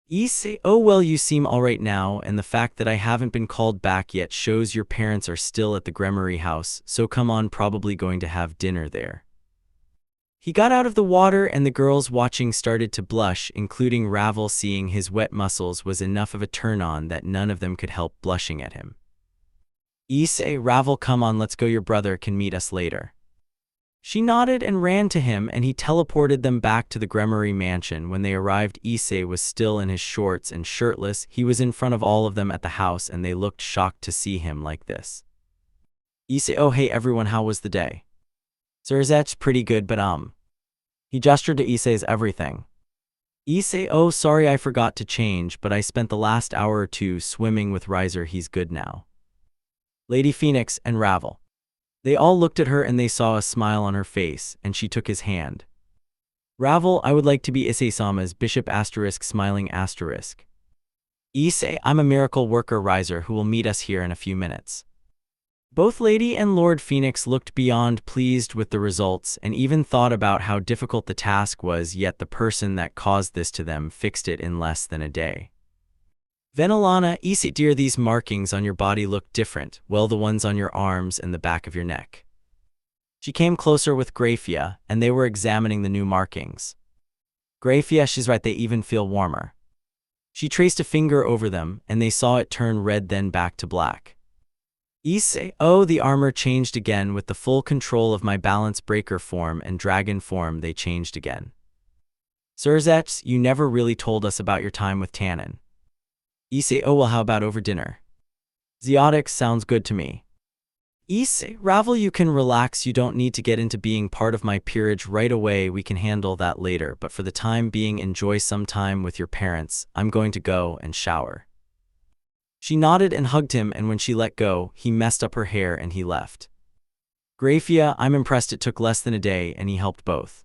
Issei, oh well, you seem alright now, and the fact that I haven't been called back yet shows your parents are still at the Gremory house, so come on, probably going to have dinner there. He got out of the water and the girls watching started to blush, including Ravel. Seeing his wet muscles was enough of a turn-on that none of them could help blushing at him. Issei, Ravel, come on, let's go, your brother can meet us later. She nodded and ran to him, and he teleported them back to the Gremory mansion. When they arrived, Issei was still in his shorts and shirtless. He was in front of all of them at the house, and they looked shocked to see him like this. Issei, oh hey everyone, how was the day? Sirzechs, pretty good, but He gestured to Issei's everything. Issei, oh sorry, I forgot to change, but I spent the last hour or two swimming with Riser. He's good now. Lady Phoenix and Ravel. They all looked at her and they saw a smile on her face, and she took his hand. Ravel, I would like to be Issei-sama's bishop *, smiling *. Issei, I'm a miracle worker, Riser, who will meet us here in a few minutes. Both Lady and Lord Phoenix looked beyond pleased with the results and even thought about how difficult the task was, yet the person that caused this to them fixed it in less than a day. Venelana, Issei dear, these markings on your body look different, well, the ones on your arms and the back of your neck. She came closer with Grafia, and they were examining the new markings. Grafia, she's right, they even feel warmer. She traced a finger over them, and they saw it turn red then back to black. Issei, oh, the armor changed again. With the full control of my balance breaker form and dragon form, they changed again. Sirzechs, you never really told us about your time with Tannen. Issei, oh well, how about over dinner? Xiotics sounds good to me. Issei, Ravel, you can relax, you don't need to get into being part of my peerage right away, we can handle that later, but for the time being enjoy some time with your parents, I'm going to go and shower. She nodded and hugged him, and when she let go, he messed up her hair and he left. Grafia, I'm impressed it took less than a day and he helped both.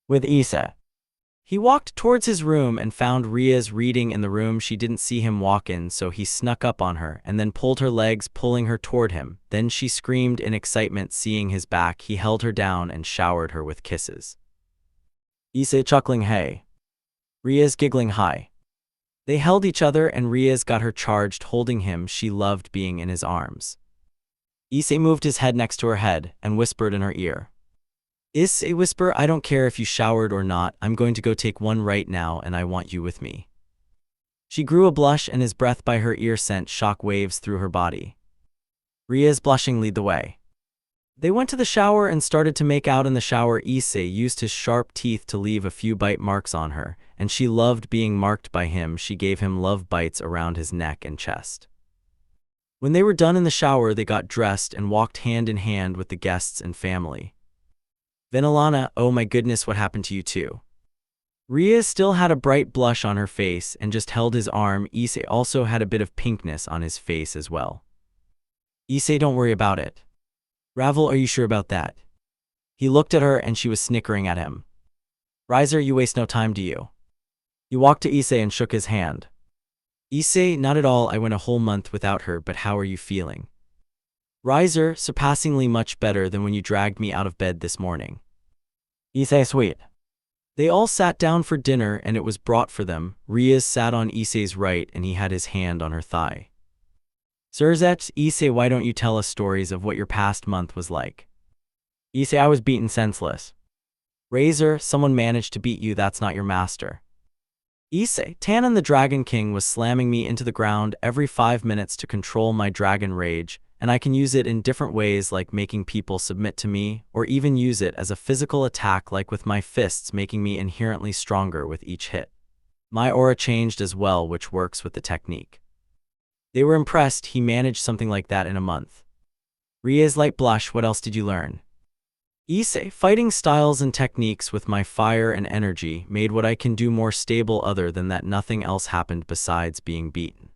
With Issei. He walked towards his room and found Riaz reading in the room. She didn't see him walk in, so he snuck up on her and then pulled her legs, pulling her toward him. Then she screamed in excitement, seeing his back. He held her down and showered her with kisses. Issei chuckling hey. Riaz giggling hi. They held each other and Riaz got her charged, holding him. She loved being in his arms. Issei moved his head next to her head and whispered in her ear. Issei, whisper, I don't care if you showered or not, I'm going to go take one right now and I want you with me. She grew a blush and his breath by her ear sent shock waves through her body. Riaz blushing lead the way. They went to the shower and started to make out in the shower. Issei used his sharp teeth to leave a few bite marks on her, and she loved being marked by him. She gave him love bites around his neck and chest. When they were done in the shower, they got dressed and walked hand in hand with the guests and family. Venelana, oh my goodness, what happened to you two? Riaz still had a bright blush on her face and just held his arm. Issei also had a bit of pinkness on his face as well. Issei, don't worry about it. Ravel, are you sure about that? He looked at her and she was snickering at him. Riser, you waste no time, do you? He walked to Issei and shook his hand. Issei, not at all, I went a whole month without her, but how are you feeling? Riser, surpassingly much better than when you dragged me out of bed this morning. Issei, sweet. They all sat down for dinner and it was brought for them. Riaz sat on Issei's right and he had his hand on her thigh. Sirzechs, Issei, why don't you tell us stories of what your past month was like? Issei, I was beaten senseless. Razor, someone managed to beat you, that's not your master. Issei, Tannen the Dragon King was slamming me into the ground every 5 minutes to control my dragon rage, and I can use it in different ways like making people submit to me, or even use it as a physical attack like with my fists, making me inherently stronger with each hit. My aura changed as well, which works with the technique. They were impressed he managed something like that in a month. Riaz light blush, what else did you learn? Issei, fighting styles and techniques with my fire and energy made what I can do more stable. Other than that, nothing else happened besides being beaten.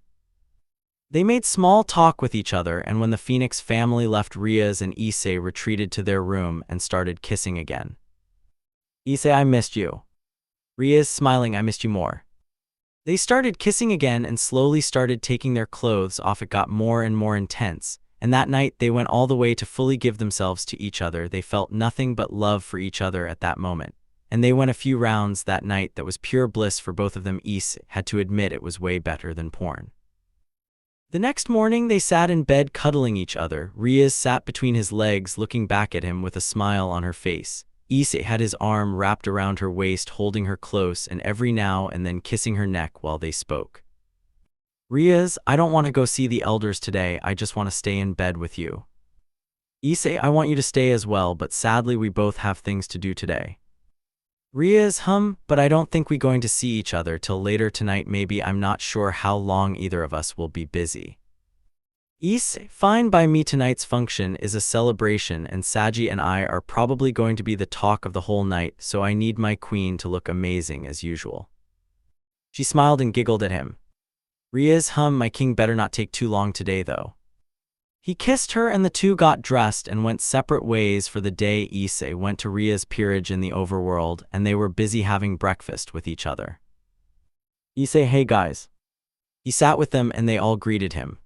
They made small talk with each other, and when the Phoenix family left, Riaz and Issei retreated to their room and started kissing again. Issei, I missed you. Riaz smiling, I missed you more. They started kissing again and slowly started taking their clothes off. It got more and more intense, and that night they went all the way to fully give themselves to each other. They felt nothing but love for each other at that moment, and they went a few rounds that night that was pure bliss for both of them. Issei had to admit it was way better than porn. The next morning they sat in bed cuddling each other. Riaz sat between his legs looking back at him with a smile on her face. Issei had his arm wrapped around her waist, holding her close and every now and then kissing her neck while they spoke. Riaz, I don't want to go see the elders today, I just want to stay in bed with you. Issei, I want you to stay as well, but sadly we both have things to do today. Riaz, but I don't think we're going to see each other till later tonight, maybe, I'm not sure how long either of us will be busy. Issei, fine by me, tonight's function is a celebration and Saji and I are probably going to be the talk of the whole night, so I need my queen to look amazing as usual. She smiled and giggled at him. Riaz, my king better not take too long today though. He kissed her and the two got dressed and went separate ways for the day. Issei went to Riaz's peerage in the overworld and they were busy having breakfast with each other. Issei, hey guys. He sat with them and they all greeted him.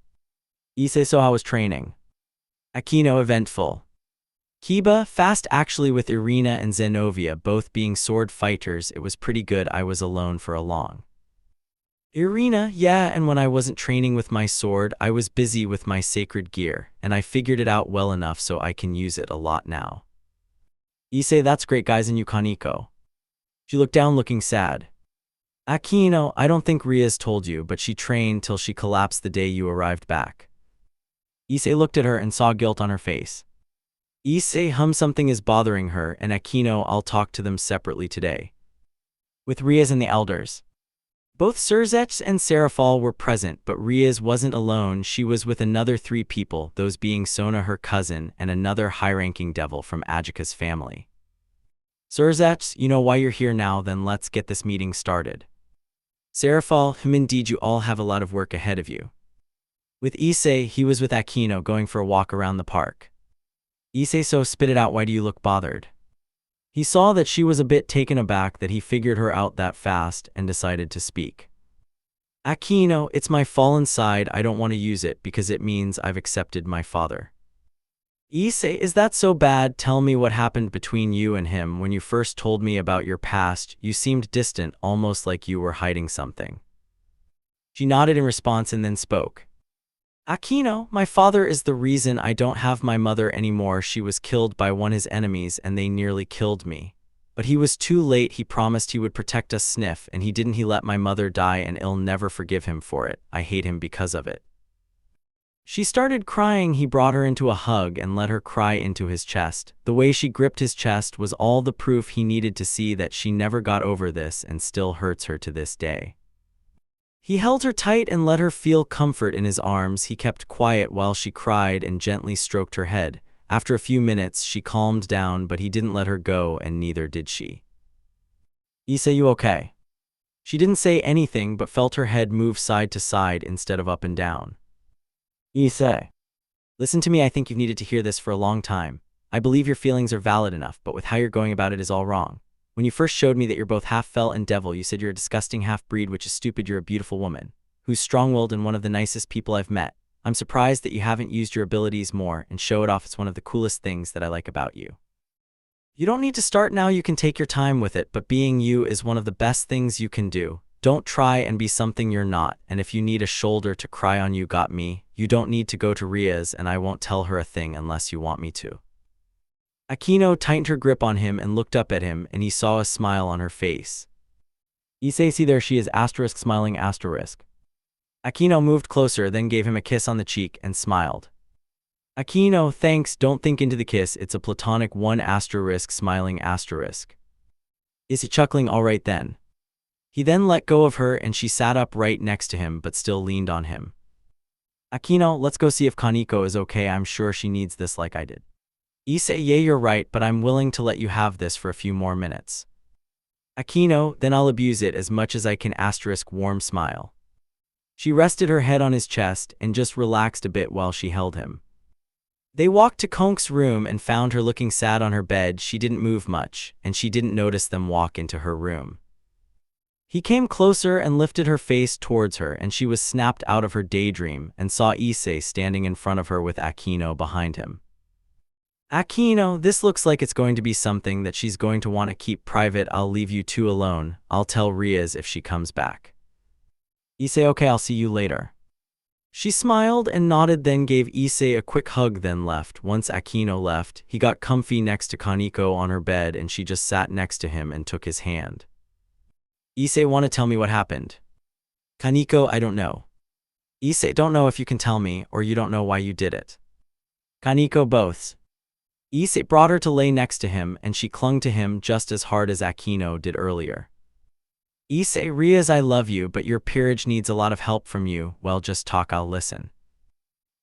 Issei, so how was training? Akino, eventful. Kiba, fast actually, with Irina and Zenovia both being sword fighters, it was pretty good. I was alone for a long. Irina, yeah, and when I wasn't training with my sword, I was busy with my sacred gear, and I figured it out well enough so I can use it a lot now. Issei, that's great guys, and you Kaneko. She looked down looking sad. Akino, I don't think Riaz told you, but she trained till she collapsed the day you arrived back. Issei looked at her and saw guilt on her face. Issei, something is bothering her, and Akino, I'll talk to them separately today. with Riaz and the elders. Both Sirzechs and Serafal were present, but Riaz wasn't alone. She was with another 3 people, those being Sona, her cousin, and another high-ranking devil from Ajika's family. Sirzechs, you know why you're here now, then let's get this meeting started. Serafal, indeed, you all have a lot of work ahead of you. With Issei, he was with Akino going for a walk around the park. Issei so spit it out, why do you look bothered? He saw that she was a bit taken aback that he figured her out that fast and decided to speak. Akino, it's my fallen side, I don't want to use it because it means I've accepted my father. Issei, is that so bad? Tell me what happened between you and him. When you first told me about your past, you seemed distant, almost like you were hiding something. She nodded in response and then spoke. Akino, my father is the reason I don't have my mother anymore. She was killed by one of his enemies and they nearly killed me. But he was too late. He promised he would protect us, Sniff, and he didn't. He let my mother die and I'll never forgive him for it. I hate him because of it. She started crying. He brought her into a hug and let her cry into his chest. The way she gripped his chest was all the proof he needed to see that she never got over this and still hurts her to this day. He held her tight and let her feel comfort in his arms. He kept quiet while she cried and gently stroked her head. After a few minutes, she calmed down, but he didn't let her go, and neither did she. Issei, you okay? She didn't say anything, but felt her head move side to side instead of up and down. Issei, listen to me. I think you've needed to hear this for a long time. I believe your feelings are valid enough, but with how you're going about it is all wrong. When you first showed me that you're both half fell and devil, you said you're a disgusting half-breed, which is stupid. You're a beautiful woman, who's strong-willed and one of the nicest people I've met. I'm surprised that you haven't used your abilities more and show it off. It's one of the coolest things that I like about you. You don't need to start now, you can take your time with it, but being you is one of the best things you can do. Don't try and be something you're not, and if you need a shoulder to cry on, you got me. You don't need to go to Riaz, and I won't tell her a thing unless you want me to. Akino tightened her grip on him and looked up at him, and he saw a smile on her face. Issei, see, there she is, asterisk, smiling, asterisk. Akino moved closer, then gave him a kiss on the cheek and smiled. Akino, thanks, don't think into the kiss, it's a platonic one, asterisk, smiling, asterisk. Issei chuckling, all right then. He then let go of her and she sat up right next to him but still leaned on him. Akino, let's go see if Kaneko is okay, I'm sure she needs this like I did. Issei, yeah, you're right, but I'm willing to let you have this for a few more minutes. Akino, then I'll abuse it as much as I can, asterisk, warm smile. She rested her head on his chest and just relaxed a bit while she held him. They walked to Konk's room and found her looking sad on her bed. She didn't move much, and she didn't notice them walk into her room. He came closer and lifted her face towards her, and she was snapped out of her daydream and saw Issei standing in front of her with Akino behind him. Akino, this looks like it's going to be something that she's going to want to keep private. I'll leave you two alone. I'll tell Riaz if she comes back. Issei, okay, I'll see you later. She smiled and nodded, then gave Issei a quick hug, then left. Once Akino left, he got comfy next to Kaneko on her bed and she just sat next to him and took his hand. Issei, want to tell me what happened? Kaneko, I don't know. Issei, don't know if you can tell me, or you don't know why you did it. Kaneko, both. Issei brought her to lay next to him and she clung to him just as hard as Akino did earlier. Issei, Riaz, I love you, but your peerage needs a lot of help from you. Well, just talk, I'll listen.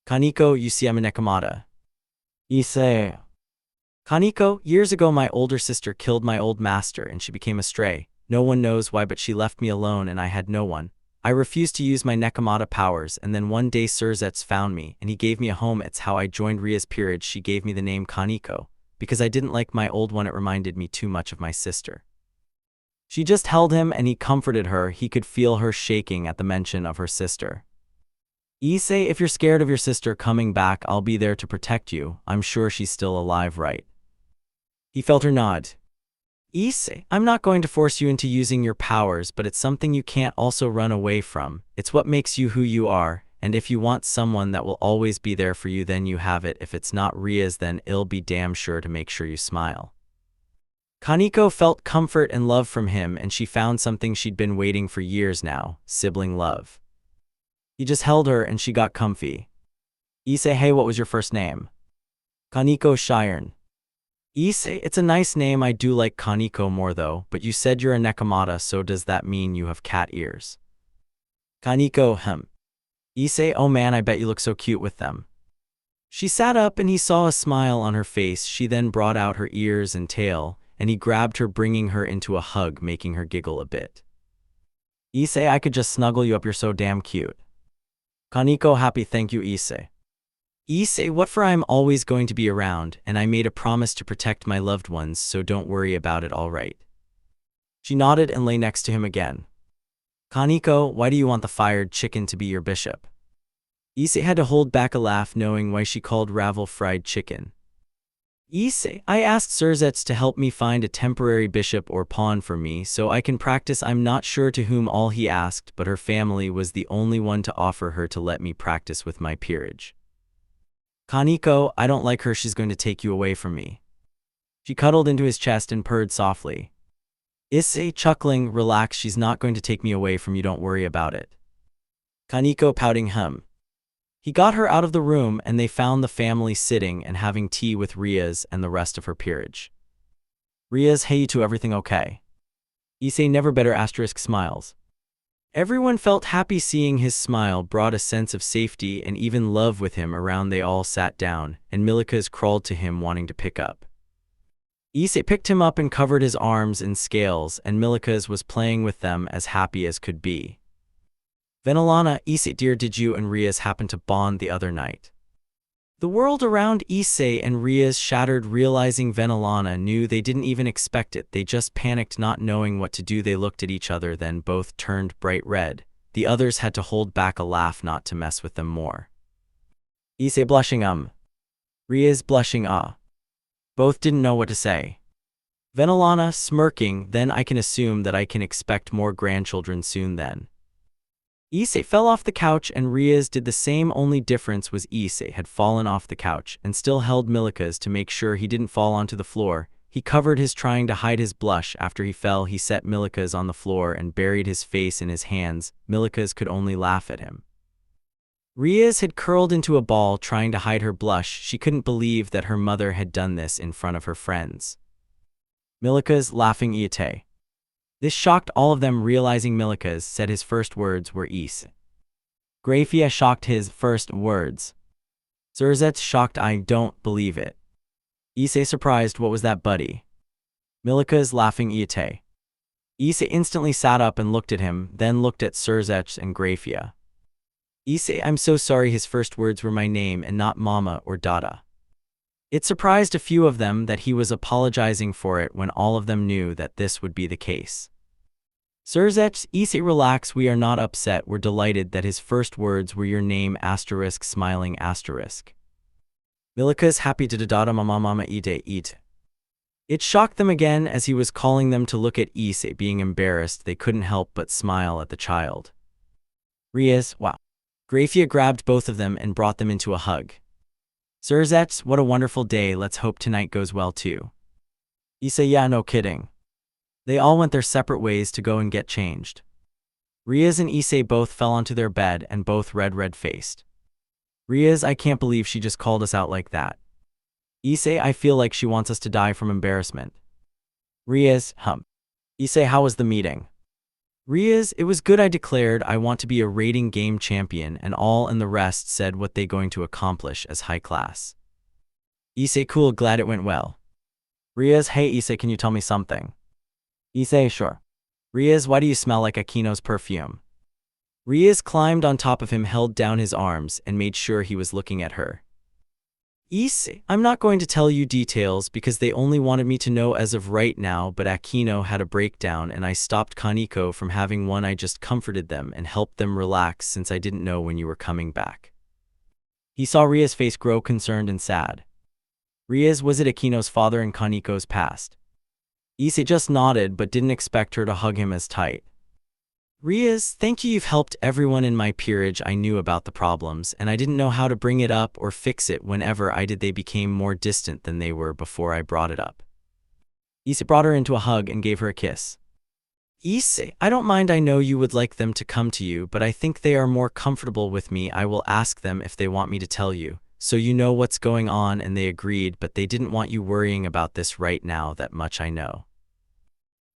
Kaneko, you see, I'm a Nekomata. Issei. Kaneko, years ago my older sister killed my old master and she became a stray. No one knows why, but she left me alone and I had no one. I refused to use my Nekomata powers, and then one day Sirzechs found me and he gave me a home. It's how I joined Riaz's peerage. She gave me the name Kaneko because I didn't like my old one. It reminded me too much of my sister. She just held him and he comforted her. He could feel her shaking at the mention of her sister. Issei, if you're scared of your sister coming back, I'll be there to protect you. I'm sure she's still alive, right? He felt her nod. Issei, I'm not going to force you into using your powers, but it's something you can't also run away from. It's what makes you who you are, and if you want someone that will always be there for you, then you have it. If it's not Riaz, then it'll be damn sure to make sure you smile. Kaneko felt comfort and love from him, and she found something she'd been waiting for years now, sibling love. He just held her and she got comfy. Issei, hey, what was your first name? Kaneko, Shiren. Issei, it's a nice name. I do like Kaneko more though, but you said you're a Nekomata, so does that mean you have cat ears? Kaneko, Issei, oh man, I bet you look so cute with them. She sat up and he saw a smile on her face. She then brought out her ears and tail, and he grabbed her, bringing her into a hug, making her giggle a bit. Issei, I could just snuggle you up, you're so damn cute. Kaneko, happy, thank you, Issei. Issei, what for? I'm always going to be around, and I made a promise to protect my loved ones, so don't worry about it, all right? She nodded and lay next to him again. Kaneko, why do you want the fired chicken to be your bishop? Issei had to hold back a laugh, knowing why she called Ravel fried chicken. Issei, I asked Sirzechs to help me find a temporary bishop or pawn for me so I can practice. I'm not sure to whom all he asked, but her family was the only one to offer her to let me practice with my peerage. Kaneko, I don't like her, she's going to take you away from me. She cuddled into his chest and purred softly. Issei, chuckling, relax, she's not going to take me away from you, don't worry about it. Kaneko, pouting, He got her out of the room and they found the family sitting and having tea with Riaz and the rest of her peerage. Riaz, hey you two, everything okay? Issei, never better, smiles. Everyone felt happy. Seeing his smile brought a sense of safety and even love with him around. They all sat down, and Milikas crawled to him wanting to pick up. Issei picked him up and covered his arms in scales, and Milikas was playing with them as happy as could be. Venelana, Issei dear, did you and Riaz happen to bond the other night? The world around Issei and Riaz shattered, realizing Venelana knew they didn't even expect it. They just panicked, not knowing what to do. They looked at each other, then both turned bright red. The others had to hold back a laugh not to mess with them more. Issei blushing, Riaz blushing, Both didn't know what to say. Venelana smirking, then I can assume that I can expect more grandchildren soon then. Issei fell off the couch and Riaz did the same, only difference was Issei had fallen off the couch and still held Milikas to make sure he didn't fall onto the floor. He covered his trying to hide his blush. After he fell, he set Milikas on the floor and buried his face in his hands. Milikas could only laugh at him. Riaz had curled into a ball trying to hide her blush. She couldn't believe that her mother had done this in front of her friends. Milikas laughing, Issei. This shocked all of them, realizing Milikas said his first words were Issei. Grafia shocked, his first words. Sirzechs shocked, I don't believe it. Issei surprised, what was that, buddy? Milikas laughing, Issei. Issei instantly sat up and looked at him, then looked at Sirzechs and Grafia. Issei, I'm so sorry, his first words were my name and not mama or dada. It surprised a few of them that he was apologizing for it when all of them knew that this would be the case. Sirzechs, Issei, relax, we are not upset, we're delighted that his first words were your name, smiling. Milikas happy to dada mama ite. It shocked them again as he was calling them to look at Issei being embarrassed. They couldn't help but smile at the child. Riaz, wow. Grafia grabbed both of them and brought them into a hug. Sirzechs, what a wonderful day, let's hope tonight goes well too. Issei, yeah, no kidding. They all went their separate ways to go and get changed. Riaz and Issei both fell onto their bed and both red-faced. Riaz, I can't believe she just called us out like that. Issei, I feel like she wants us to die from embarrassment. Riaz, Issei, how was the meeting? Riaz, it was good, I declared I want to be a raiding game champion, and all and the rest said what they going to accomplish as high class. Issei, cool, glad it went well. Riaz, hey Issei, can you tell me something? Issei, sure. Riaz, why do you smell like Akino's perfume? Riaz climbed on top of him, held down his arms, and made sure he was looking at her. Issei, I'm not going to tell you details because they only wanted me to know as of right now, but Akino had a breakdown and I stopped Kaneko from having one. I just comforted them and helped them relax since I didn't know when you were coming back. He saw Riaz's face grow concerned and sad. Riaz, was it Akino's father and Kaneko's past? Issei just nodded but didn't expect her to hug him as tight. Riaz, thank you, you've helped everyone in my peerage. I knew about the problems and I didn't know how to bring it up or fix it. Whenever I did, they became more distant than they were before I brought it up. Issei brought her into a hug and gave her a kiss. Issei, I don't mind, I know you would like them to come to you, but I think they are more comfortable with me. I will ask them if they want me to tell you. so you know what's going on, and they agreed, but they didn't want you worrying about this right now, that much I know.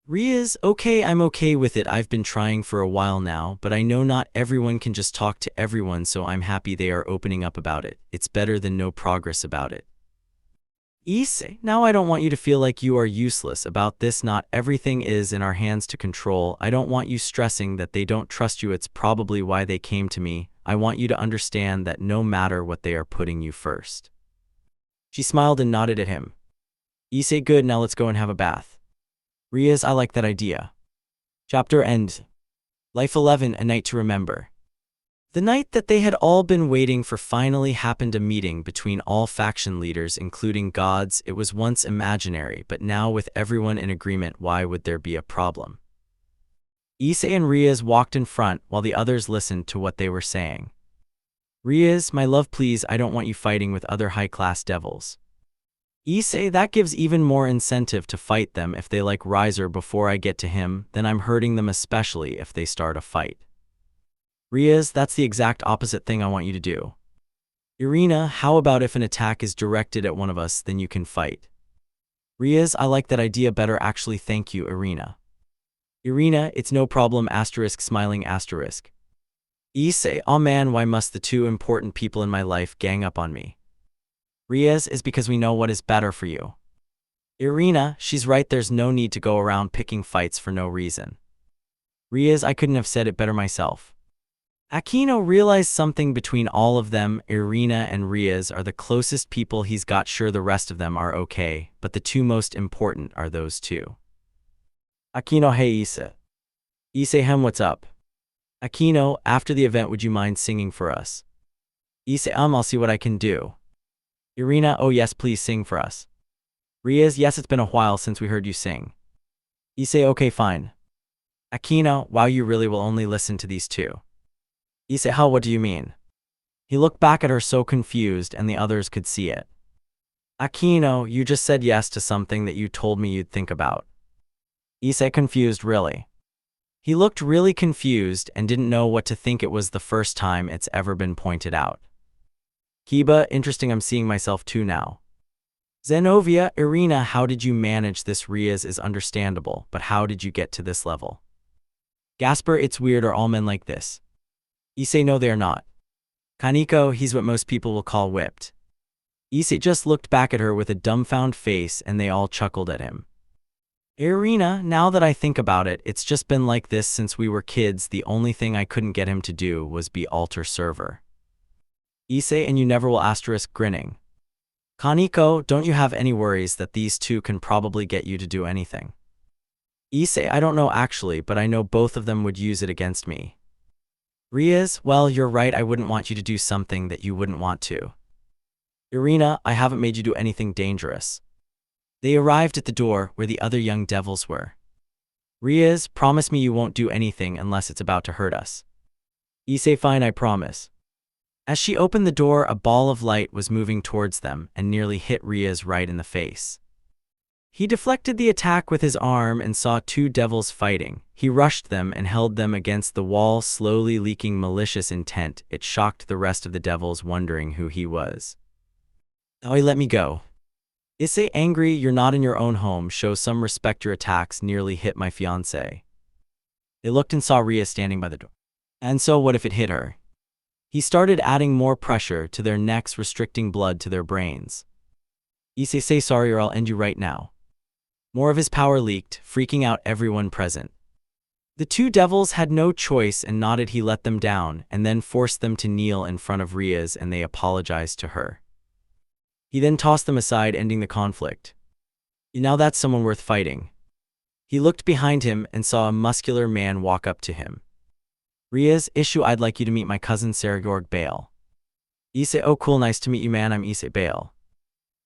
Ria's, okay, I'm okay with it. I've been trying for a while now, but I know not everyone can just talk to everyone, so I'm happy they are opening up about it. It's better than no progress about it. Issei, now I don't want you to feel like you are useless about this. Not everything is in our hands to control. I don't want you stressing that they don't trust you. It's probably why they came to me. I want you to understand that no matter what, they are putting you first. She smiled and nodded at him. Issei, good, now let's go and have a bath. Ria's, I like that idea. Chapter ends. Life 11, A Night to Remember. The night that they had all been waiting for finally happened. A meeting between all faction leaders, including gods. It was once imaginary, but now with everyone in agreement, why would there be a problem? Issei and Ria's walked in front while the others listened to what they were saying. Ria's, my love, please, I don't want you fighting with other high-class devils. Issei, that gives even more incentive to fight them. If they like Riser before I get to him, then I'm hurting them, especially if they start a fight. Ria's, that's the exact opposite thing I want you to do. Irina, how about if an attack is directed at one of us, then you can fight? Ria's, I like that idea better actually, thank you, Irina. Irina, it's no problem, asterisk smiling asterisk. Issei, oh man, why must the two important people in my life gang up on me? Ria's, is because we know what is better for you. Irina, she's right, there's no need to go around picking fights for no reason. Ria's, I couldn't have said it better myself. Aquino realized something between all of them. Irina and Ria's are the closest people he's got. Sure, the rest of them are okay, but the two most important are those two. Aquino, hey Issei. Issei, hem, what's up? Aquino, after the event, would you mind singing for us? Issei, I'll see what I can do. Irina, oh yes, please sing for us. Ria's, yes, it's been a while since we heard you sing. Issei, okay, fine. Aquino, wow, you really will only listen to these two. Issei, how, what do you mean? He looked back at her so confused, and the others could see it. Aquino, you just said yes to something that you told me you'd think about. Issei, confused, really? He looked really confused and didn't know what to think. It was the first time it's ever been pointed out. Kiba, interesting, I'm seeing myself too now. Zenovia, Irina, how did you manage this? Ria's is understandable, but how did you get to this level? Gasper, it's weird, are all men like this? Issei, no they are not. Kaneko, he's what most people will call whipped. Issei just looked back at her with a dumbfounded face, and they all chuckled at him. Irina, now that I think about it, it's just been like this since we were kids. The only thing I couldn't get him to do was be altar server. Issei, and you never will, asterisk grinning. Kaneko, don't you have any worries that these two can probably get you to do anything? Issei, I don't know actually, but I know both of them would use it against me. Ria's, well, you're right, I wouldn't want you to do something that you wouldn't want to. Irina, I haven't made you do anything dangerous. They arrived at the door where the other young devils were. Ria's, promise me you won't do anything unless it's about to hurt us. Issei, fine, I promise. As she opened the door, a ball of light was moving towards them and nearly hit Ria's right in the face. He deflected the attack with his arm and saw two devils fighting. He rushed them and held them against the wall, slowly leaking malicious intent. It shocked the rest of the devils, wondering who he was. Aoi, let me go. Issei, angry, you're not in your own home. Show some respect, your attacks nearly hit my fiancé. They looked and saw Ria standing by the door. And so what if it hit her? He started adding more pressure to their necks, restricting blood to their brains. Issei, say sorry or I'll end you right now. More of his power leaked, freaking out everyone present. The two devils had no choice and nodded. He let them down and then forced them to kneel in front of Ria's, and they apologized to her. He then tossed them aside, ending the conflict. Now that's someone worth fighting. He looked behind him and saw a muscular man walk up to him. Ria's, issue, I'd like you to meet my cousin Sergeorg Bale. Issei, oh cool, nice to meet you man, I'm Issei Bale.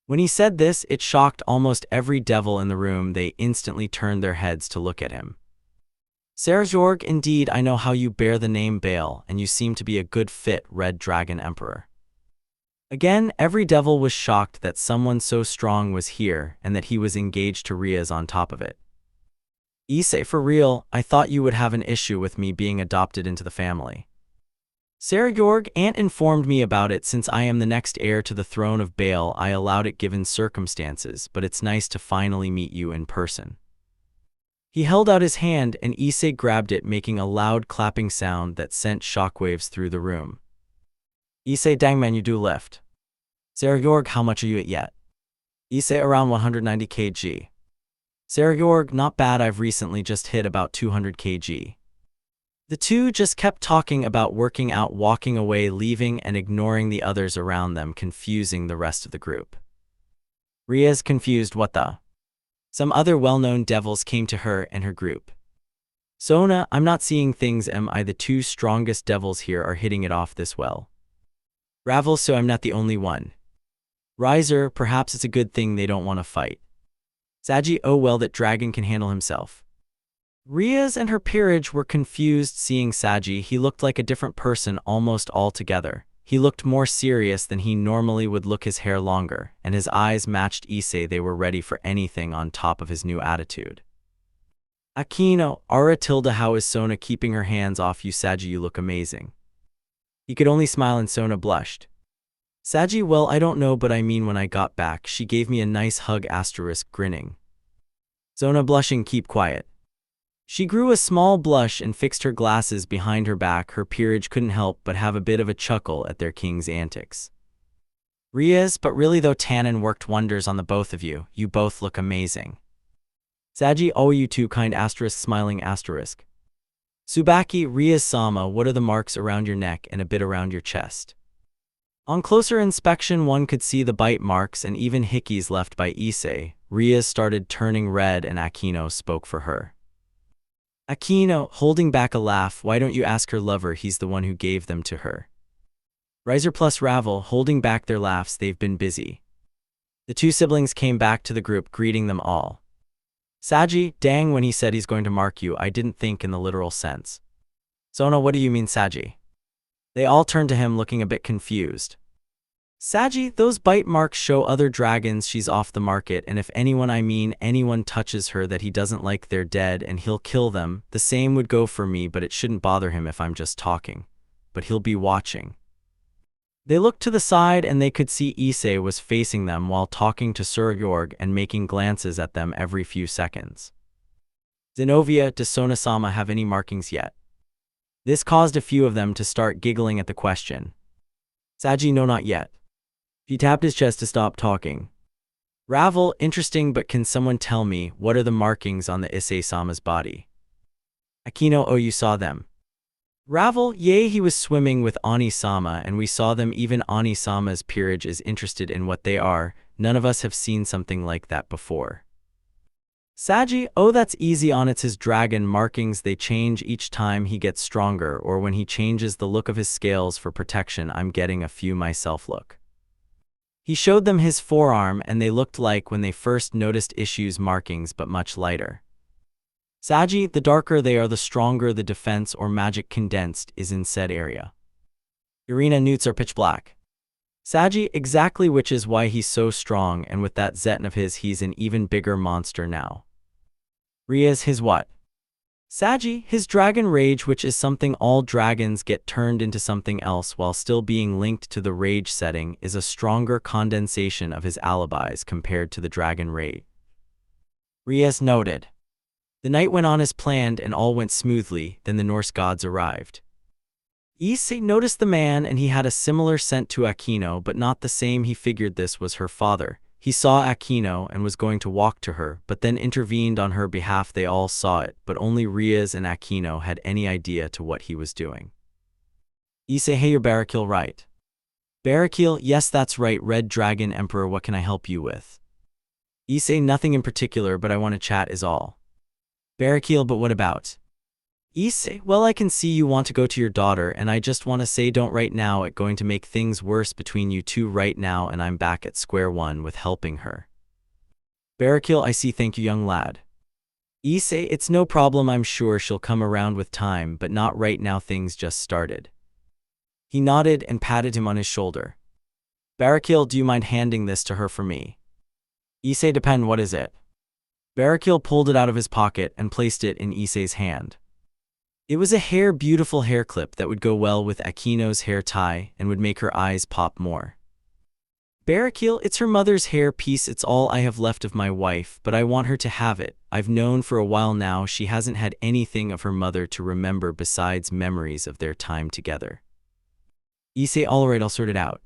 When he said this, it shocked almost every devil in the room. They instantly turned their heads to look at him. Sergeorg, indeed, I know how you bear the name Bale, and you seem to be a good fit, Red Dragon Emperor. Again, every devil was shocked that someone so strong was here and that he was engaged to Ria's on top of it. Issei, for real, I thought you would have an issue with me being adopted into the family. Sergeorg Aunt informed me about it. Since I am the next heir to the throne of Baal, I allowed it given circumstances, but it's nice to finally meet you in person. He held out his hand and Issei grabbed it, making a loud clapping sound that sent shockwaves through the room. Issei, dang man, you do lift. Sergeorg, how much are you at yet? Issei, around 190 kg. Sergeorg, not bad, I've recently just hit about 200 kg. The two just kept talking about working out, walking away, leaving and ignoring the others around them, confusing the rest of the group. Ria's confused, what the? Some other well-known devils came to her and her group. Sona, I'm not seeing things, am I? The two strongest devils here are hitting it off this well. Ravel, so I'm not the only one. Riser, perhaps it's a good thing they don't want to fight. Saji, oh well, that dragon can handle himself. Riaz and her peerage were confused seeing Saji. He looked like a different person almost altogether. He looked more serious than he normally would look, his hair longer, and his eyes matched Issei. They were ready for anything on top of his new attitude. Akino, Ara Tilda, how is Sona keeping her hands off you? Saji, you look amazing. He could only smile and Sona blushed. Saji, well, I don't know, but I mean when I got back, she gave me a nice hug, grinning. Sona blushing, keep quiet. She grew a small blush and fixed her glasses behind her back. Her peerage couldn't help but have a bit of a chuckle at their king's antics. Riaz, but really though, Tannen worked wonders on the both of you. You both look amazing. Saji, oh, you too, kind, smiling. Tsubaki, Riaz-sama, what are the marks around your neck and a bit around your chest? On closer inspection, one could see the bite marks and even hickeys left by Issei. Riaz started turning red and Akino spoke for her. Akino, holding back a laugh, why don't you ask her lover? He's the one who gave them to her. Riser plus Ravel, holding back their laughs, they've been busy. The two siblings came back to the group, greeting them all. Saji, dang, when he said he's going to mark you, I didn't think in the literal sense. Sona, what do you mean, Saji? They all turned to him looking a bit confused. Saji, those bite marks show other dragons she's off the market, and if anyone touches her that he doesn't like, they're dead and he'll kill them. The same would go for me, but it shouldn't bother him if I'm just talking. But he'll be watching. They looked to the side and they could see Issei was facing them while talking to Sergeorg and making glances at them every few seconds. Zenovia, does Sona-sama have any markings yet? This caused a few of them to start giggling at the question. Saji, no, not yet. He tapped his chest to stop talking. Ravel, interesting, but can someone tell me, what are the markings on the Issei-sama's body? Akino, oh, you saw them. Ravel, yay, he was swimming with Ani-sama and we saw them. Even Ani-sama's peerage is interested in what they are. None of us have seen something like that before. Saji, oh, that's easy on, it's his dragon markings. They change each time he gets stronger or when he changes the look of his scales for protection. I'm getting a few myself. Look. He showed them his forearm and they looked like when they first noticed Issei's markings, but much lighter. Saji, the darker they are, the stronger the defense or magic condensed is in said area. Irina, newts are pitch black. Saji, exactly, which is why he's so strong, and with that Zetan of his he's an even bigger monster now. Riaz, his what? Saji, his dragon rage, which is something all dragons get turned into something else while still being linked to the rage setting, is a stronger condensation of his alibis compared to the dragon rage. Riaz noted. The night went on as planned and all went smoothly. Then the Norse gods arrived. Issei noticed the man and he had a similar scent to Akino, but not the same. He figured this was her father. He saw Akino and was going to walk to her, but then intervened on her behalf. They all saw it, but only Riaz and Akino had any idea to what he was doing. Issei, hey, you're Barakil, right? Barakil, yes, that's right. Red Dragon Emperor, what can I help you with? Issei, nothing in particular, but I want to chat is all. Barakil, but what about? Issei, well, I can see you want to go to your daughter, and I just want to say don't right now. It's going to make things worse between you two right now, and I'm back at square one with helping her. Barakil, I see, thank you, young lad. Issei, it's no problem, I'm sure she'll come around with time, but not right now, things just started. He nodded and patted him on his shoulder. Barakil, do you mind handing this to her for me? Issei, depend, what is it? Barakil pulled it out of his pocket and placed it in Issei's hand. It was a beautiful hair clip that would go well with Akino's hair tie and would make her eyes pop more. Barakil, it's her mother's hair piece. It's all I have left of my wife, but I want her to have it. I've known for a while now she hasn't had anything of her mother to remember besides memories of their time together. Issei, alright, I'll sort it out.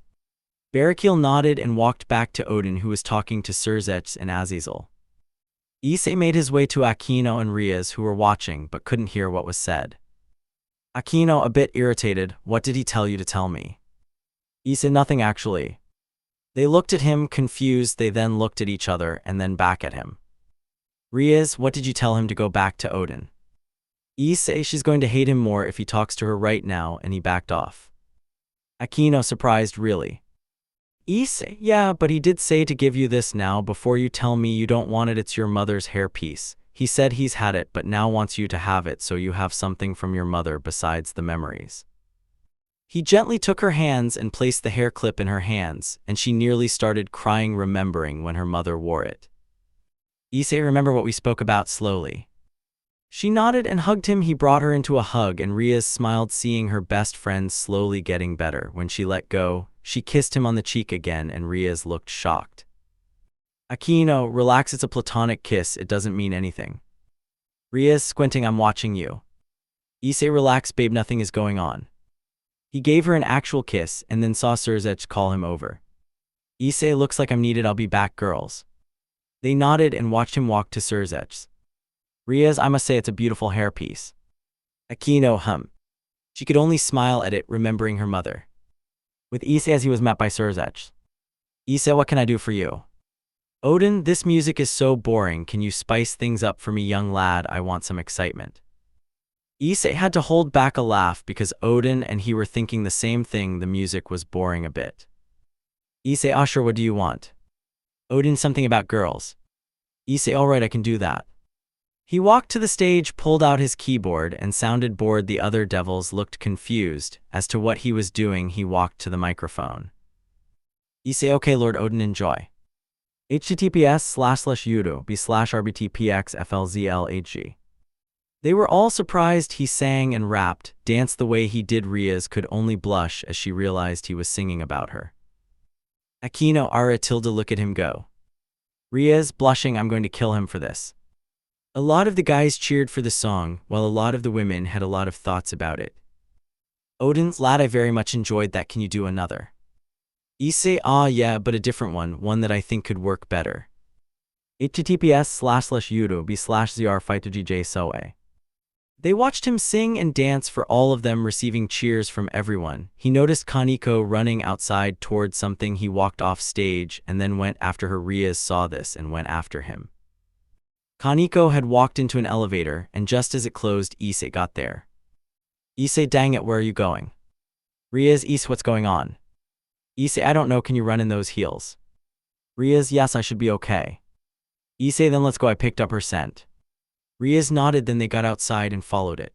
Barakil nodded and walked back to Odin, who was talking to Sirzechs and Azazel. Issei made his way to Akino and Riaz, who were watching but couldn't hear what was said. Akino, a bit irritated, what did he tell you to tell me? Issei, nothing actually. They looked at him, confused. They then looked at each other and then back at him. Riaz, what did you tell him to go back to Odin? Issei, she's going to hate him more if he talks to her right now, and he backed off. Akino, surprised, really? Issei, yeah, but he did say to give you this now before you tell me you don't want it. It's your mother's hairpiece. He said he's had it but now wants you to have it so you have something from your mother besides the memories. He gently took her hands and placed the hair clip in her hands, and she nearly started crying remembering when her mother wore it. Issei, remember what we spoke about slowly. She nodded and hugged him. He brought her into a hug, and Riaz smiled seeing her best friend slowly getting better. When she let go, she kissed him on the cheek again, and Riaz looked shocked. Akino, relax, it's a platonic kiss, it doesn't mean anything. Riaz, squinting, I'm watching you. Issei, relax babe, nothing is going on. He gave her an actual kiss and then saw Sirzechs call him over. Issei, looks like I'm needed, I'll be back girls. They nodded and watched him walk to Sirzechs. Riaz, I must say it's a beautiful hairpiece. Akino, She could only smile at it, remembering her mother. With Issei as he was met by Sirzechs. Issei, what can I do for you? Odin, this music is so boring, can you spice things up for me young lad, I want some excitement. Issei had to hold back a laugh because Odin and he were thinking the same thing, the music was boring a bit. Issei, sure, what do you want? Odin, something about girls. Issei, alright, I can do that. He walked to the stage, pulled out his keyboard, and sounded bored. The other devils looked confused as to what he was doing. He walked to the microphone. Issei, okay Lord Odin, enjoy. https://youtube.b/rbtpxflzlhg. They were all surprised. He sang and rapped, danced the way he did. Riaz could only blush as she realized he was singing about her. Akino, Ara tilde, look at him go. Riaz, blushing, I'm going to kill him for this. A lot of the guys cheered for the song, while a lot of the women had a lot of thoughts about it. Odin, lad, I very much enjoyed that, can you do another? Issei, yeah, but a different one that I think could work better. https://youtube.b/zr5gj. They watched him sing and dance, for all of them receiving cheers from everyone. He noticed Kaneko running outside towards something. He walked off stage and then went after her. Riaz saw this and went after him. Kaneko had walked into an elevator, and just as it closed, Issei got there. Issei, dang it, where are you going? Riaz, Issei, what's going on? Issei, I don't know, can you run in those heels? Riaz, yes, I should be okay. Issei, then let's go, I picked up her scent. Riaz nodded, then they got outside and followed it.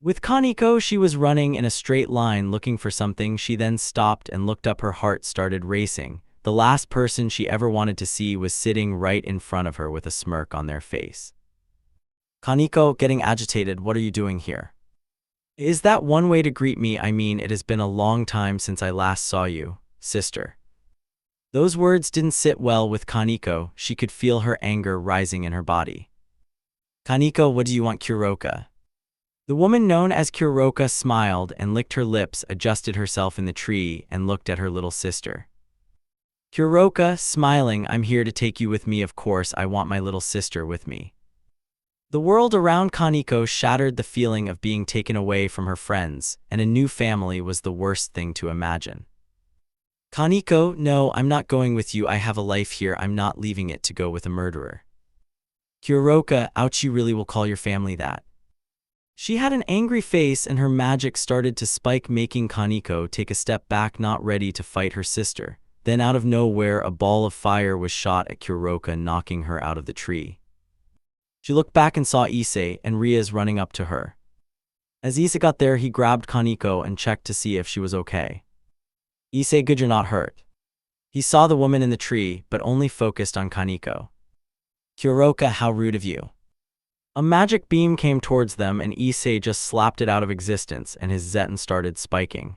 With Kaneko, she was running in a straight line looking for something. She then stopped and looked up. Her heart started racing. The last person she ever wanted to see was sitting right in front of her with a smirk on their face. Kaneko, getting agitated, what are you doing here? Is that one way to greet me? I mean, it has been a long time since I last saw you, sister. Those words didn't sit well with Kaneko. She could feel her anger rising in her body. Kaneko, what do you want, Kuroka? The woman known as Kuroka smiled and licked her lips, adjusted herself in the tree, and looked at her little sister. Kuroka, smiling, I'm here to take you with me, of course I want my little sister with me. The world around Kaneko shattered. The feeling of being taken away from her friends and a new family was the worst thing to imagine. Kaneko, no, I'm not going with you. I have a life here. I'm not leaving it to go with a murderer. Kuroka, ouch, you really will call your family that? She had an angry face and her magic started to spike, making Kaneko take a step back, not ready to fight her sister. Then out of nowhere, a ball of fire was shot at Kuroka, knocking her out of the tree. She looked back and saw Issei and Riaz running up to her. As Issei got there, he grabbed Kaneko and checked to see if she was okay. Issei, good, you're not hurt. He saw the woman in the tree, but only focused on Kaneko. Kuroka, how rude of you. A magic beam came towards them and Issei just slapped it out of existence and his Zeton started spiking.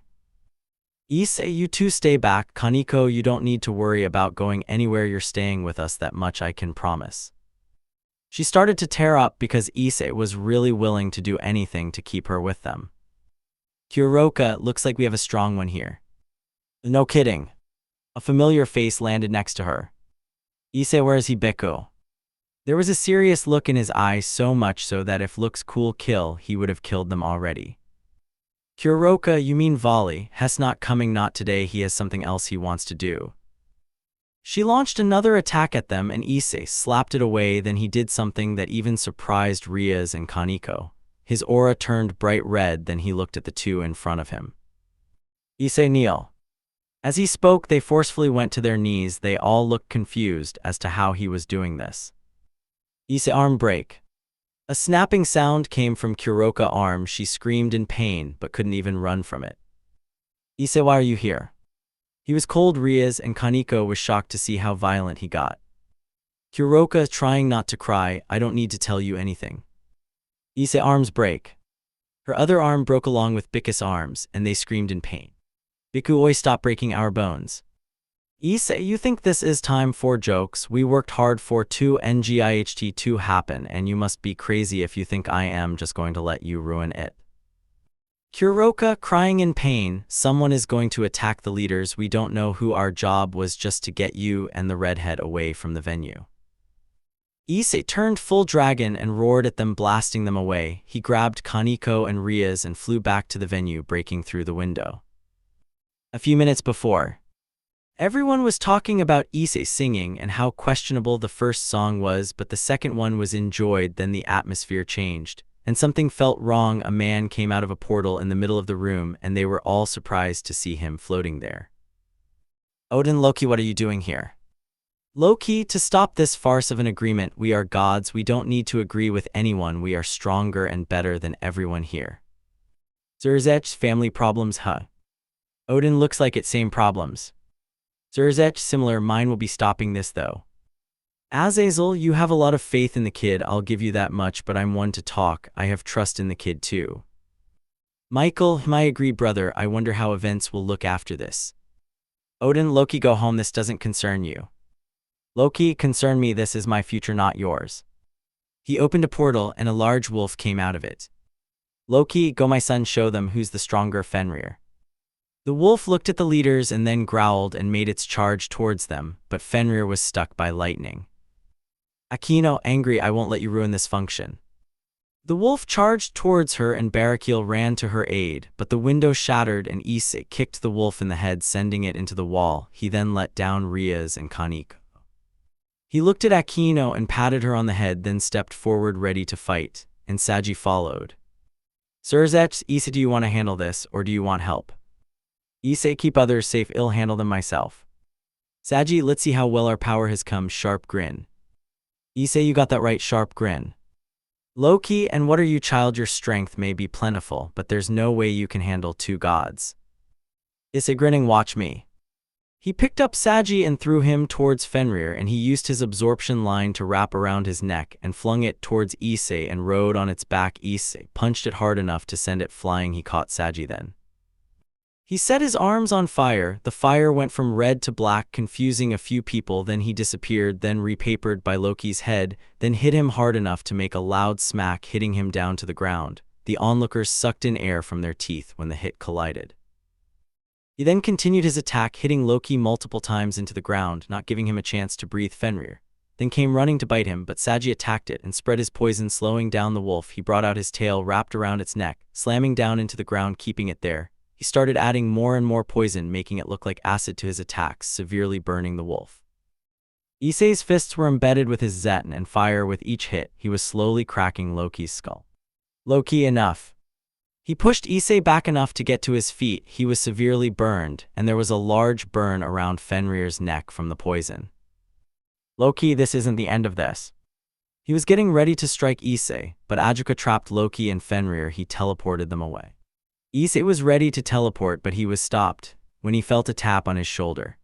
Issei, you two stay back. Kaneko, you don't need to worry about going anywhere. You're staying with us, that much I can promise. She started to tear up because Issei was really willing to do anything to keep her with them. Kuroka, looks like we have a strong one here. No kidding. A familiar face landed next to her. Issei, where is he, Biko? There was a serious look in his eyes, so much so that if looks cool kill, he would have killed them already. Kuroka, you mean volley? Hess not coming, not today, he has something else he wants to do. She launched another attack at them and Issei slapped it away, then he did something that even surprised Riaz and Kaneko. His aura turned bright red, then he looked at the two in front of him. Issei, kneel. As he spoke, they forcefully went to their knees. They all looked confused as to how he was doing this. Issei, arm break. A snapping sound came from Kuroka's arm. She screamed in pain, but couldn't even run from it. Issei, why are you here? He was cold. Riaz and Kaneko was shocked to see how violent he got. Kuroka, trying not to cry, I don't need to tell you anything. Issei, arms break. Her other arm broke along with Biku's arms, and they screamed in pain. Biku, oi, stop breaking our bones. Issei, you think this is time for jokes? We worked hard for 2NGIHT to happen, and you must be crazy if you think I am just going to let you ruin it. Kuroka, crying in pain, someone is going to attack the leaders. We don't know who. Our job was just to get you and the redhead away from the venue. Issei turned full dragon and roared at them, blasting them away. He grabbed Kaneko and Riaz and flew back to the venue, breaking through the window. A few minutes before, everyone was talking about Issei singing and how questionable the first song was, but the second one was enjoyed. Then the atmosphere changed, and something felt wrong. A man came out of a portal in the middle of the room, and they were all surprised to see him floating there. Odin, Loki, what are you doing here? Loki, to stop this farce of an agreement. We are gods. We don't need to agree with anyone. We are stronger and better than everyone here. Sirzechs, family problems, huh? Odin, looks like it, same problems. Sirzechs, similar. Mine will be stopping this though. Azazel, you have a lot of faith in the kid, I'll give you that much, but I'm one to talk. I have trust in the kid too. Michael, I agree, brother. I wonder how events will look after this. Odin, Loki, go home. This doesn't concern you. Loki, concern me. This is my future, not yours. He opened a portal and a large wolf came out of it. Loki, go, my son, show them who's the stronger. Fenrir. The wolf looked at the leaders and then growled and made its charge towards them, but Fenrir was struck by lightning. Akino, angry, I won't let you ruin this function. The wolf charged towards her and Barakiel ran to her aid, but the window shattered and Issei kicked the wolf in the head, sending it into the wall. He then let down Riaz and Kaneko. He looked at Akino and patted her on the head, then stepped forward ready to fight, and Saji followed. Sirzechs, Issei, do you want to handle this, or do you want help? Issei, keep others safe, I'll handle them myself. Saji, let's see how well our power has come. Sharp grin. Issei, you got that right, sharp grin. Loki, and what are you, child? Your strength may be plentiful, but there's no way you can handle two gods. Issei, grinning, watch me. He picked up Saji and threw him towards Fenrir, and he used his absorption line to wrap around his neck and flung it towards Issei and rode on its back. Issei punched it hard enough to send it flying. He caught Saji then. He set his arms on fire. The fire went from red to black, confusing a few people. Then he disappeared, then repapered by Loki's head, then hit him hard enough to make a loud smack, hitting him down to the ground. The onlookers sucked in air from their teeth when the hit collided. He then continued his attack, hitting Loki multiple times into the ground, not giving him a chance to breathe. Fenrir then came running to bite him, but Saji attacked it and spread his poison, slowing down the wolf. He brought out his tail, wrapped around its neck, slamming down into the ground, keeping it there. He started adding more and more poison, making it look like acid to his attacks, severely burning the wolf. Issei's fists were embedded with his Zeton and fire. With each hit, he was slowly cracking Loki's skull. Loki, enough. He pushed Issei back enough to get to his feet. He was severely burned, and there was a large burn around Fenrir's neck from the poison. Loki, this isn't the end of this. He was getting ready to strike Issei, but Ajuka trapped Loki and Fenrir. He teleported them away. Issei was ready to teleport, but he was stopped when he felt a tap on his shoulder.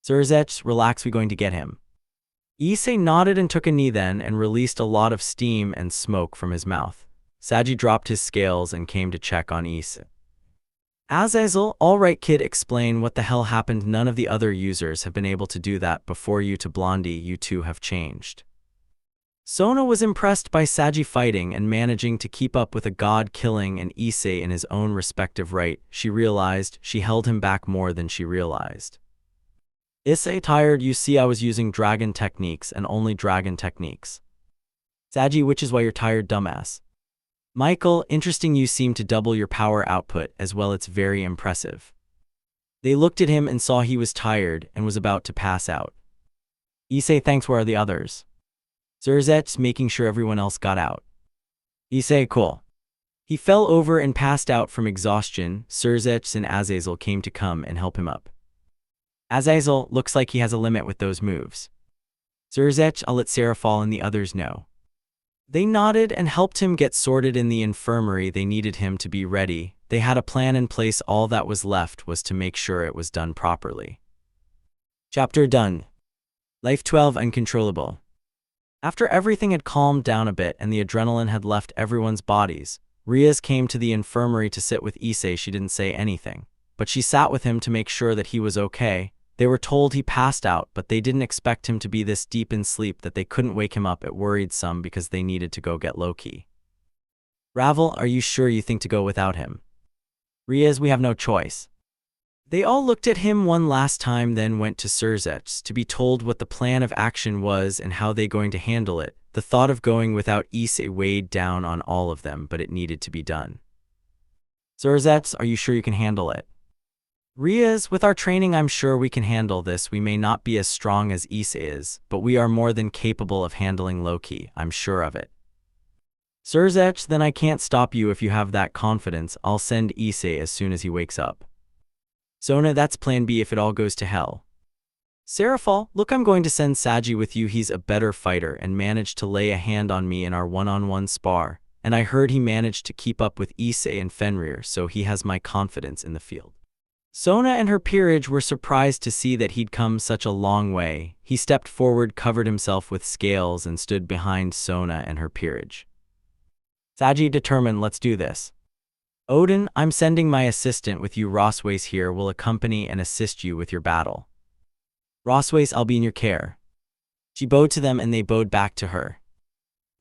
Sirzechs, relax, we're going to get him. Issei nodded and took a knee then and released a lot of steam and smoke from his mouth. Saji dropped his scales and came to check on Issei. Azazel, all right kid, explain what the hell happened. None of the other users have been able to do that before you. To Blondie, you two have changed. Sona was impressed by Saji fighting and managing to keep up with a god killing and Issei in his own respective right. She realized she held him back more than she realized. Issei, tired? You see, I was using dragon techniques and only dragon techniques. Saji, which is why you're tired, dumbass. Michael, interesting, you seem to double your power output as well, it's very impressive. They looked at him and saw he was tired and was about to pass out. Issei, thanks, where are the others? Sirzechs, making sure everyone else got out. Issei, cool. He fell over and passed out from exhaustion. Sirzechs and Azazel came to come and help him up. Azazel, looks like he has a limit with those moves. Sirzechs, I'll let Sarah fall and the others know. They nodded and helped him get sorted in the infirmary. They needed him to be ready. They had a plan in place. All that was left was to make sure it was done properly. Chapter done. Life 12, uncontrollable. After everything had calmed down a bit and the adrenaline had left everyone's bodies, Riaz came to the infirmary to sit with Issei. She didn't say anything, but she sat with him to make sure that he was okay. They were told he passed out, but they didn't expect him to be this deep in sleep that they couldn't wake him up. It worried some because they needed to go get Loki. Ravel, are you sure you think to go without him? Riaz, we have no choice. They all looked at him one last time, then went to Sirzechs to be told what the plan of action was and how they going to handle it. The thought of going without Issei weighed down on all of them, but it needed to be done. Sirzechs, are you sure you can handle it? Riaz, with our training I'm sure we can handle this. We may not be as strong as Issei is, but we are more than capable of handling Loki, I'm sure of it. Sirzechs, then I can't stop you if you have that confidence. I'll send Issei as soon as he wakes up. Sona, that's plan B if it all goes to hell. Seraphal, look, I'm going to send Saji with you. He's a better fighter and managed to lay a hand on me in our one-on-one spar, and I heard he managed to keep up with Issei and Fenrir, so he has my confidence in the field. Sona and her peerage were surprised to see that he'd come such a long way. He stepped forward, covered himself with scales, and stood behind Sona and her peerage. Saji, determined, let's do this. Odin, I'm sending my assistant with you. Rosways here will accompany and assist you with your battle. Rosways, I'll be in your care. She bowed to them and they bowed back to her.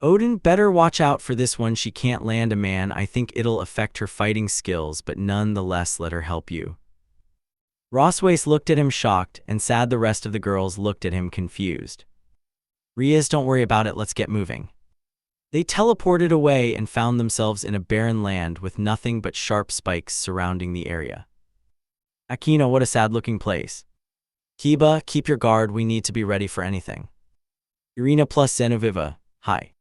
Odin, better watch out for this one. She can't land a man. I think it'll affect her fighting skills, but nonetheless let her help you. Rosways looked at him shocked and sad. The rest of the girls looked at him confused. Riaz, don't worry about it, let's get moving. They teleported away and found themselves in a barren land with nothing but sharp spikes surrounding the area. Aquino, what a sad-looking place. Kiba, keep your guard, we need to be ready for anything. Irina plus Zenoviva, hi.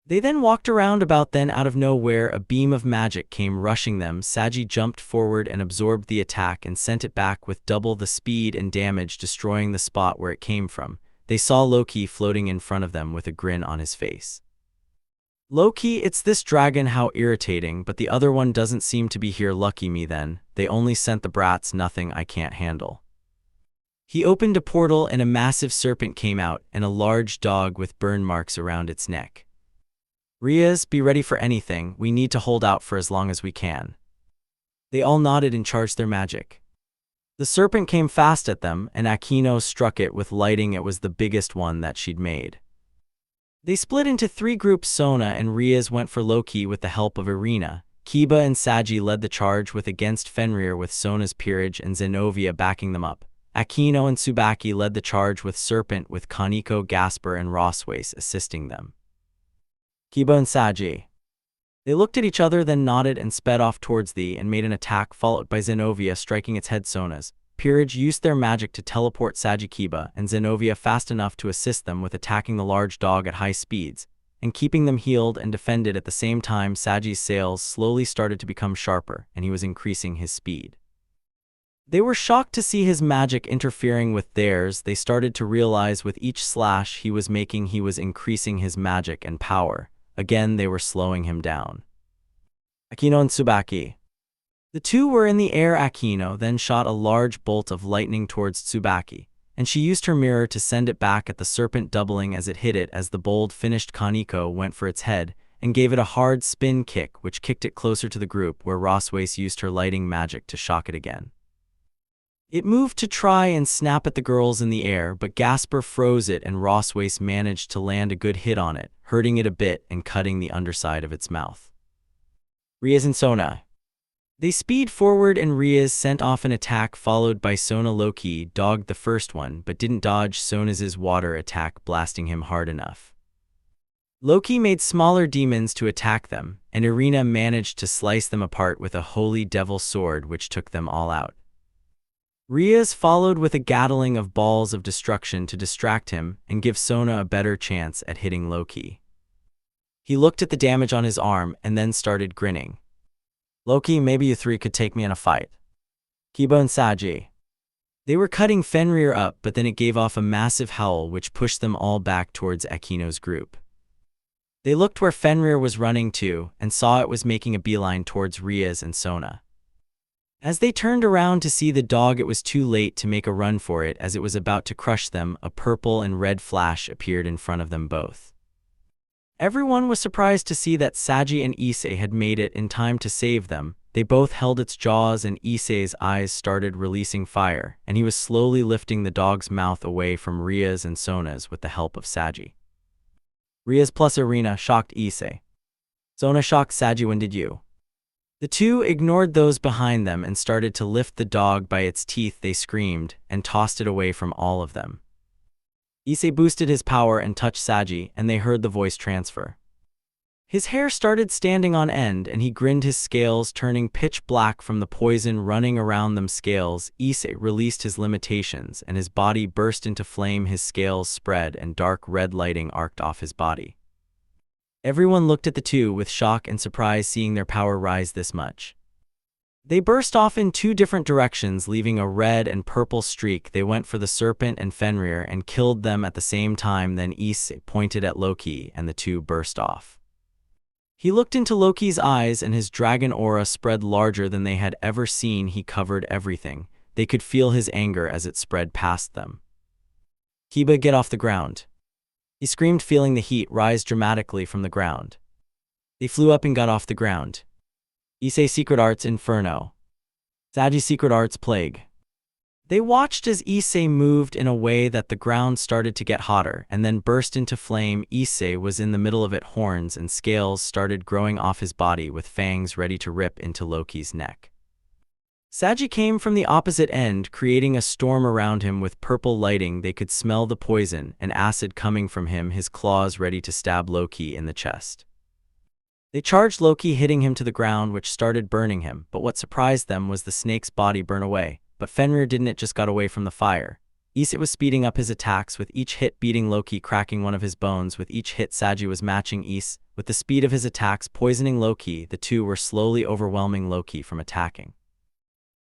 They then walked around about. Then out of nowhere a beam of magic came rushing them. Saji jumped forward and absorbed the attack and sent it back with double the speed and damage, destroying the spot where it came from. They saw Loki floating in front of them with a grin on his face. Loki, it's this dragon, how irritating, but the other one doesn't seem to be here. Lucky me then, they only sent the brats, nothing I can't handle. He opened a portal and a massive serpent came out and a large dog with burn marks around its neck. Riaz, be ready for anything, we need to hold out for as long as we can. They all nodded and charged their magic. The serpent came fast at them and Aquino struck it with lightning. It was the biggest one that she'd made. They split into 3 groups. Sona and Riaz went for Loki with the help of Irina. Kiba and Saji led the charge with against Fenrir with Sona's peerage and Zenovia backing them up. Aquino and Tsubaki led the charge with Serpent with Kaneko, Gasper and Rosways assisting them. Kiba and Saji. They looked at each other, then nodded and sped off towards thee and made an attack, followed by Zenovia striking its head. Sona's peerage used their magic to teleport Saji, Kiba and Zenovia fast enough to assist them with attacking the large dog at high speeds and keeping them healed and defended at the same time. Saji's sails slowly started to become sharper and he was increasing his speed. They were shocked to see his magic interfering with theirs. They started to realize with each slash he was making, he was increasing his magic and power. Again, they were slowing him down. Aquino and Tsubaki. The two were in the air. Aquino then shot a large bolt of lightning towards Tsubaki. and she used her mirror to send it back at the serpent, doubling as it hit it as the bold finished Kaneko went for its head and gave it a hard spin kick which kicked it closer to the group, where Roswace used her lighting magic to shock it again. It moved to try and snap at the girls in the air, but Gasper froze it and Roswace managed to land a good hit on it, hurting it a bit and cutting the underside of its mouth. Riaz and Sona. They speed forward and Riaz sent off an attack followed by Sona. Loki dogged the first one but didn't dodge Sona's water attack, blasting him hard enough. Loki made smaller demons to attack them, and Irina managed to slice them apart with a holy devil sword which took them all out. Riaz followed with a gatling of balls of destruction to distract him and give Sona a better chance at hitting Loki. He looked at the damage on his arm and then started grinning. Loki, maybe you three could take me in a fight. Kiba and Saji. They were cutting Fenrir up, but then it gave off a massive howl which pushed them all back towards Akino's group. They looked where Fenrir was running to and saw it was making a beeline towards Riaz and Sona. As they turned around to see the dog, it was too late to make a run for it. As it was about to crush them, a purple and red flash appeared in front of them both. Everyone was surprised to see that Saji and Issei had made it in time to save them. They both held its jaws and Issei's eyes started releasing fire, and he was slowly lifting the dog's mouth away from Riaz and Sona's with the help of Saji. Riaz plus Irina shocked Issei. Sona shocked Saji. When did you? The two ignored those behind them and started to lift the dog by its teeth. They screamed and tossed it away from all of them. Issei boosted his power and touched Saji, and they heard the voice transfer. His hair started standing on end and he grinned, his scales turning pitch black from the poison running around them. Scales. Issei released his limitations and his body burst into flame. His scales spread and dark red lighting arced off his body. Everyone looked at the two with shock and surprise, seeing their power rise this much. They burst off in two different directions, leaving a red and purple streak. They went for the serpent and Fenrir and killed them at the same time. Then Issei pointed at Loki and the two burst off. He looked into Loki's eyes and his dragon aura spread larger than they had ever seen. He covered everything. They could feel his anger as it spread past them. Kiba, get off the ground. He screamed, feeling the heat rise dramatically from the ground. They flew up and got off the ground. Issei Secret Arts Inferno. Saji Secret Arts Plague. They watched as Issei moved in a way that the ground started to get hotter and then burst into flame. Issei was in the middle of it. Horns and scales started growing off his body with fangs ready to rip into Loki's neck. Saji came from the opposite end, creating a storm around him with purple lighting. They could smell the poison and acid coming from him, his claws ready to stab Loki in the chest. They charged Loki, hitting him to the ground, which started burning him, but what surprised them was the snake's body burn away. But Fenrir didn't, it just got away from the fire. Issei was speeding up his attacks, with each hit beating Loki, cracking one of his bones. With each hit, Saji was matching Issei with the speed of his attacks, poisoning Loki. The two were slowly overwhelming Loki from attacking.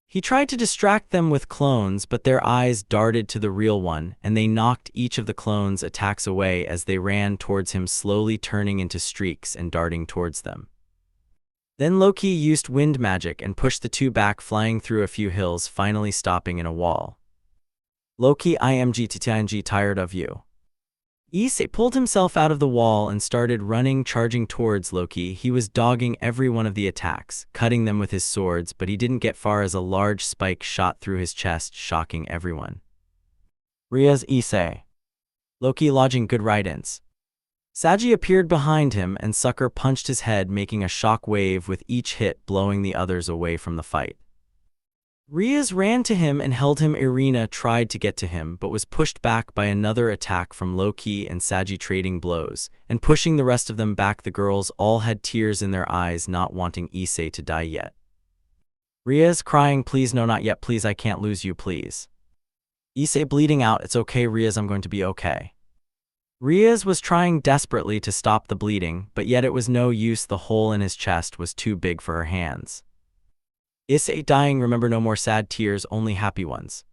He tried to distract them with clones, but their eyes darted to the real one, and they knocked each of the clones' attacks away as they ran towards him, slowly turning into streaks and darting towards them. Then Loki used wind magic and pushed the two back, flying through a few hills, finally stopping in a wall. Loki, IMG tired of you. Issei pulled himself out of the wall and started running, charging towards Loki. He was dogging every one of the attacks, cutting them with his swords, but he didn't get far as a large spike shot through his chest, shocking everyone. Riaz, Issei. Loki lodging good riddance. Saji appeared behind him and Sucker punched his head, making a shock wave with each hit, blowing the others away from the fight. Riaz ran to him and held him. Irina tried to get to him, but was pushed back by another attack from Loki and Saji, trading blows and pushing the rest of them back. The girls all had tears in their eyes, not wanting Issei to die yet. Riaz crying, please no, not yet, please, I can't lose you, please. Issei bleeding out, it's okay Riaz, I'm going to be okay. Riaz was trying desperately to stop the bleeding, but yet it was no use. The hole in his chest was too big for her hands. Issei dying, remember, no more sad tears, only happy ones.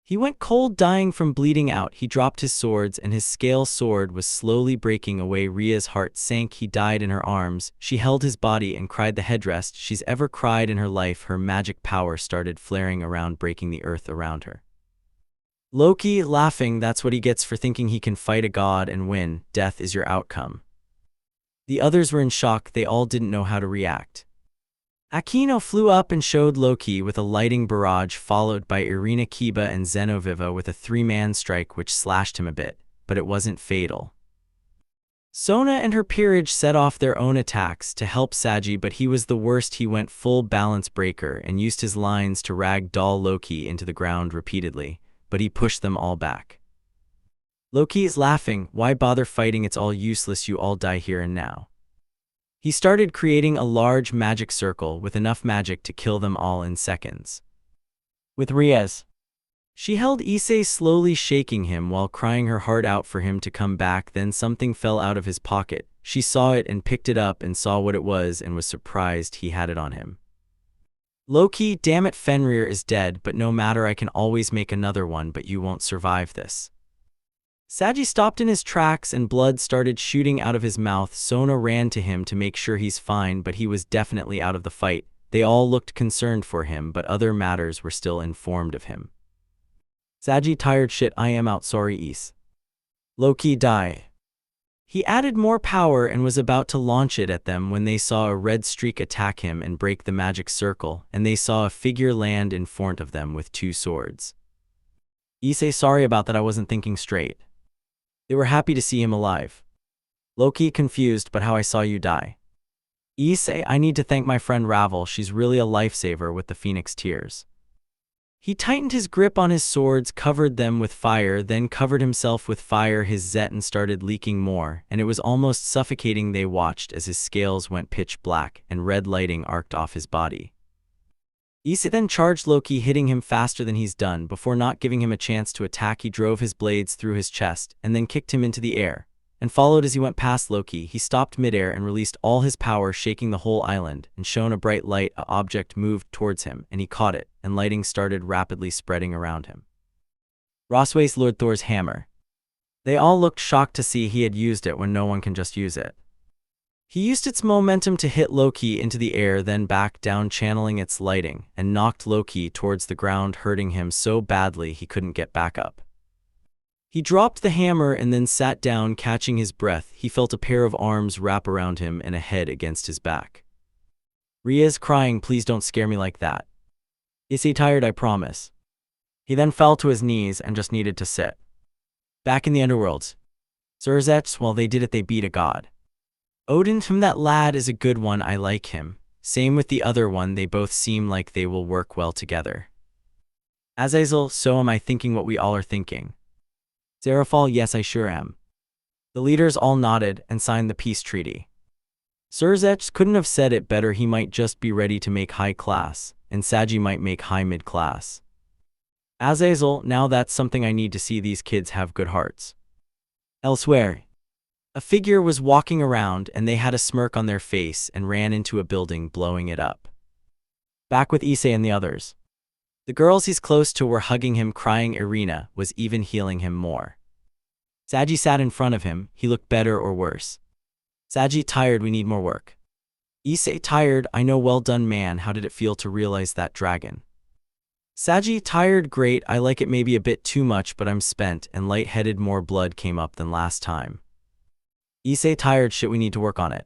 He went cold, dying from bleeding out. He dropped his swords and his scale sword was slowly breaking away. Ria's heart sank. He died in her arms. She held his body and cried the headrest she's ever cried in her life. Her magic power started flaring around, breaking the earth around her. Loki, laughing, that's what he gets for thinking he can fight a god and win. Death is your outcome. The others were in shock, they all didn't know how to react. Aquino flew up and showed Loki with a lighting barrage, followed by Irina, Kiba, and Zenoviva with a three-man strike which slashed him a bit, but it wasn't fatal. Sona and her peerage set off their own attacks to help Saji, but he was the worst. He went full balance breaker and used his lines to rag doll Loki into the ground repeatedly, but he pushed them all back. Loki is laughing, why bother fighting, it's all useless, you all die here and now. He started creating a large magic circle with enough magic to kill them all in seconds. With Riez, she held Issei, slowly shaking him while crying her heart out for him to come back. Then something fell out of his pocket. She saw it and picked it up and saw what it was and was surprised he had it on him. Loki, damn it, Fenrir is dead, but no matter, I can always make another one, but you won't survive this. Saji stopped in his tracks and blood started shooting out of his mouth. Sona ran to him to make sure he's fine, but he was definitely out of the fight. They all looked concerned for him, but other matters were still informed of him. Saji, tired, shit, I am out, sorry Is. Loki, die. He added more power and was about to launch it at them when they saw a red streak attack him and break the magic circle, and they saw a figure land in front of them with two swords. Issei, sorry about that, I wasn't thinking straight. They were happy to see him alive. Loki, confused, but how I saw you die. Issei, I need to thank my friend Ravel, she's really a lifesaver with the phoenix tears. He tightened his grip on his swords, covered them with fire, then covered himself with fire. His Zeton started leaking more, and it was almost suffocating. They watched as his scales went pitch black and red lighting arced off his body. Issei then charged Loki, hitting him faster than he's done. Before not giving him a chance to attack, he drove his blades through his chest and then kicked him into the air, and followed as he went past Loki. He stopped midair and released all his power, shaking the whole island, and shone a bright light. An object moved towards him, and he caught it, and lighting started rapidly spreading around him. Rosways lured Thor's hammer. They all looked shocked to see he had used it when no one can just use it. He used its momentum to hit Loki into the air, then back down, channeling its lighting, and knocked Loki towards the ground, hurting him so badly he couldn't get back up. He dropped the hammer and then sat down, catching his breath. He felt a pair of arms wrap around him and a head against his back. Riez, crying, please don't scare me like that. Issei, tired, I promise. He then fell to his knees and just needed to sit. Back in the Underworld, Sirzechs, well, they did it, they beat a god. Odin, that lad is a good one, I like him. Same with the other one, they both seem like they will work well together. Azazel, so am I thinking what we all are thinking. Zerafal, yes, I sure am. The leaders all nodded and signed the peace treaty. Sirzechs couldn't have said it better, he might just be ready to make high class, and Saji might make high mid-class. Azazel, now that's something I need to see, these kids have good hearts. Elsewhere, a figure was walking around and they had a smirk on their face and ran into a building, blowing it up. Back with Issei and the others. The girls he's close to were hugging him, crying. Irina was even healing him more. Saji sat in front of him, he looked better or worse. Saji, tired, we need more work. Issei, tired, I know, well done man, how did it feel to realize that dragon? Saji, tired, great, I like it, maybe a bit too much, but I'm spent and lightheaded, more blood came up than last time. Issei, tired, shit, we need to work on it.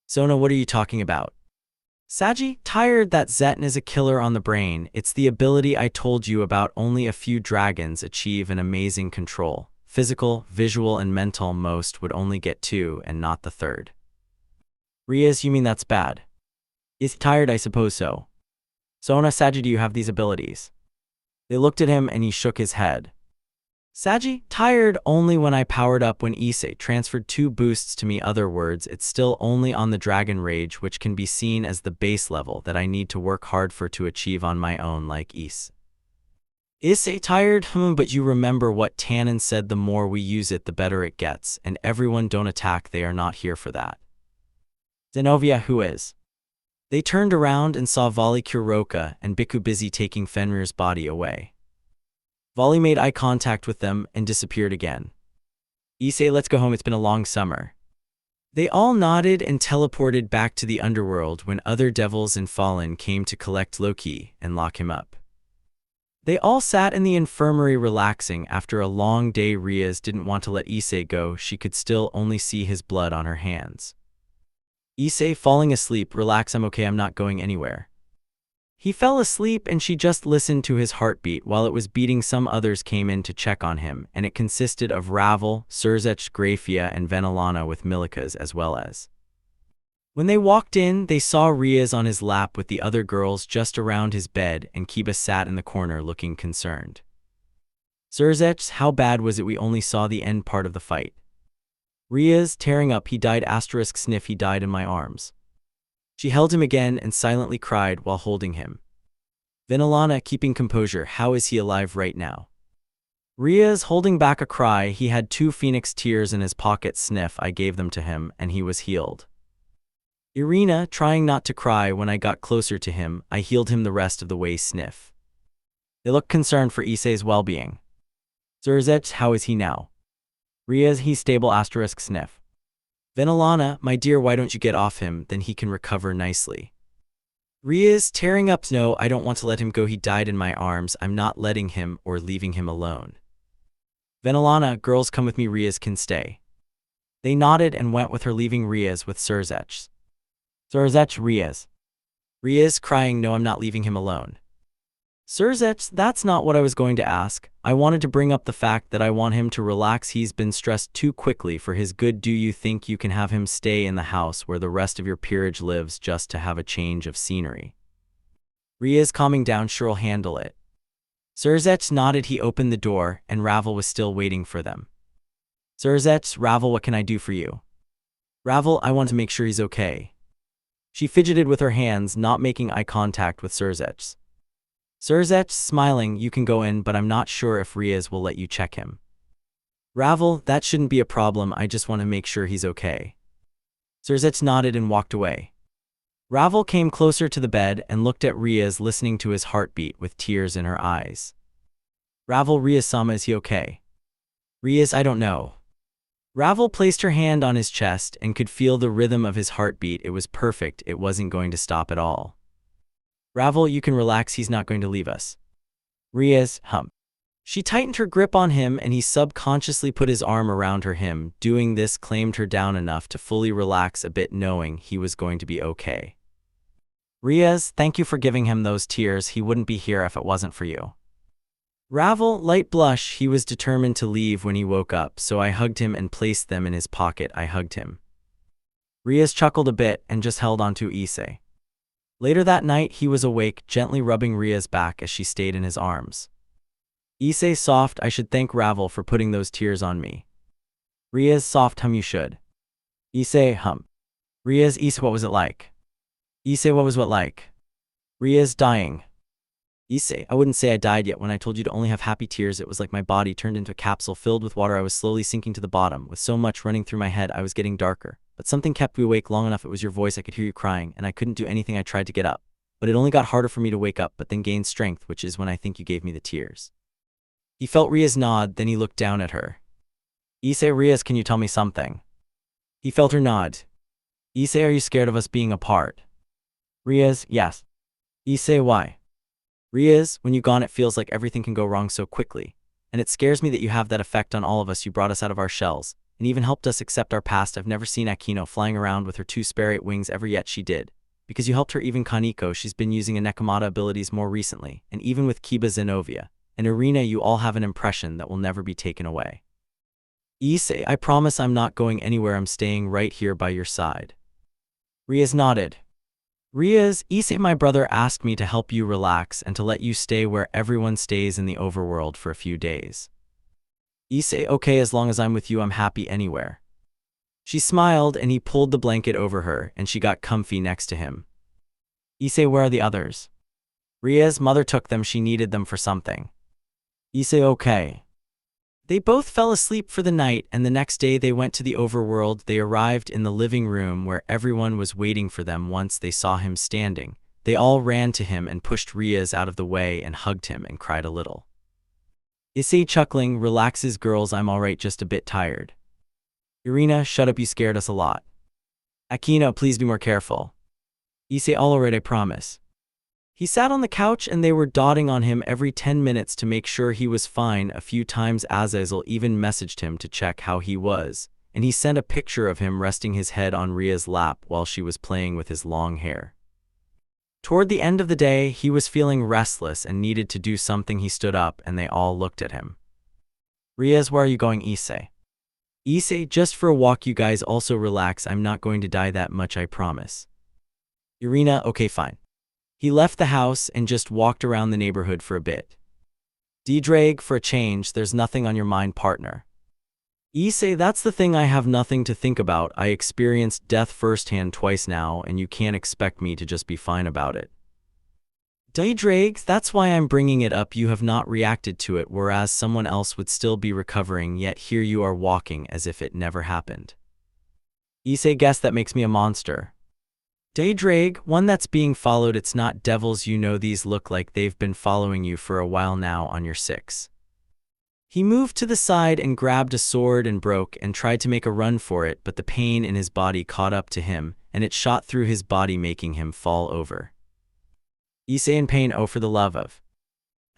Sona, what are you talking about? Saji, tired, that Zeton is a killer on the brain, it's the ability I told you about, only a few dragons achieve an amazing control. Physical, visual, and mental, most would only get 2 and not the 3rd. Riez, you mean that's bad? Is tired, I suppose so. Sona, Saji, do you have these abilities? They looked at him and he shook his head. Saji, tired, only when I powered up, when Issei transferred 2 boosts to me, other words, it's still only on the dragon rage, which can be seen as the base level that I need to work hard for to achieve on my own, like Issei, tired, but you remember what Tannen said, the more we use it the better it gets, and everyone don't attack, they are not here for that. Zenovia, who is? They turned around and saw Vali, Kuroka, and Biku busy taking Fenrir's body away. Vali made eye contact with them and disappeared again. Issei, let's go home, it's been a long summer. They all nodded and teleported back to the Underworld when other devils and Fallen came to collect Loki and lock him up. They all sat in the infirmary relaxing. After a long day, Riaz didn't want to let Issei go. She could still only see his blood on her hands. Issei, falling asleep. Relax, I'm okay, I'm not going anywhere. He fell asleep and she just listened to his heartbeat while it was beating. Some others came in to check on him, and it consisted of Ravel, Sirzechs, Grafia, and Venelana with Milikas as well as. When they walked in, they saw Riaz on his lap with the other girls just around his bed, and Kiba sat in the corner looking concerned. Sirzechs, how bad was it? We only saw the end part of the fight. Riaz, tearing up, he died. Sniff, he died in my arms. She held him again and silently cried while holding him. Venelana, keeping composure, how is he alive right now? Riaz, holding back a cry, he had 2 phoenix tears in his pocket. Sniff, I gave them to him and he was healed. Irina, trying not to cry, when I got closer to him, I healed him the rest of the way. Sniff. They looked concerned for Issei's well-being. Sirzechs, how is he now? Riaz, he's stable. Sniff. Venelana, my dear, why don't you get off him, then he can recover nicely. Riaz, tearing up, no, I don't want to let him go, he died in my arms, I'm not letting him or leaving him alone. Venelana, girls come with me, Riaz can stay. They nodded and went with her, leaving Riaz with Sirzechs. Sirzechs, Riaz. Riaz, crying, no, I'm not leaving him alone. Sirzechs, that's not what I was going to ask. I wanted to bring up the fact that I want him to relax. He's been stressed too quickly for his good. Do you think you can have him stay in the house where the rest of your peerage lives just to have a change of scenery? Riaz, calming down, sure, I'll handle it. Sirzechs nodded. He opened the door, and Ravel was still waiting for them. Sirzechs, Ravel, what can I do for you? Ravel, I want to make sure he's okay. She fidgeted with her hands, not making eye contact with Sirzechs. Sirzechs, smiling, you can go in, but I'm not sure if Riaz will let you check him. Ravel, that shouldn't be a problem, I just want to make sure he's okay. Sirzechs nodded and walked away. Ravel came closer to the bed and looked at Riaz, listening to his heartbeat with tears in her eyes. Ravel, Riaz-sama, is he okay? Riaz, I don't know. Ravel placed her hand on his chest and could feel the rhythm of his heartbeat. It was perfect, it wasn't going to stop at all. Ravel, you can relax, he's not going to leave us. Riaz, She tightened her grip on him and he subconsciously put his arm around her. Him doing this calmed her down enough to fully relax a bit, knowing he was going to be okay. Riaz, thank you for giving him those tears, he wouldn't be here if it wasn't for you. Ravel, light blush, he was determined to leave when he woke up, so I hugged him and placed them in his pocket. I hugged him. Riaz chuckled a bit and just held onto Issei. Later that night, he was awake, gently rubbing Riaz's back as she stayed in his arms. Issei, soft, I should thank Ravel for putting those tears on me. Riaz, soft, you should. Issei, Riaz, Issei, what was it like? Issei, what was what like? Riaz, dying. Issei, I wouldn't say I died yet. When I told you to only have happy tears, it was like my body turned into a capsule filled with water. I was slowly sinking to the bottom. With so much running through my head, I was getting darker. But something kept me awake long enough. It was your voice. I could hear you crying, and I couldn't do anything. I tried to get up. But it only got harder for me to wake up, but then gained strength, which is when I think you gave me the tears. He felt Riaz nod, then he looked down at her. Issei, Riaz, can you tell me something? He felt her nod. Issei, are you scared of us being apart? Riaz, yes. Issei, why? Riaz, when you're gone it feels like everything can go wrong so quickly. And it scares me that you have that effect on all of us. You brought us out of our shells, and even helped us accept our past. I've never seen Akino flying around with her 2 sparrowet wings ever, yet she did. Because you helped her. Even Kaneko, she's been using a Nekomata abilities more recently, and even with Kiba, Zenovia, and Irina, you all have an impression that will never be taken away. Issei, I promise I'm not going anywhere, I'm staying right here by your side. Riaz nodded. Riaz, Issei, my brother asked me to help you relax and to let you stay where everyone stays in the overworld for a few days. Issei, okay, as long as I'm with you, I'm happy anywhere. She smiled and he pulled the blanket over her and she got comfy next to him. Issei, where are the others? Riaz, mother took them, she needed them for something. Issei, okay. They both fell asleep for the night, and the next day they went to the overworld. They arrived in the living room where everyone was waiting for them. Once they saw him standing, they all ran to him and pushed Riaz out of the way and hugged him and cried a little. Issei, chuckling, relaxes, girls, I'm alright, just a bit tired. Irina, shut up, you scared us a lot. Akino, please be more careful. Issei, all alright, I promise. He sat on the couch and they were dotting on him every 10 minutes to make sure he was fine. A few times Azazel even messaged him to check how he was, and he sent a picture of him resting his head on Ria's lap while she was playing with his long hair. Toward the end of the day, he was feeling restless and needed to do something. He stood up and they all looked at him. Riaz, where are you going, Issei? Issei, just for a walk. You guys also relax. I'm not going to die that much, I promise. Irina, okay fine. He left the house and just walked around the neighborhood for a bit. Drake, for a change, there's nothing on your mind, partner. Issei, that's the thing, I have nothing to think about. I experienced death firsthand twice now, and you can't expect me to just be fine about it. Drake, that's why I'm bringing it up. You have not reacted to it, whereas someone else would still be recovering, yet here you are walking as if it never happened. Issei, guess that makes me a monster. Drake, one that's being followed. It's not devils, you know. These look like they've been following you for a while now on your six. He moved to the side and grabbed a sword and broke and tried to make a run for it, but the pain in his body caught up to him, and it shot through his body, making him fall over. Issei in pain, oh for the love of.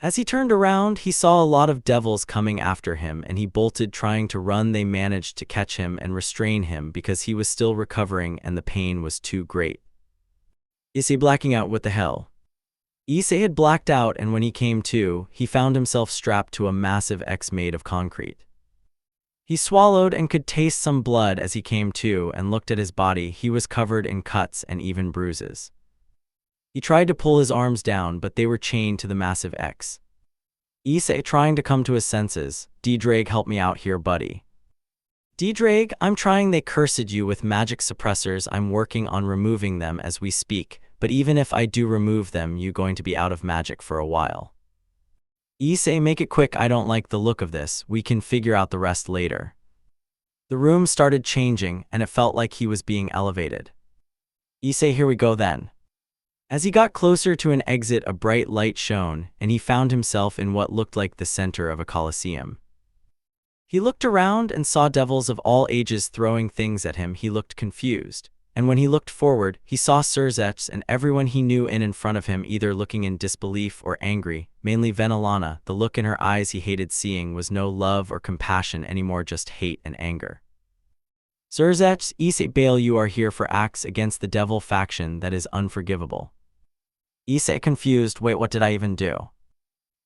As he turned around, he saw a lot of devils coming after him, and he bolted trying to run. They managed to catch him and restrain him because he was still recovering and the pain was too great. Issei blacking out, what the hell? Issei had blacked out, and when he came to, he found himself strapped to a massive X made of concrete. He swallowed and could taste some blood as he came to and looked at his body. He was covered in cuts and even bruises. He tried to pull his arms down, but they were chained to the massive X. Issei trying to come to his senses. Drake, help me out here, buddy. Drake, I'm trying. They cursed you with magic suppressors. I'm working on removing them as we speak. But even if I do remove them, you're going to be out of magic for a while. Issei, make it quick. I don't like the look of this. We can figure out the rest later. The room started changing, and it felt like he was being elevated. Issei, here we go then. As he got closer to an exit, a bright light shone, and he found himself in what looked like the center of a coliseum. He looked around and saw devils of all ages throwing things at him. He looked confused. And when he looked forward, he saw Sirzechs and everyone he knew in front of him, either looking in disbelief or angry, mainly Venelana. The look in her eyes he hated seeing was no love or compassion anymore, just hate and anger. Sirzechs, Issei Bale, you are here for acts against the devil faction. That is unforgivable. Issei confused, wait, what did I even do?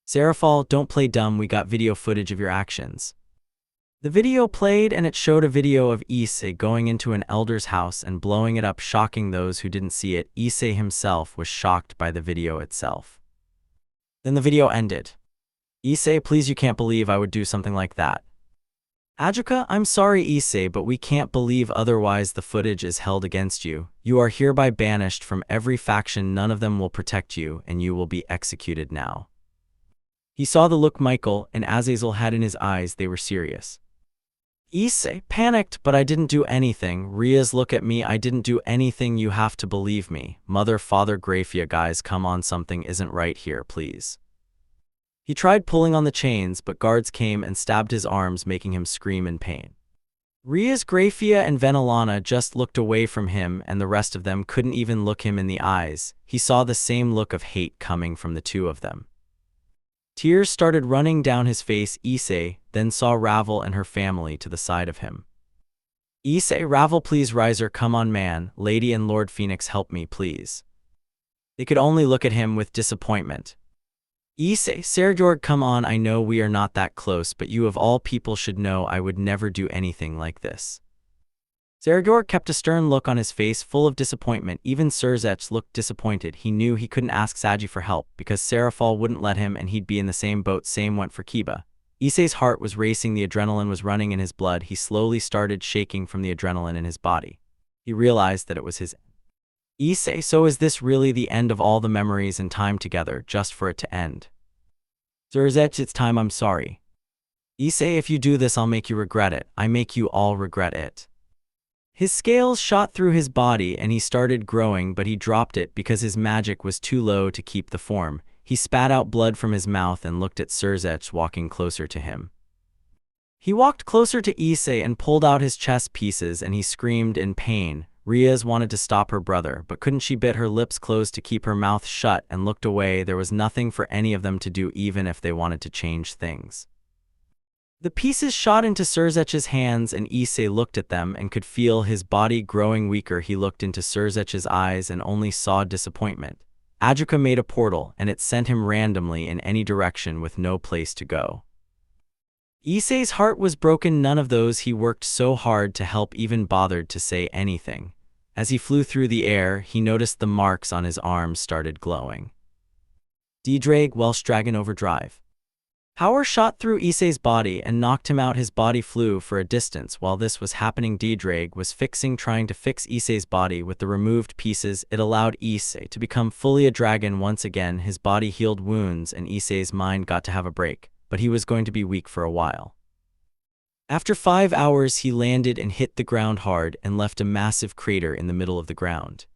Serafal, don't play dumb, we got video footage of your actions. The video played and it showed a video of Issei going into an elder's house and blowing it up, shocking those who didn't see it. Issei himself was shocked by the video itself. Then the video ended. Issei, please, you can't believe I would do something like that. Ajuka, I'm sorry Issei, but we can't believe otherwise. The footage is held against you. You are hereby banished from every faction. None of them will protect you, and you will be executed now. He saw the look Michael and Azazel had in his eyes. They were serious. Issei panicked, but I didn't do anything. Riaz, look at me, I didn't do anything. You have to believe me. Mother, Father, Grafia, guys, come on, something isn't right here, please. He tried pulling on the chains, but guards came and stabbed his arms, making him scream in pain. Riaz, Grafia, and Venelana just looked away from him, and the rest of them couldn't even look him in the eyes. He saw the same look of hate coming from the two of them. Tears started running down his face. Issei then saw Ravel and her family to the side of him. Issei, Ravel, please, Riser, come on man, Lady and Lord Phoenix, help me, please. They could only look at him with disappointment. Issei, Sergeorg, come on, I know we are not that close, but you of all people should know I would never do anything like this. Sergeorg kept a stern look on his face, full of disappointment. Even Sirzechs looked disappointed. He knew he couldn't ask Saji for help, because Serafal wouldn't let him and he'd be in the same boat. Same went for Kiba. Issei's heart was racing, the adrenaline was running in his blood. He slowly started shaking from the adrenaline in his body. He realized that it was his end. Issei, so is this really the end of all the memories and time together, just for it to end? Sirzechs, it's time, I'm sorry. Issei, if you do this I'll make you regret it. I make you all regret it. His scales shot through his body and he started growing, but he dropped it because his magic was too low to keep the form. He spat out blood from his mouth and looked at Sirzechs walking closer to him. He walked closer to Issei and pulled out his chess pieces and he screamed in pain. Riaz wanted to stop her brother, but couldn't. She bit her lips closed to keep her mouth shut and looked away. There was nothing for any of them to do, even if they wanted to change things. The pieces shot into Sirzech's hands, and Issei looked at them and could feel his body growing weaker. He looked into Sirzech's eyes and only saw disappointment. Adjuka made a portal, and it sent him randomly in any direction with no place to go. Issei's heart was broken. None of those he worked so hard to help even bothered to say anything. As he flew through the air, he noticed the marks on his arms started glowing. D-Drag Welsh Dragon Overdrive. Power shot through Issei's body and knocked him out. His body flew for a distance. While this was happening, D-Drag was trying to fix Issei's body with the removed pieces. It allowed Issei to become fully a dragon once again. His body healed wounds and Issei's mind got to have a break, but he was going to be weak for a while. After 5 hours, he landed and hit the ground hard and left a massive crater in the middle of the ground.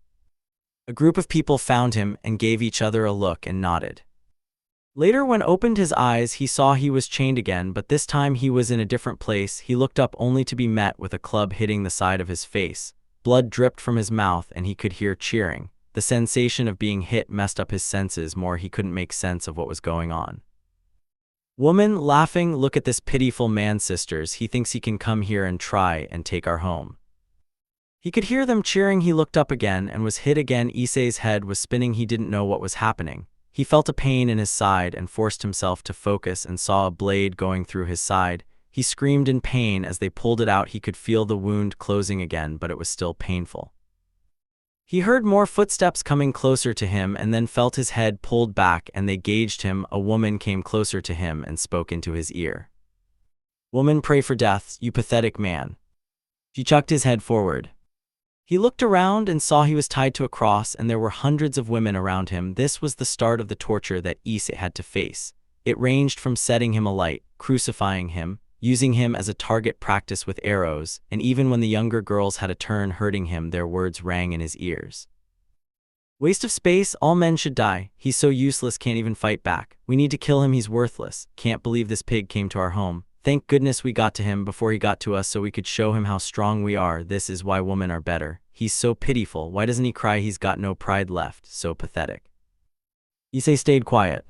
A group of people found him and gave each other a look and nodded. Later, when opened his eyes, he saw he was chained again, but this time he was in a different place. He looked up only to be met with a club hitting the side of his face. Blood dripped from his mouth and he could hear cheering. The sensation of being hit messed up his senses more. He couldn't make sense of what was going on. Woman laughing, look at this pitiful man, sisters. He thinks he can come here and try and take our home. He could hear them cheering. He looked up again and was hit again. Issei's head was spinning. He didn't know what was happening. He felt a pain in his side and forced himself to focus and saw a blade going through his side. He screamed in pain as they pulled it out. He could feel the wound closing again, but it was still painful. He heard more footsteps coming closer to him and then felt his head pulled back and they gauged him. A woman came closer to him and spoke into his ear. Woman, pray for death, you pathetic man. She chucked his head forward. He looked around and saw he was tied to a cross and there were hundreds of women around him. This was the start of the torture that Issei had to face. It ranged from setting him alight, crucifying him, using him as a target practice with arrows, and even when the younger girls had a turn hurting him, their words rang in his ears. Waste of space, all men should die. He's so useless, can't even fight back. We need to kill him, he's worthless. Can't believe this pig came to our home. Thank goodness we got to him before he got to us so we could show him how strong we are. This is why women are better. He's so pitiful. Why doesn't he cry? He's got no pride left. So pathetic. Issei stayed quiet.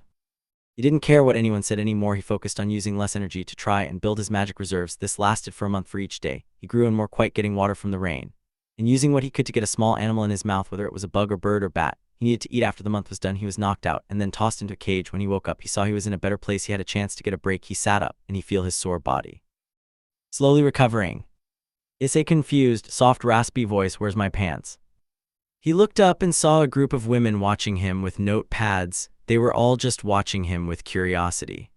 He didn't care what anyone said anymore. He focused on using less energy to try and build his magic reserves. This lasted for a month. For each day, he grew and more quiet, getting water from the rain and using what he could to get a small animal in his mouth, whether it was a bug or bird or bat. He needed to eat. After the month was done, he was knocked out and then tossed into a cage. When he woke up, he saw he was in a better place. He had a chance to get a break. He sat up and he felt his sore body slowly recovering. Issei confused, soft raspy voice, where's my pants? He looked up and saw a group of women watching him with notepads. They were all just watching him with curiosity.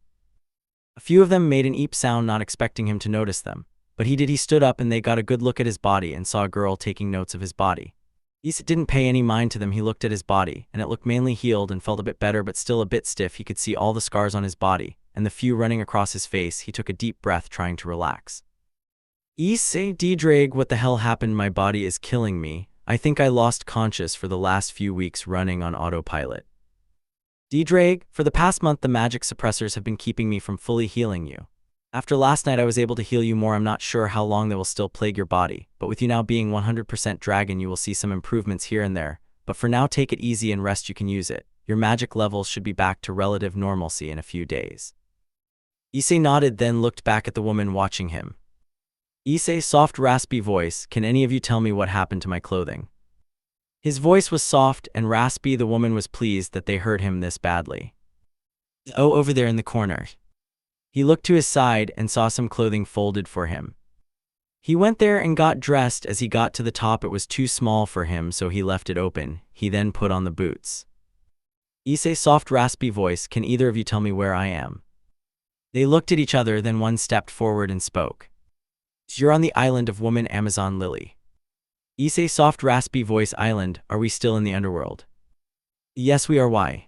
A few of them made an eep sound, not expecting him to notice them. But he did. He stood up and they got a good look at his body and saw a girl taking notes of his body. Issei didn't pay any mind to them. He looked at his body, and it looked mainly healed and felt a bit better, but still a bit stiff. He could see all the scars on his body, and the few running across his face. He took a deep breath, trying to relax. Issei, D-Drag, what the hell happened? My body is killing me. I think I lost conscious for the last few weeks running on autopilot. D-Drag, for the past month the magic suppressors have been keeping me from fully healing you. After last night I was able to heal you more. I'm not sure how long they will still plague your body, but with you now being 100% dragon you will see some improvements here and there. But for now take it easy and rest. You can use it. Your magic levels should be back to relative normalcy in a few days. Issei nodded, then looked back at the woman watching him. Issei, soft raspy voice, can any of you tell me what happened to my clothing? His voice was soft and raspy. The woman was pleased that they heard him this badly. Oh, over there in the corner. He looked to his side and saw some clothing folded for him. He went there and got dressed. As he got to the top it was too small for him, so he left it open. He then put on the boots. Issei, soft raspy voice, can either of you tell me where I am? They looked at each other, then one stepped forward and spoke. You're on the island of woman Amazon Lily. Issei, soft raspy voice, island, are we still in the underworld? Yes we are. Why?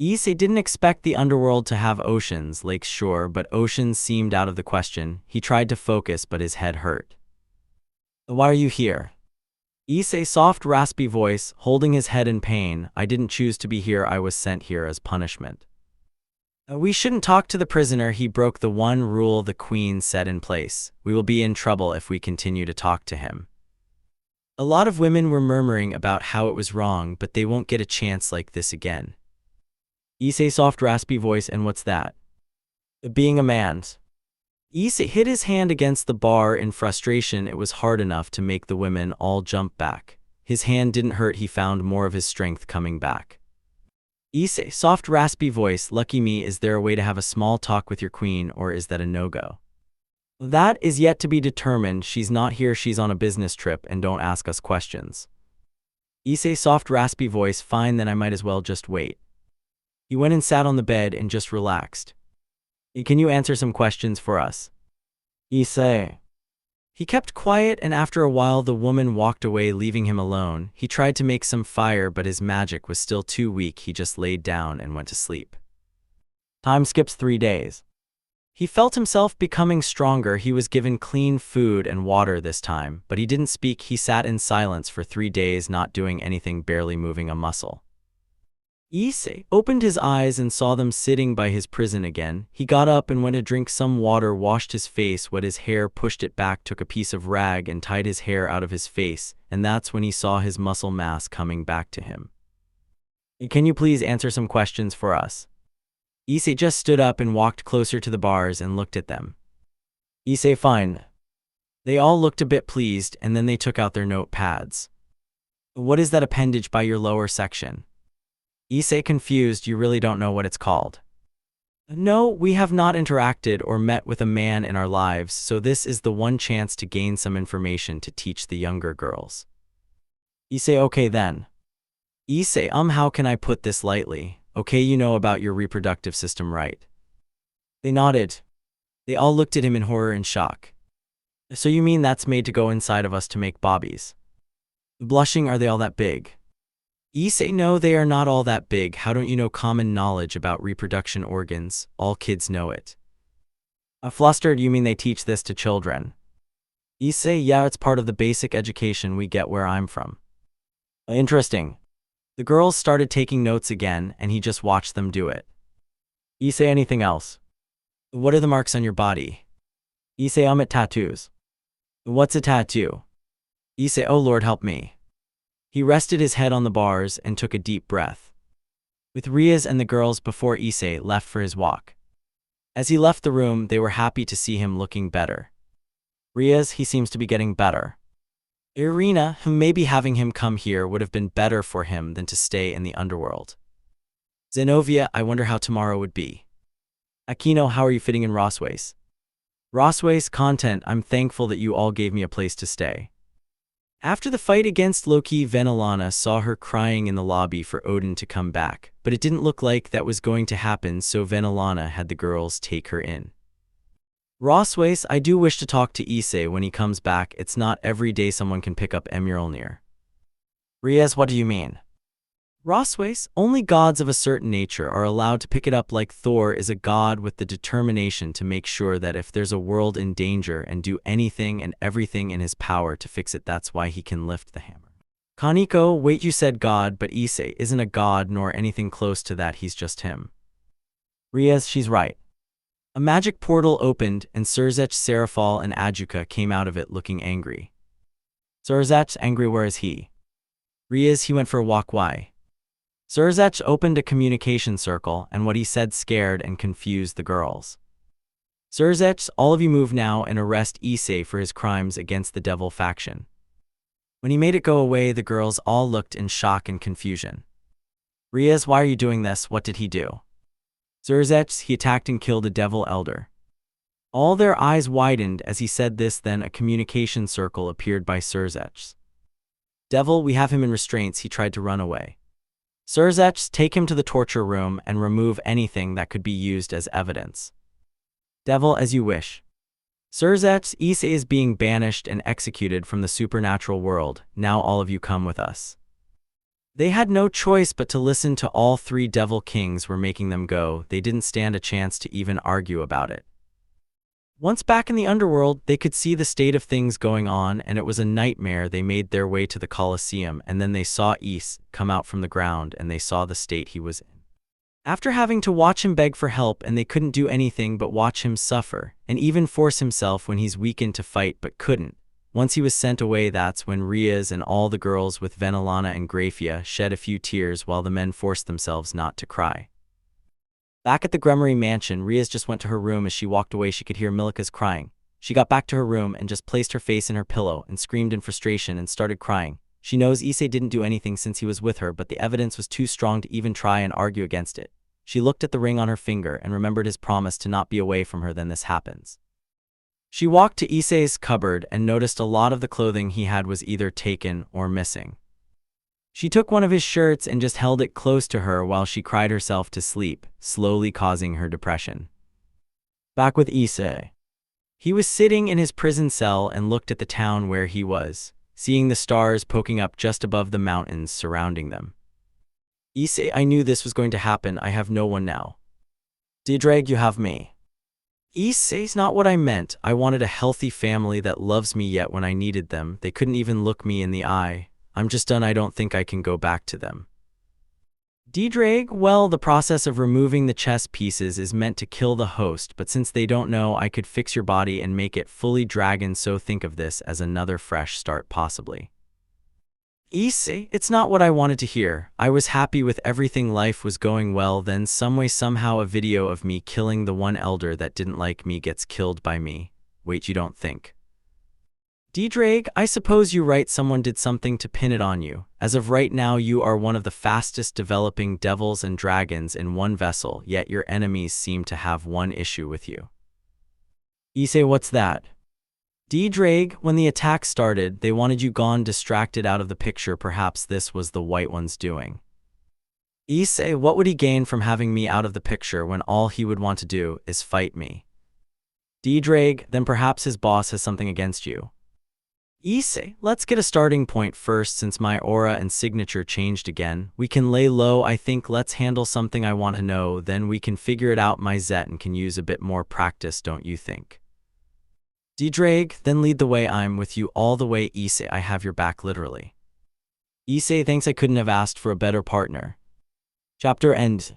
Issei didn't expect the underworld to have oceans, lakes, sure, but oceans seemed out of the question. He tried to focus but his head hurt. Why are you here? Issei, soft raspy voice, holding his head in pain, I didn't choose to be here. I was sent here as punishment. We shouldn't talk to the prisoner. He broke the one rule the queen set in place. We will be in trouble if we continue to talk to him. A lot of women were murmuring about how it was wrong, but they won't get a chance like this again. Issei soft raspy voice, and what's that? Being a man's. Issei hit his hand against the bar in frustration. It was hard enough to make the women all jump back. His hand didn't hurt, he found more of his strength coming back. Issei soft raspy voice, lucky me, is there a way to have a small talk with your queen, or is that a no-go? That is yet to be determined. She's not here, she's on a business trip, and don't ask us questions. Issei soft raspy voice, fine then I might as well just wait. He went and sat on the bed and just relaxed. Can you answer some questions for us? Issei. He kept quiet, and after a while the woman walked away, leaving him alone. He tried to make some fire, but his magic was still too weak. He just laid down and went to sleep. Time skips 3 days. He felt himself becoming stronger. He was given clean food and water this time, but he didn't speak. He sat in silence for 3 days, not doing anything, barely moving a muscle. Issei opened his eyes and saw them sitting by his prison again. He got up and went to drink some water, washed his face, wet his hair, pushed it back, took a piece of rag and tied his hair out of his face, and that's when he saw his muscle mass coming back to him. Can you please answer some questions for us? Issei just stood up and walked closer to the bars and looked at them. Issei, fine. They all looked a bit pleased, and then they took out their notepads. What is that appendage by your lower section? Issei confused, you really don't know what it's called? No, we have not interacted or met with a man in our lives, so this is the one chance to gain some information to teach the younger girls. Issei, okay then. Issei, how can I put this lightly? Okay, you know about your reproductive system, right? They nodded. They all looked at him in horror and shock. So you mean that's made to go inside of us to make bobbies? Blushing, are they all that big? Issei, no, they are not all that big. How don't you know common knowledge about reproduction organs? All kids know it. Flustered, you mean they teach this to children? Issei, yeah, it's part of the basic education we get where I'm from. Interesting. The girls started taking notes again, and he just watched them do it. Issei, anything else? What are the marks on your body? Issei, at tattoos. What's a tattoo? Issei, oh Lord help me. He rested his head on the bars and took a deep breath. With Riaz and the girls before Issei left for his walk. As he left the room, they were happy to see him looking better. Riaz, he seems to be getting better. Irina, who maybe having him come here would have been better for him than to stay in the underworld. Zenovia, I wonder how tomorrow would be. Aquino, how are you fitting in Rosways? Rosways, content, I'm thankful that you all gave me a place to stay. After the fight against Loki, Venelana saw her crying in the lobby for Odin to come back, but it didn't look like that was going to happen, so Venelana had the girls take her in. Rosways, I do wish to talk to Issei when he comes back. It's not every day someone can pick up Emuralnir. Riaz, what do you mean? Rosways, only gods of a certain nature are allowed to pick it up, like Thor is a god with the determination to make sure that if there's a world in danger and do anything and everything in his power to fix it, that's why he can lift the hammer. Kaneko, wait, you said god, but Issei isn't a god nor anything close to that, he's just him. Riaz, she's right. A magic portal opened, and Sirzechs, Serafal, and Ajuka came out of it looking angry. Sirzechs, angry, where is he? Riaz, he went for a walk, why? Sirzechs opened a communication circle, and what he said scared and confused the girls. Sirzechs, all of you move now and arrest Issei for his crimes against the devil faction. When he made it go away, the girls all looked in shock and confusion. Riaz, why are you doing this? What did he do? Sirzechs, he attacked and killed a devil elder. All their eyes widened as he said this, then a communication circle appeared by Sirzechs. Devil, we have him in restraints, he tried to run away. Sirzechs, take him to the torture room and remove anything that could be used as evidence. Devil, as you wish. Sirzechs, Issei is being banished and executed from the supernatural world, now all of you come with us. They had no choice but to listen to all three devil kings were making them go. They didn't stand a chance to even argue about it. Once back in the underworld, they could see the state of things going on, and it was a nightmare. They made their way to the Colosseum, and then they saw Issei come out from the ground, and they saw the state he was in. After having to watch him beg for help, and they couldn't do anything but watch him suffer, and even force himself when he's weakened to fight but couldn't, Once he was sent away, that's when Riaz and all the girls with Venelana and Grafia shed a few tears while the men forced themselves not to cry. Back at the Gremory mansion, Riaz just went to her room. As she walked away, she could hear Milika's crying. She got back to her room and just placed her face in her pillow and screamed in frustration and started crying. She knows Issei didn't do anything since he was with her, but the evidence was too strong to even try and argue against it. She looked at the ring on her finger and remembered his promise to not be away from her when this happens. She walked to Issei's cupboard and noticed a lot of the clothing he had was either taken or missing. She took one of his shirts and just held it close to her while she cried herself to sleep, slowly causing her depression. Back with Issei. He was sitting in his prison cell and looked at the town where he was, seeing the stars poking up just above the mountains surrounding them. Issei, I knew this was going to happen. I have no one now. Didrag, you have me. Issei's not what I meant. I wanted a healthy family that loves me, yet when I needed them, they couldn't even look me in the eye. I'm just done. I don't think I can go back to them. Didrag, well, the process of removing the chess pieces is meant to kill the host, but since they don't know, I could fix your body and make it fully dragon, so think of this as another fresh start possibly. Issei, it's not what I wanted to hear. I was happy with everything, life was going well, then somehow a video of me killing the one elder that didn't like me gets killed by me. Wait, you don't think? Didrag, I suppose you're right, someone did something to pin it on you. As of right now, you are one of the fastest developing devils and dragons in one vessel, yet your enemies seem to have one issue with you. Issei, what's that? Didrag, when the attack started, they wanted you gone, distracted out of the picture. Perhaps this was the White One's doing. Issei, what would he gain from having me out of the picture when all he would want to do is fight me? Didrag, then perhaps his boss has something against you. Issei, let's get a starting point first. Since my aura and signature changed again, we can lay low. I think let's handle something I want to know, then we can figure it out. My Zetan can use a bit more practice, don't you think? Didrag, then lead the way. I'm with you all the way. Issei, I have your back literally. Issei, thanks, I couldn't have asked for a better partner. Chapter end.